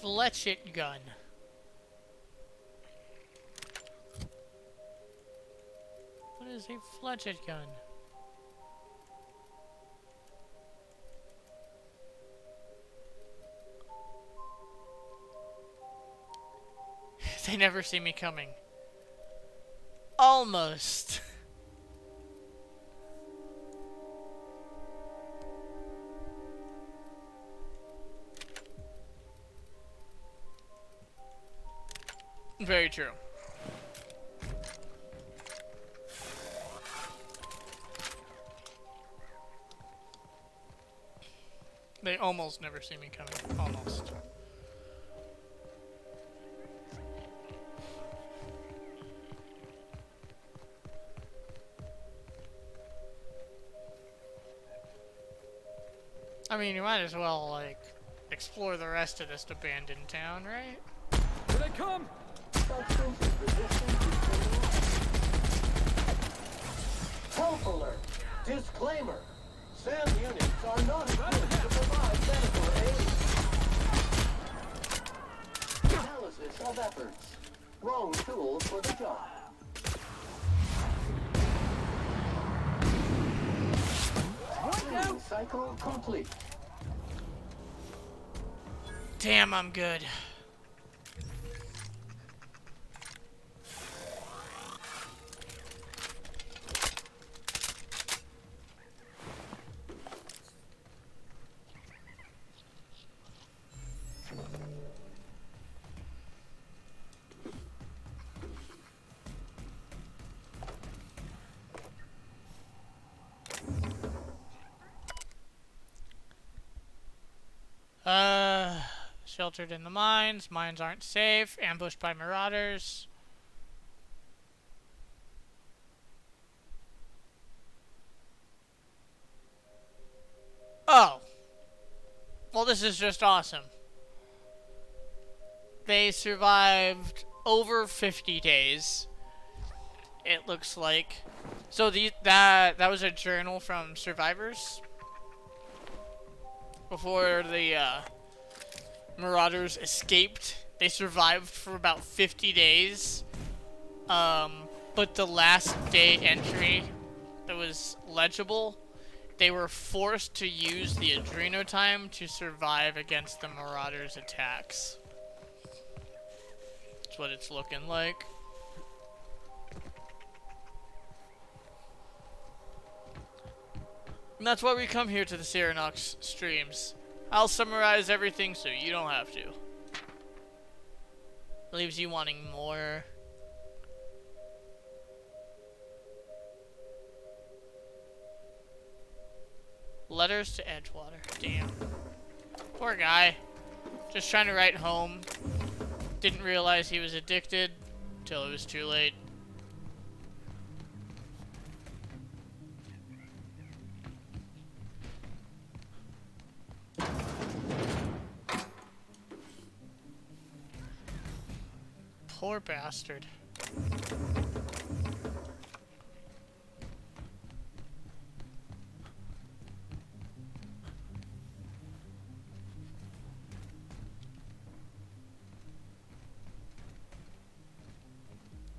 Fletchet gun. What is a fletchet gun? They never see me coming. Almost. Very true. They almost never see me coming. Almost. I mean, you might as well, like, explore the rest of this abandoned town, right? Here they come! Health alert. Disclaimer. SAM units are not equipped to provide medical aid. Analysis of efforts. Wrong tool for the job. Cleaning cycle complete. Damn, I'm good. Sheltered in the mines. Mines aren't safe. Ambushed by marauders. Oh. Well, this is just awesome. They survived over 50 days. It looks like. So that was a journal from survivors before the marauders escaped. They survived for about 50 days. But the last day entry that was legible, they were forced to use the Adreno time to survive against the marauders' attacks. That's what it's looking like. And that's why we come here to the Searinox streams. I'll summarize everything so you don't have to. Leaves you wanting more. Letters to Edgewater. Damn. Poor guy. Just trying to write home. Didn't realize he was addicted until it was too late. Poor bastard.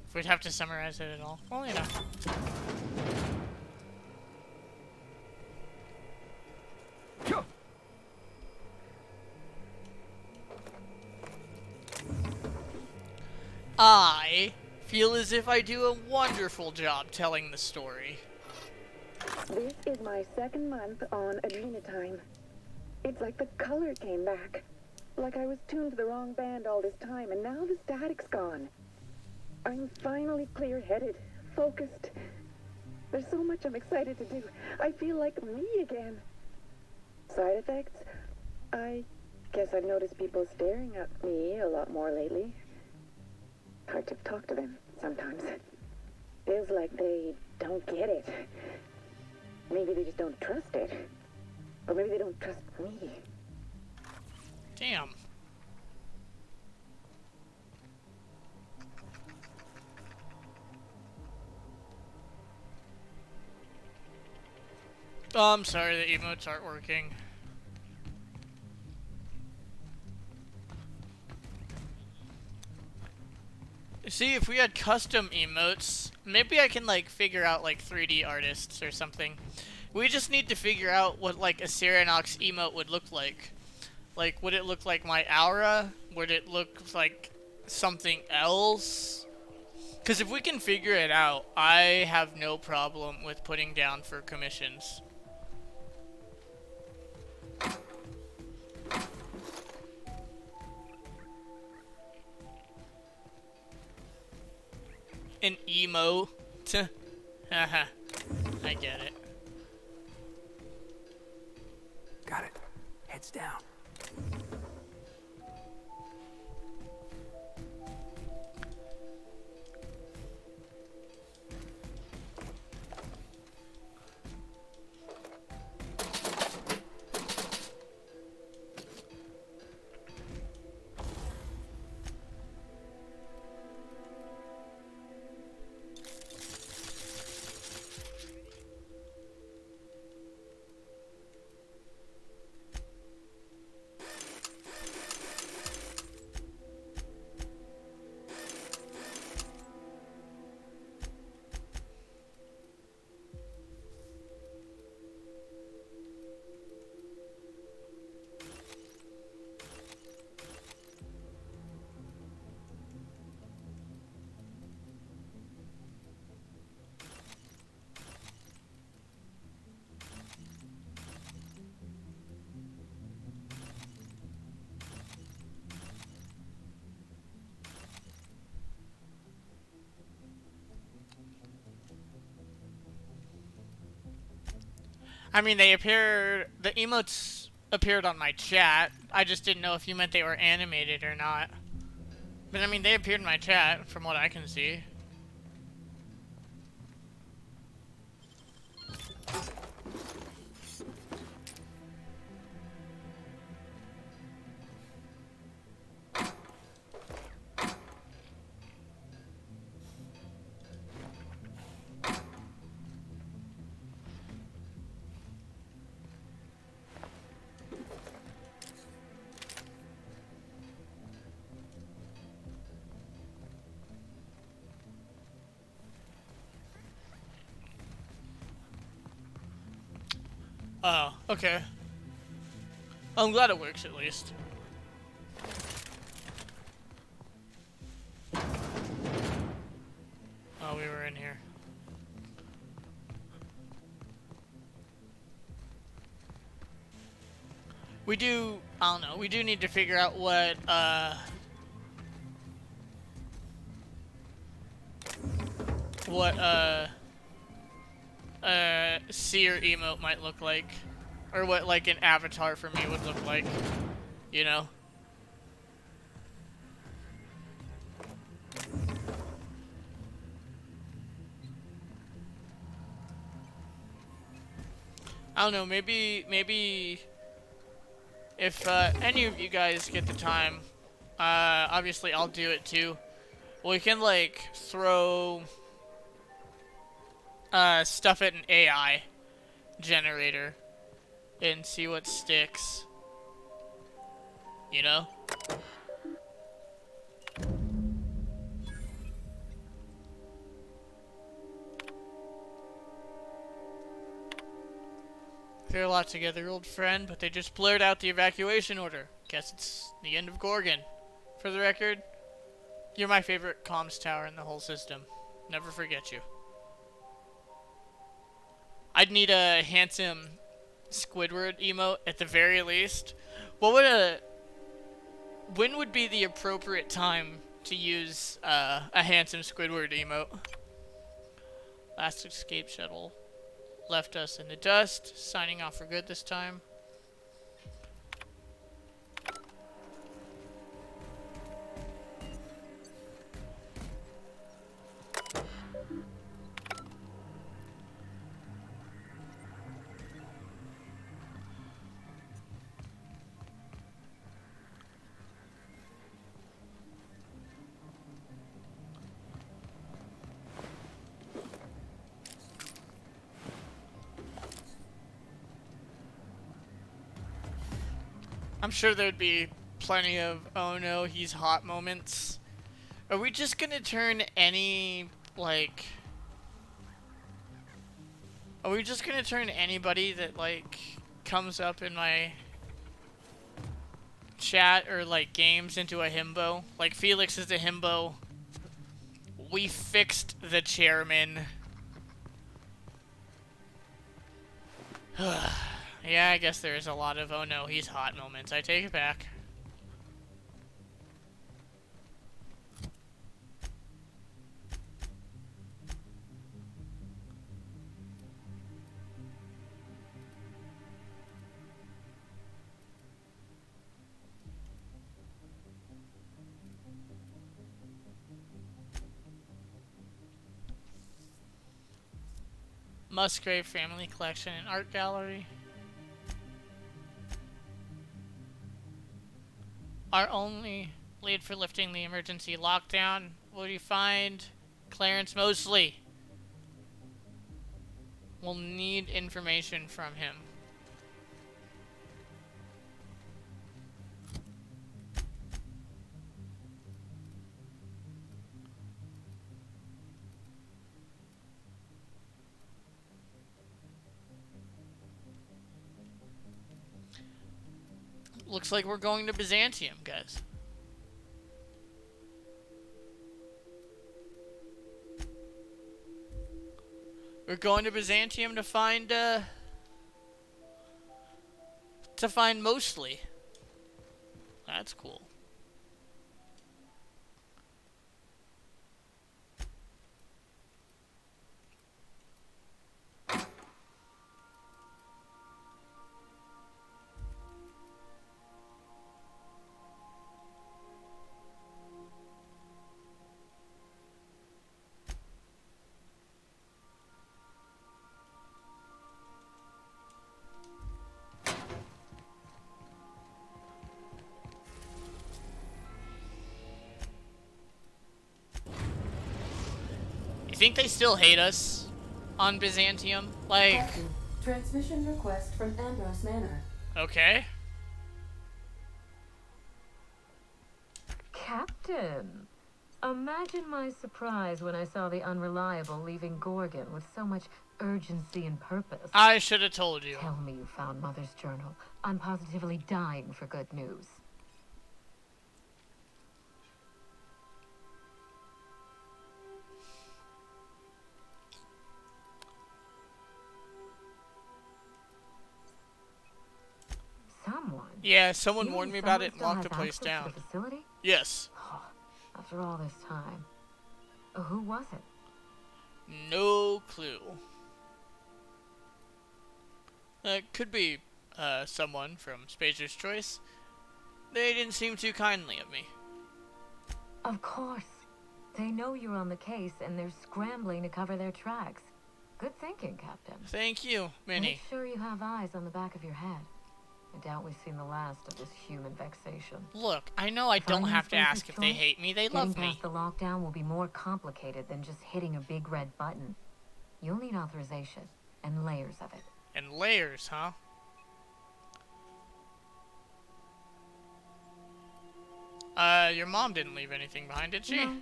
If we'd have to summarize it at all. Well, you know. I feel as if I do a wonderful job telling the story. This is my second month on Adrenatime. It's like the color came back. Like I was tuned to the wrong band all this time, and now the static's gone. I'm finally clear-headed, focused. There's so much I'm excited to do. I feel like me again. Side effects? I guess I've noticed people staring at me a lot more lately. Hard to talk to them sometimes. Feels like they don't get it. Maybe they just don't trust it. Or maybe they don't trust me. Damn. Oh, I'm sorry, the emotes aren't working. See, if we had custom emotes, maybe I can, like, figure out, like, 3D artists or something. We just need to figure out what, like, a Searinox emote would look like. Like, would it look like my aura? Would it look like something else? Because if we can figure it out, I have no problem with putting down for commissions. An emo. Haha. I get it. Got it. Heads down. I mean, they appeared, the emotes appeared on my chat. I just didn't know if you meant they were animated or not. But I mean, they appeared in my chat from what I can see. Oh, okay. I'm glad it works at least. Oh, we were in here. We do, I don't know, we do need to figure out what, seer emote might look like. Or what, like, an avatar for me would look like. You know? I don't know, maybe if any of you guys get the time, obviously I'll do it too. We can, like, throw stuff at an AI generator and see what sticks. You know? They're a lot together, old friend, but they just blurred out the evacuation order. Guess it's the end of Gorgon. For the record, you're my favorite comms tower in the whole system. Never forget you. I'd need a handsome Squidward emote at the very least. When would be the appropriate time to use a handsome Squidward emote? Last escape shuttle left us in the dust. Signing off for good this time. I'm sure there'd be plenty of, oh no, he's hot moments. Are we just gonna turn any, like... Are we just gonna turn anybody that, like, comes up in my chat or, like, games into a himbo? Like, Felix is a himbo. We fixed the chairman. Yeah, I guess there's a lot of, oh no, he's hot moments. I take it back. Musgrave Family Collection and Art Gallery. Our only lead for lifting the emergency lockdown. Will you find Clarence Mosley? We'll need information from him. Looks like we're going to Byzantium, guys. We're going to Byzantium to find Mosley. That's cool. You think they still hate us on Byzantium? Like... Captain, transmission request from Ambrose Manor. Okay. Captain, imagine my surprise when I saw the Unreliable leaving Gorgon with so much urgency and purpose. I should have told you. Tell me you found Mother's journal. I'm positively dying for good news. Someone? Yeah, someone You warned me mean about it and someone locked the still has place access down. to the facility? Yes. After all this time. Who was it? No clue. Could be someone from Spacer's Choice. They didn't seem too kindly of me. Of course. They know you're on the case and they're scrambling to cover their tracks. Good thinking, Captain. Thank you, Minnie. Make sure you have eyes on the back of your head. I doubt we've seen the last of this human vexation. Look, I know I don't have to ask if they hate me. They love Getting me. past the lockdown will be more complicated than just hitting a big red button. You'll need authorization and layers of it. And layers, huh? Your mom didn't leave anything behind, did she? No.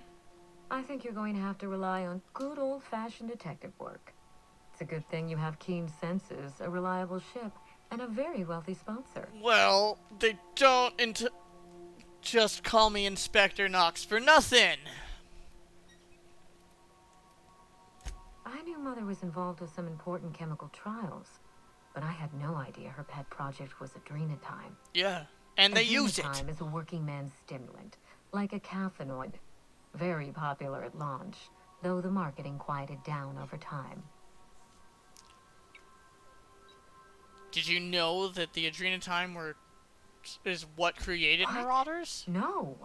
I think you're going to have to rely on good old-fashioned detective work. It's a good thing you have keen senses, a reliable ship, and a very wealthy sponsor. Well, they don't just call me Inspector Knox for nothing. I knew Mother was involved with some important chemical trials, but I had no idea her pet project was adrenatime. Yeah, and they use it. Adrenatime is a working man's stimulant, like a caffeinoid. Very popular at launch, though the marketing quieted down over time. Did you know that the adrenatime is what created Marauders? No.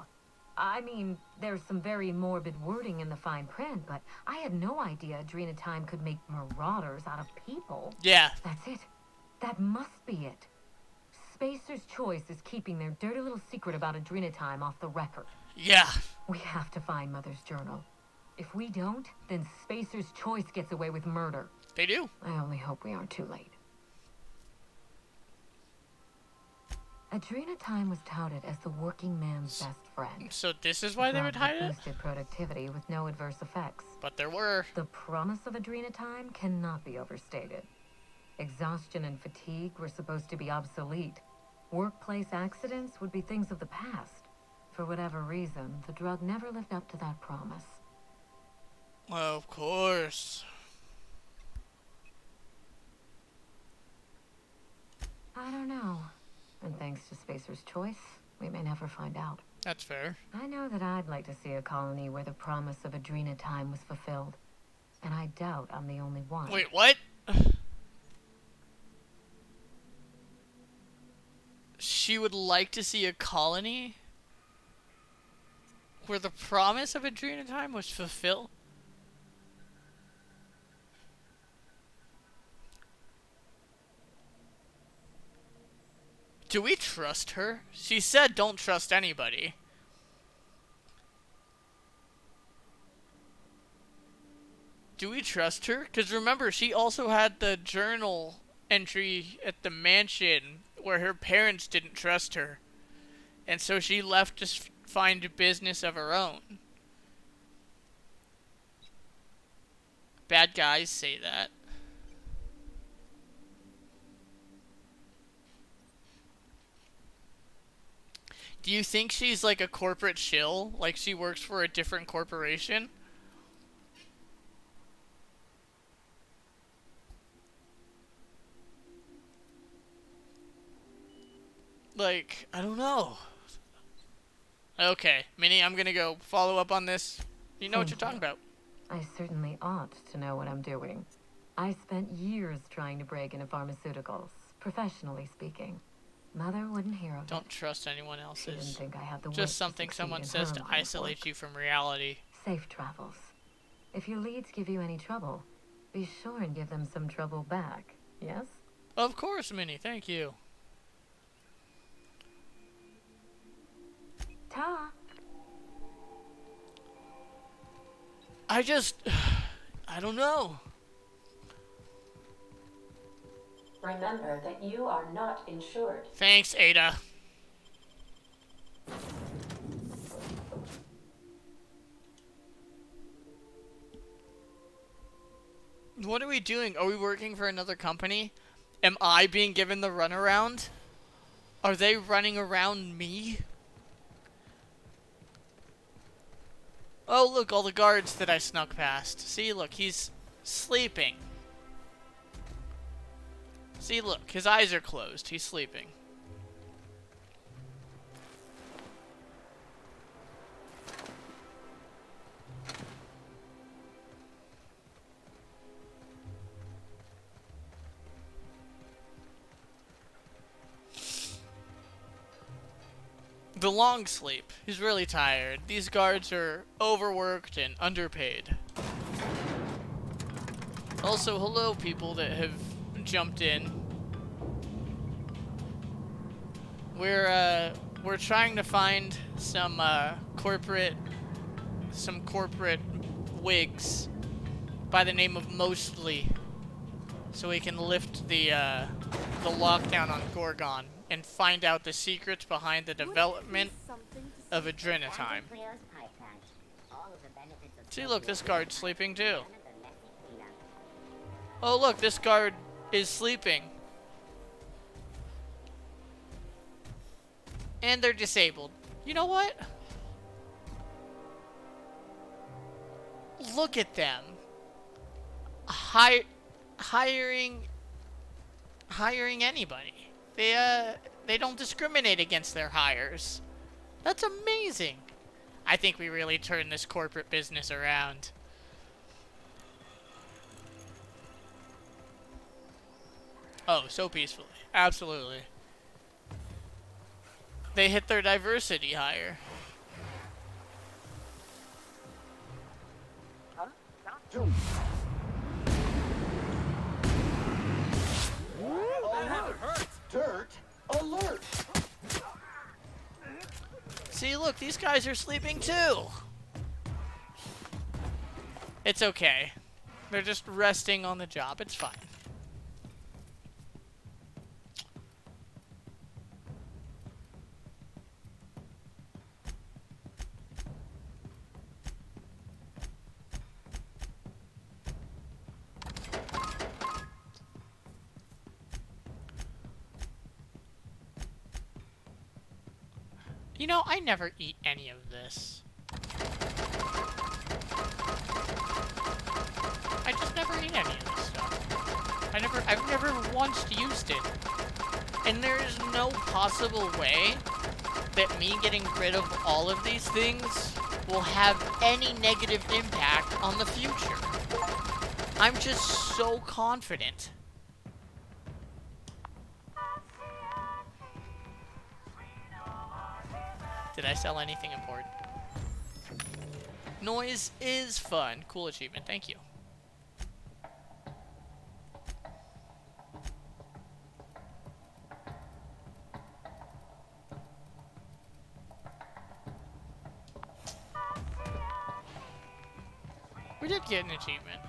I mean, there's some very morbid wording in the fine print, but I had no idea adrenatime could make marauders out of people. Yeah. That's it. That must be it. Spacer's Choice is keeping their dirty little secret about adrenatime off the record. Yeah. We have to find Mother's journal. If we don't, then Spacer's Choice gets away with murder. They do. I only hope we aren't too late. Adrenatime was touted as the working man's best friend. So this is why they would hide it? Boosted productivity with no adverse effects. But there were. The promise of adrenatime cannot be overstated. Exhaustion and fatigue were supposed to be obsolete. Workplace accidents would be things of the past. For whatever reason, the drug never lived up to that promise. Well, of course. I don't know. And thanks to Spacer's Choice, we may never find out. That's fair. I know that I'd like to see a colony where the promise of adrenatime was fulfilled. And I doubt I'm the only one. Wait, what? She would like to see a colony where the promise of adrenatime was fulfilled? Do we trust her? She said don't trust anybody. Do we trust her? Because remember, she also had the journal entry at the mansion where her parents didn't trust her. And so she left to find a business of her own. Bad guys say that. Do you think she's like a corporate shill? Like she works for a different corporation? Like, I don't know. Okay, Minnie, I'm gonna go follow up on this. You know what you're talking about. I certainly ought to know what I'm doing. I spent years trying to break into pharmaceuticals, professionally speaking. Mother wouldn't hear of it. Don't trust anyone She else's. didn't think I had the wit Just to something succeed someone in says her to line of isolate work. you from reality. Safe travels. If your leads give you any trouble, be sure and give them some trouble back, yes? Of course, Minnie, thank you. Ta! I don't know. Remember that you are not insured. Thanks, Ada. What are we doing? Are we working for another company? Am I being given the runaround? Are they running around me? Oh, look, all the guards that I snuck past. See, look, he's sleeping. See, look, his eyes are closed. He's sleeping. The long sleep. He's really tired. These guards are overworked and underpaid. Also, hello people that have jumped in. We're trying to find some corporate wigs by the name of Mostly, so we can lift the lockdown on Gorgon and find out the secrets behind the development of adrenatime. See, look, this guard's sleeping too. Oh, look, this guard is sleeping. And they're disabled. You know what? Look at them. hiring anybody. They don't discriminate against their hires. That's amazing. I think we really turned this corporate business around. Oh, so peacefully. Absolutely. They hit their diversity higher. Alert! Dirt alert! See, look, these guys are sleeping too. It's okay. They're just resting on the job. It's fine. You know, I never eat any of this. I just never eat any of this stuff. I've never once used it. And there is no possible way that me getting rid of all of these things will have any negative impact on the future. I'm just so confident. Did I sell anything important? Noise is fun. Cool achievement. Thank you. We did get an achievement.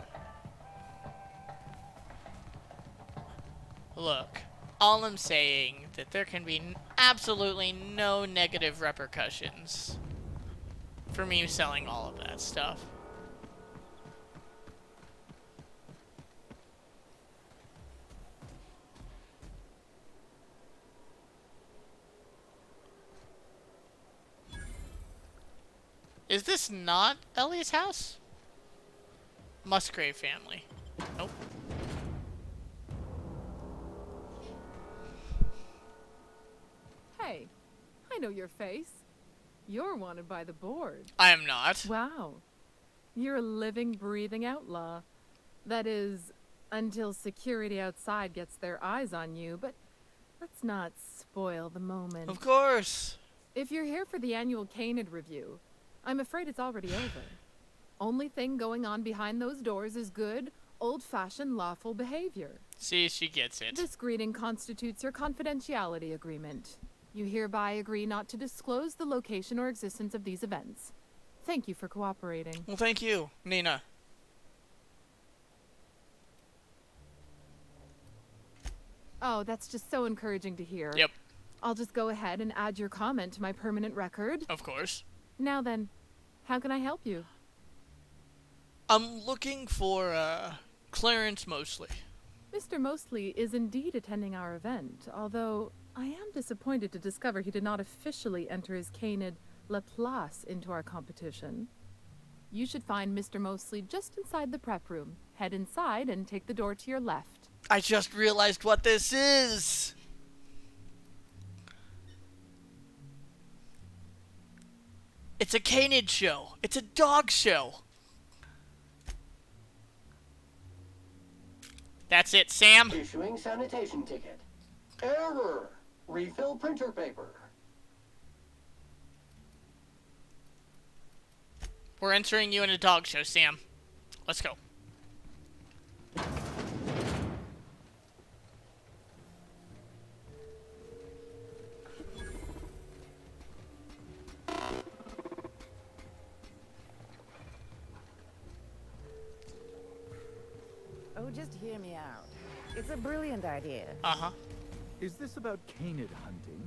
Look, all I'm saying that there can be absolutely no negative repercussions for me selling all of that stuff. Is this not Ellie's house? Musgrave family. Nope. Hey, I know your face. You're wanted by the board. I am not. Wow. You're a living, breathing outlaw. That is, until security outside gets their eyes on you, but let's not spoil the moment. Of course. If you're here for the annual Canid review, I'm afraid it's already over. Only thing going on behind those doors is good, old-fashioned lawful behavior. See, she gets it. This greeting constitutes your confidentiality agreement. You hereby agree not to disclose the location or existence of these events. Thank you for cooperating. Well, thank you, Nina. Oh, that's just so encouraging to hear. Yep. I'll just go ahead and add your comment to my permanent record. Of course. Now then, how can I help you? I'm looking for, Clarence Mosley. Mr. Mosley is indeed attending our event, although I am disappointed to discover he did not officially enter his Canid La Place into our competition. You should find Mr. Mosley just inside the prep room. Head inside and take the door to your left. I just realized what this is! It's a Canid show. It's a dog show. That's it, Sam. Issuing sanitation ticket. Error. Refill printer paper. We're entering you in a dog show, Sam. Let's go. Oh, just hear me out. It's a brilliant idea. Uh-huh. Is this about canid hunting?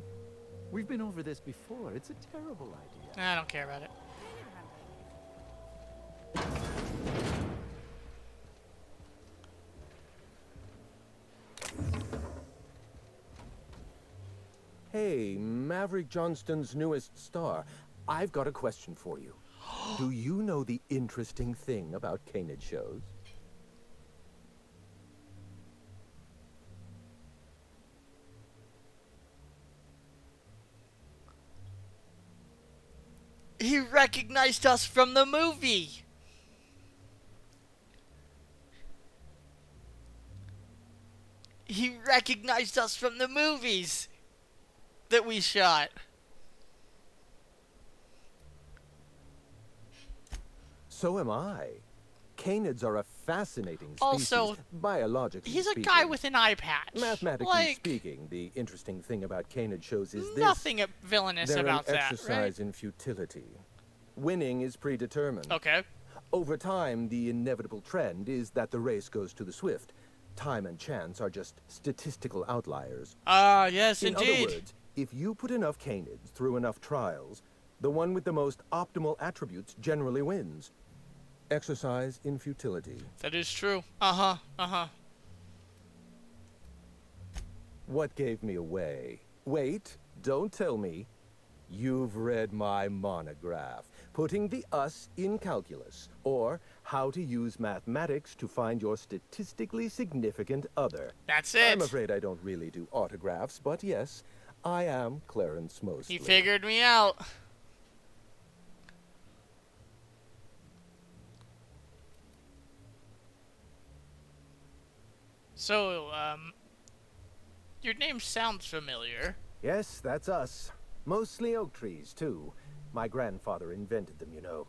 We've been over this before. It's a terrible idea. I don't care about it. Hey, Maverick Johnston's newest star. I've got a question for you. Do you know the interesting thing about Canid shows? He recognized us from the movie. He recognized us from the movies that we shot. So am I. Canids are a fascinating species, Also, biologically he's a speaking. guy with an eye patch. Mathematically speaking, the interesting thing about canid shows is this. Nothing villainous They're about an that, exercise in futility. Winning is predetermined. Okay. Over time, the inevitable trend is that the race goes to the swift. Time and chance are just statistical outliers. Ah, yes, in indeed. In other words, if you put enough canids through enough trials, the one with the most optimal attributes generally wins. Exercise in futility. That is true. Uh-huh, uh-huh. What gave me away? Wait, don't tell me. You've read my monograph, Putting the Us in Calculus, or How to Use Mathematics to Find Your Statistically Significant Other. That's it. I'm afraid I don't really do autographs, but yes, I am Clarence Mosley. He figured me out. So, your name sounds familiar. Yes, that's us. Mostly oak trees, too. My grandfather invented them, you know.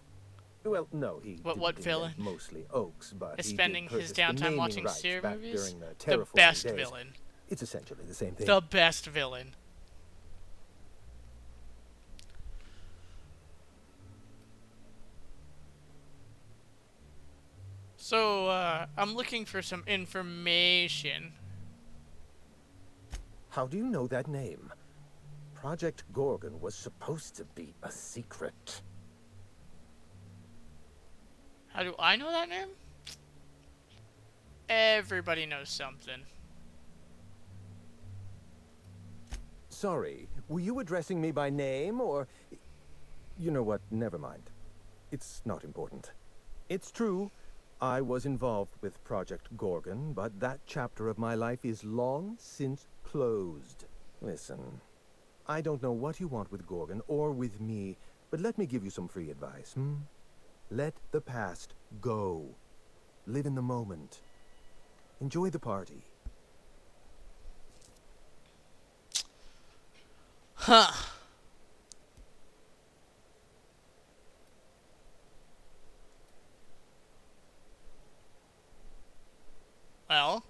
Well, no, he What didn't villain? invent mostly oaks, but Is he spending did his purchase the downtime naming watching rights Seer back movies? during the The terraforming best days. villain. It's essentially the same thing. The best villain. So, I'm looking for some information. How do you know that name? Project Gorgon was supposed to be a secret. How do I know that name? Everybody knows something. Sorry, were you addressing me by name, or... You know what, never mind. It's not important. It's true, I was involved with Project Gorgon, but that chapter of my life is long since closed. Listen, I don't know what you want with Gorgon or with me, but let me give you some free advice, Let the past go. Live in the moment. Enjoy the party. Huh. Well,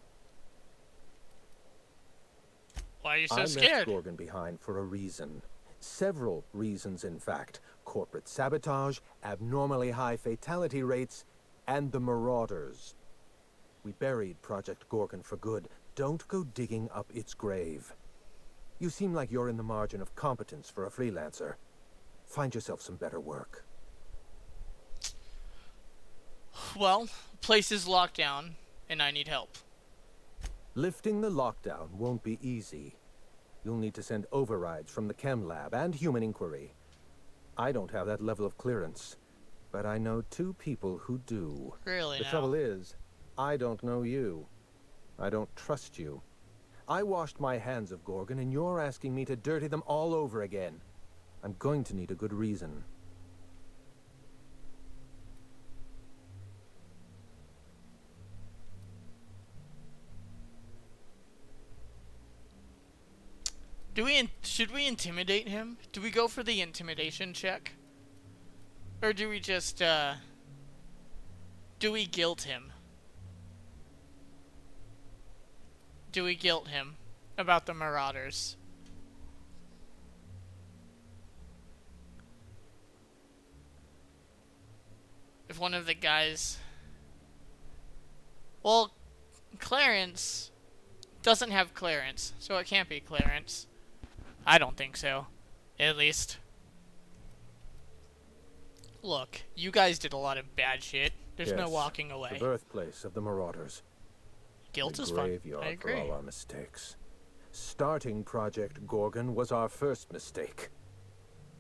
why are you so I scared? left Gorgon behind for a reason. Several reasons, in fact. Corporate sabotage, abnormally high fatality rates, and the Marauders. We buried Project Gorgon for good. Don't go digging up its grave. You seem like you're in the margin of competence for a freelancer. Find yourself some better work. Well, place is locked down, and I need help. Lifting the lockdown won't be easy. You'll need to send overrides from the chem lab and human inquiry. I don't have that level of clearance, but I know two people who do. Really The now? trouble is, I don't know you. I don't trust you. I washed my hands of Gorgon, and you're asking me to dirty them all over again. I'm going to need a good reason. Should we intimidate him? Do we go for the intimidation check? Or do we just, do we guilt him? Do we guilt him about the Marauders? If one of the guys... Well, Clarence doesn't have clearance, so it can't be Clarence. I don't think so. At least. Look, you guys did a lot of bad shit. There's no Yes, walking away. The birthplace of the Marauders. Guilt The is fun. graveyard I agree. for all our mistakes. Starting Project Gorgon was our first mistake.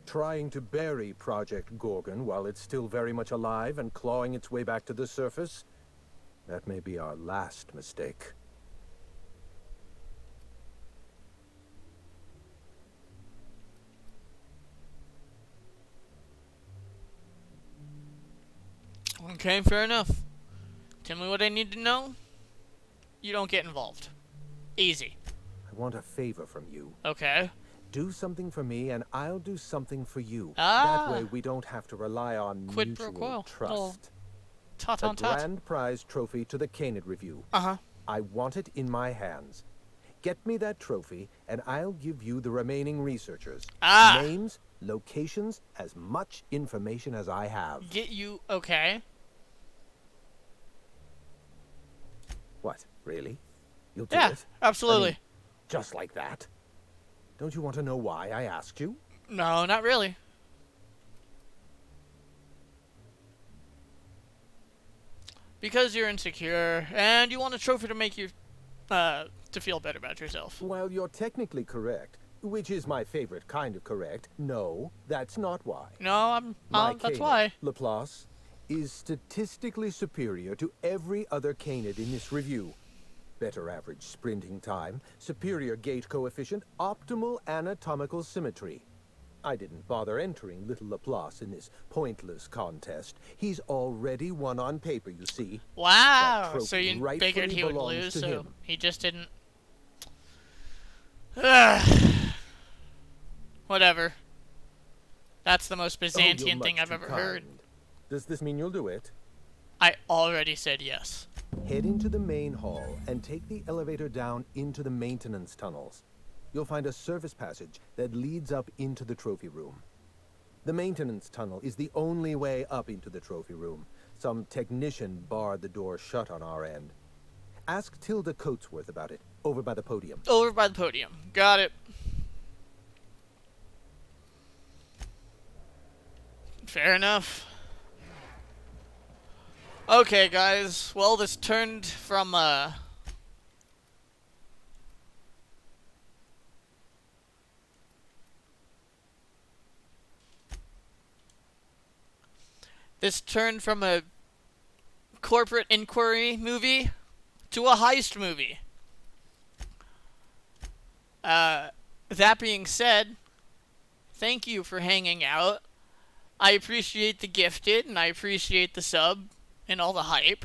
Trying to bury Project Gorgon while it's still very much alive and clawing its way back to the surface, that may be our last mistake. Okay, fair enough. Tell me what I need to know. You don't get involved. Easy. I want a favor from you. Okay. Do something for me, and I'll do something for you. Ah. That way, we don't have to rely on Quid pro quo. mutual trust. Tot A on tot. grand prize trophy to the Canid Review. Uh-huh. I want it in my hands. Get me that trophy, and I'll give you the remaining researchers. Ah. Names, locations, as much information as I have. Get you... Okay. What, really? You'll do Yeah, it? absolutely. I mean, just like that? Don't you want to know why I asked you? No, not really. Because you're insecure, and you want a trophy to make you, to feel better about yourself. While you're technically correct, which is my favorite kind of correct, no, that's not why. No, that's Canid, why. Laplace is statistically superior to every other Canid in this review. Better average sprinting time, superior gait coefficient, optimal anatomical symmetry. I didn't bother entering little Laplace in this pointless contest. He's already won on paper, you see. Wow, so you figured he would lose, so him. he just didn't... Whatever. That's the most Byzantine thing I've ever heard. Does this mean you'll do it? I already said yes. Head into the main hall and take the elevator down into the maintenance tunnels. You'll find a service passage that leads up into the trophy room. The maintenance tunnel is the only way up into the trophy room. Some technician barred the door shut on our end. Ask Tilda Coatsworth about it, over by the podium. Over by the podium. Got it. Fair enough. Okay, guys. Well, this turned from, This turned from a corporate inquiry movie to a heist movie. That being said, thank you for hanging out. I appreciate the gifted, and I appreciate the sub, and all the hype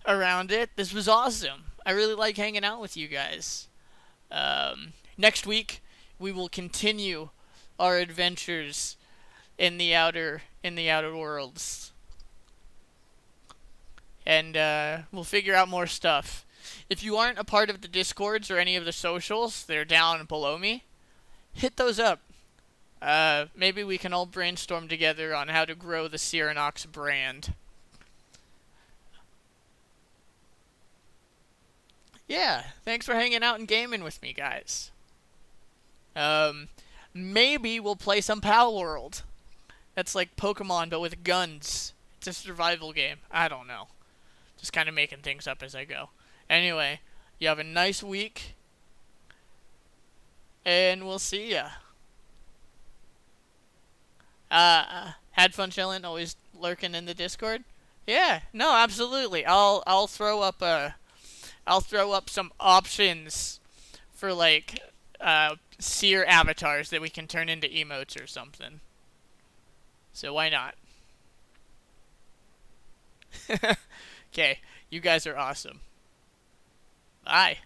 around it. This was awesome. I really like hanging out with you guys. Next week, we will continue our adventures in the outer worlds. And we'll figure out more stuff. If you aren't a part of the Discords or any of the socials, they're down below me. Hit those up. Maybe we can all brainstorm together on how to grow the Searinox brand. Yeah, thanks for hanging out and gaming with me, guys. Maybe we'll play some Pal World. That's like Pokemon, but with guns. It's a survival game. I don't know. Just kind of making things up as I go. Anyway, you have a nice week. And we'll see ya. Had fun chilling, always lurking in the Discord? Yeah, no, absolutely. I'll throw up some options for like seer avatars that we can turn into emotes or something. So why not? Okay, you guys are awesome. Bye.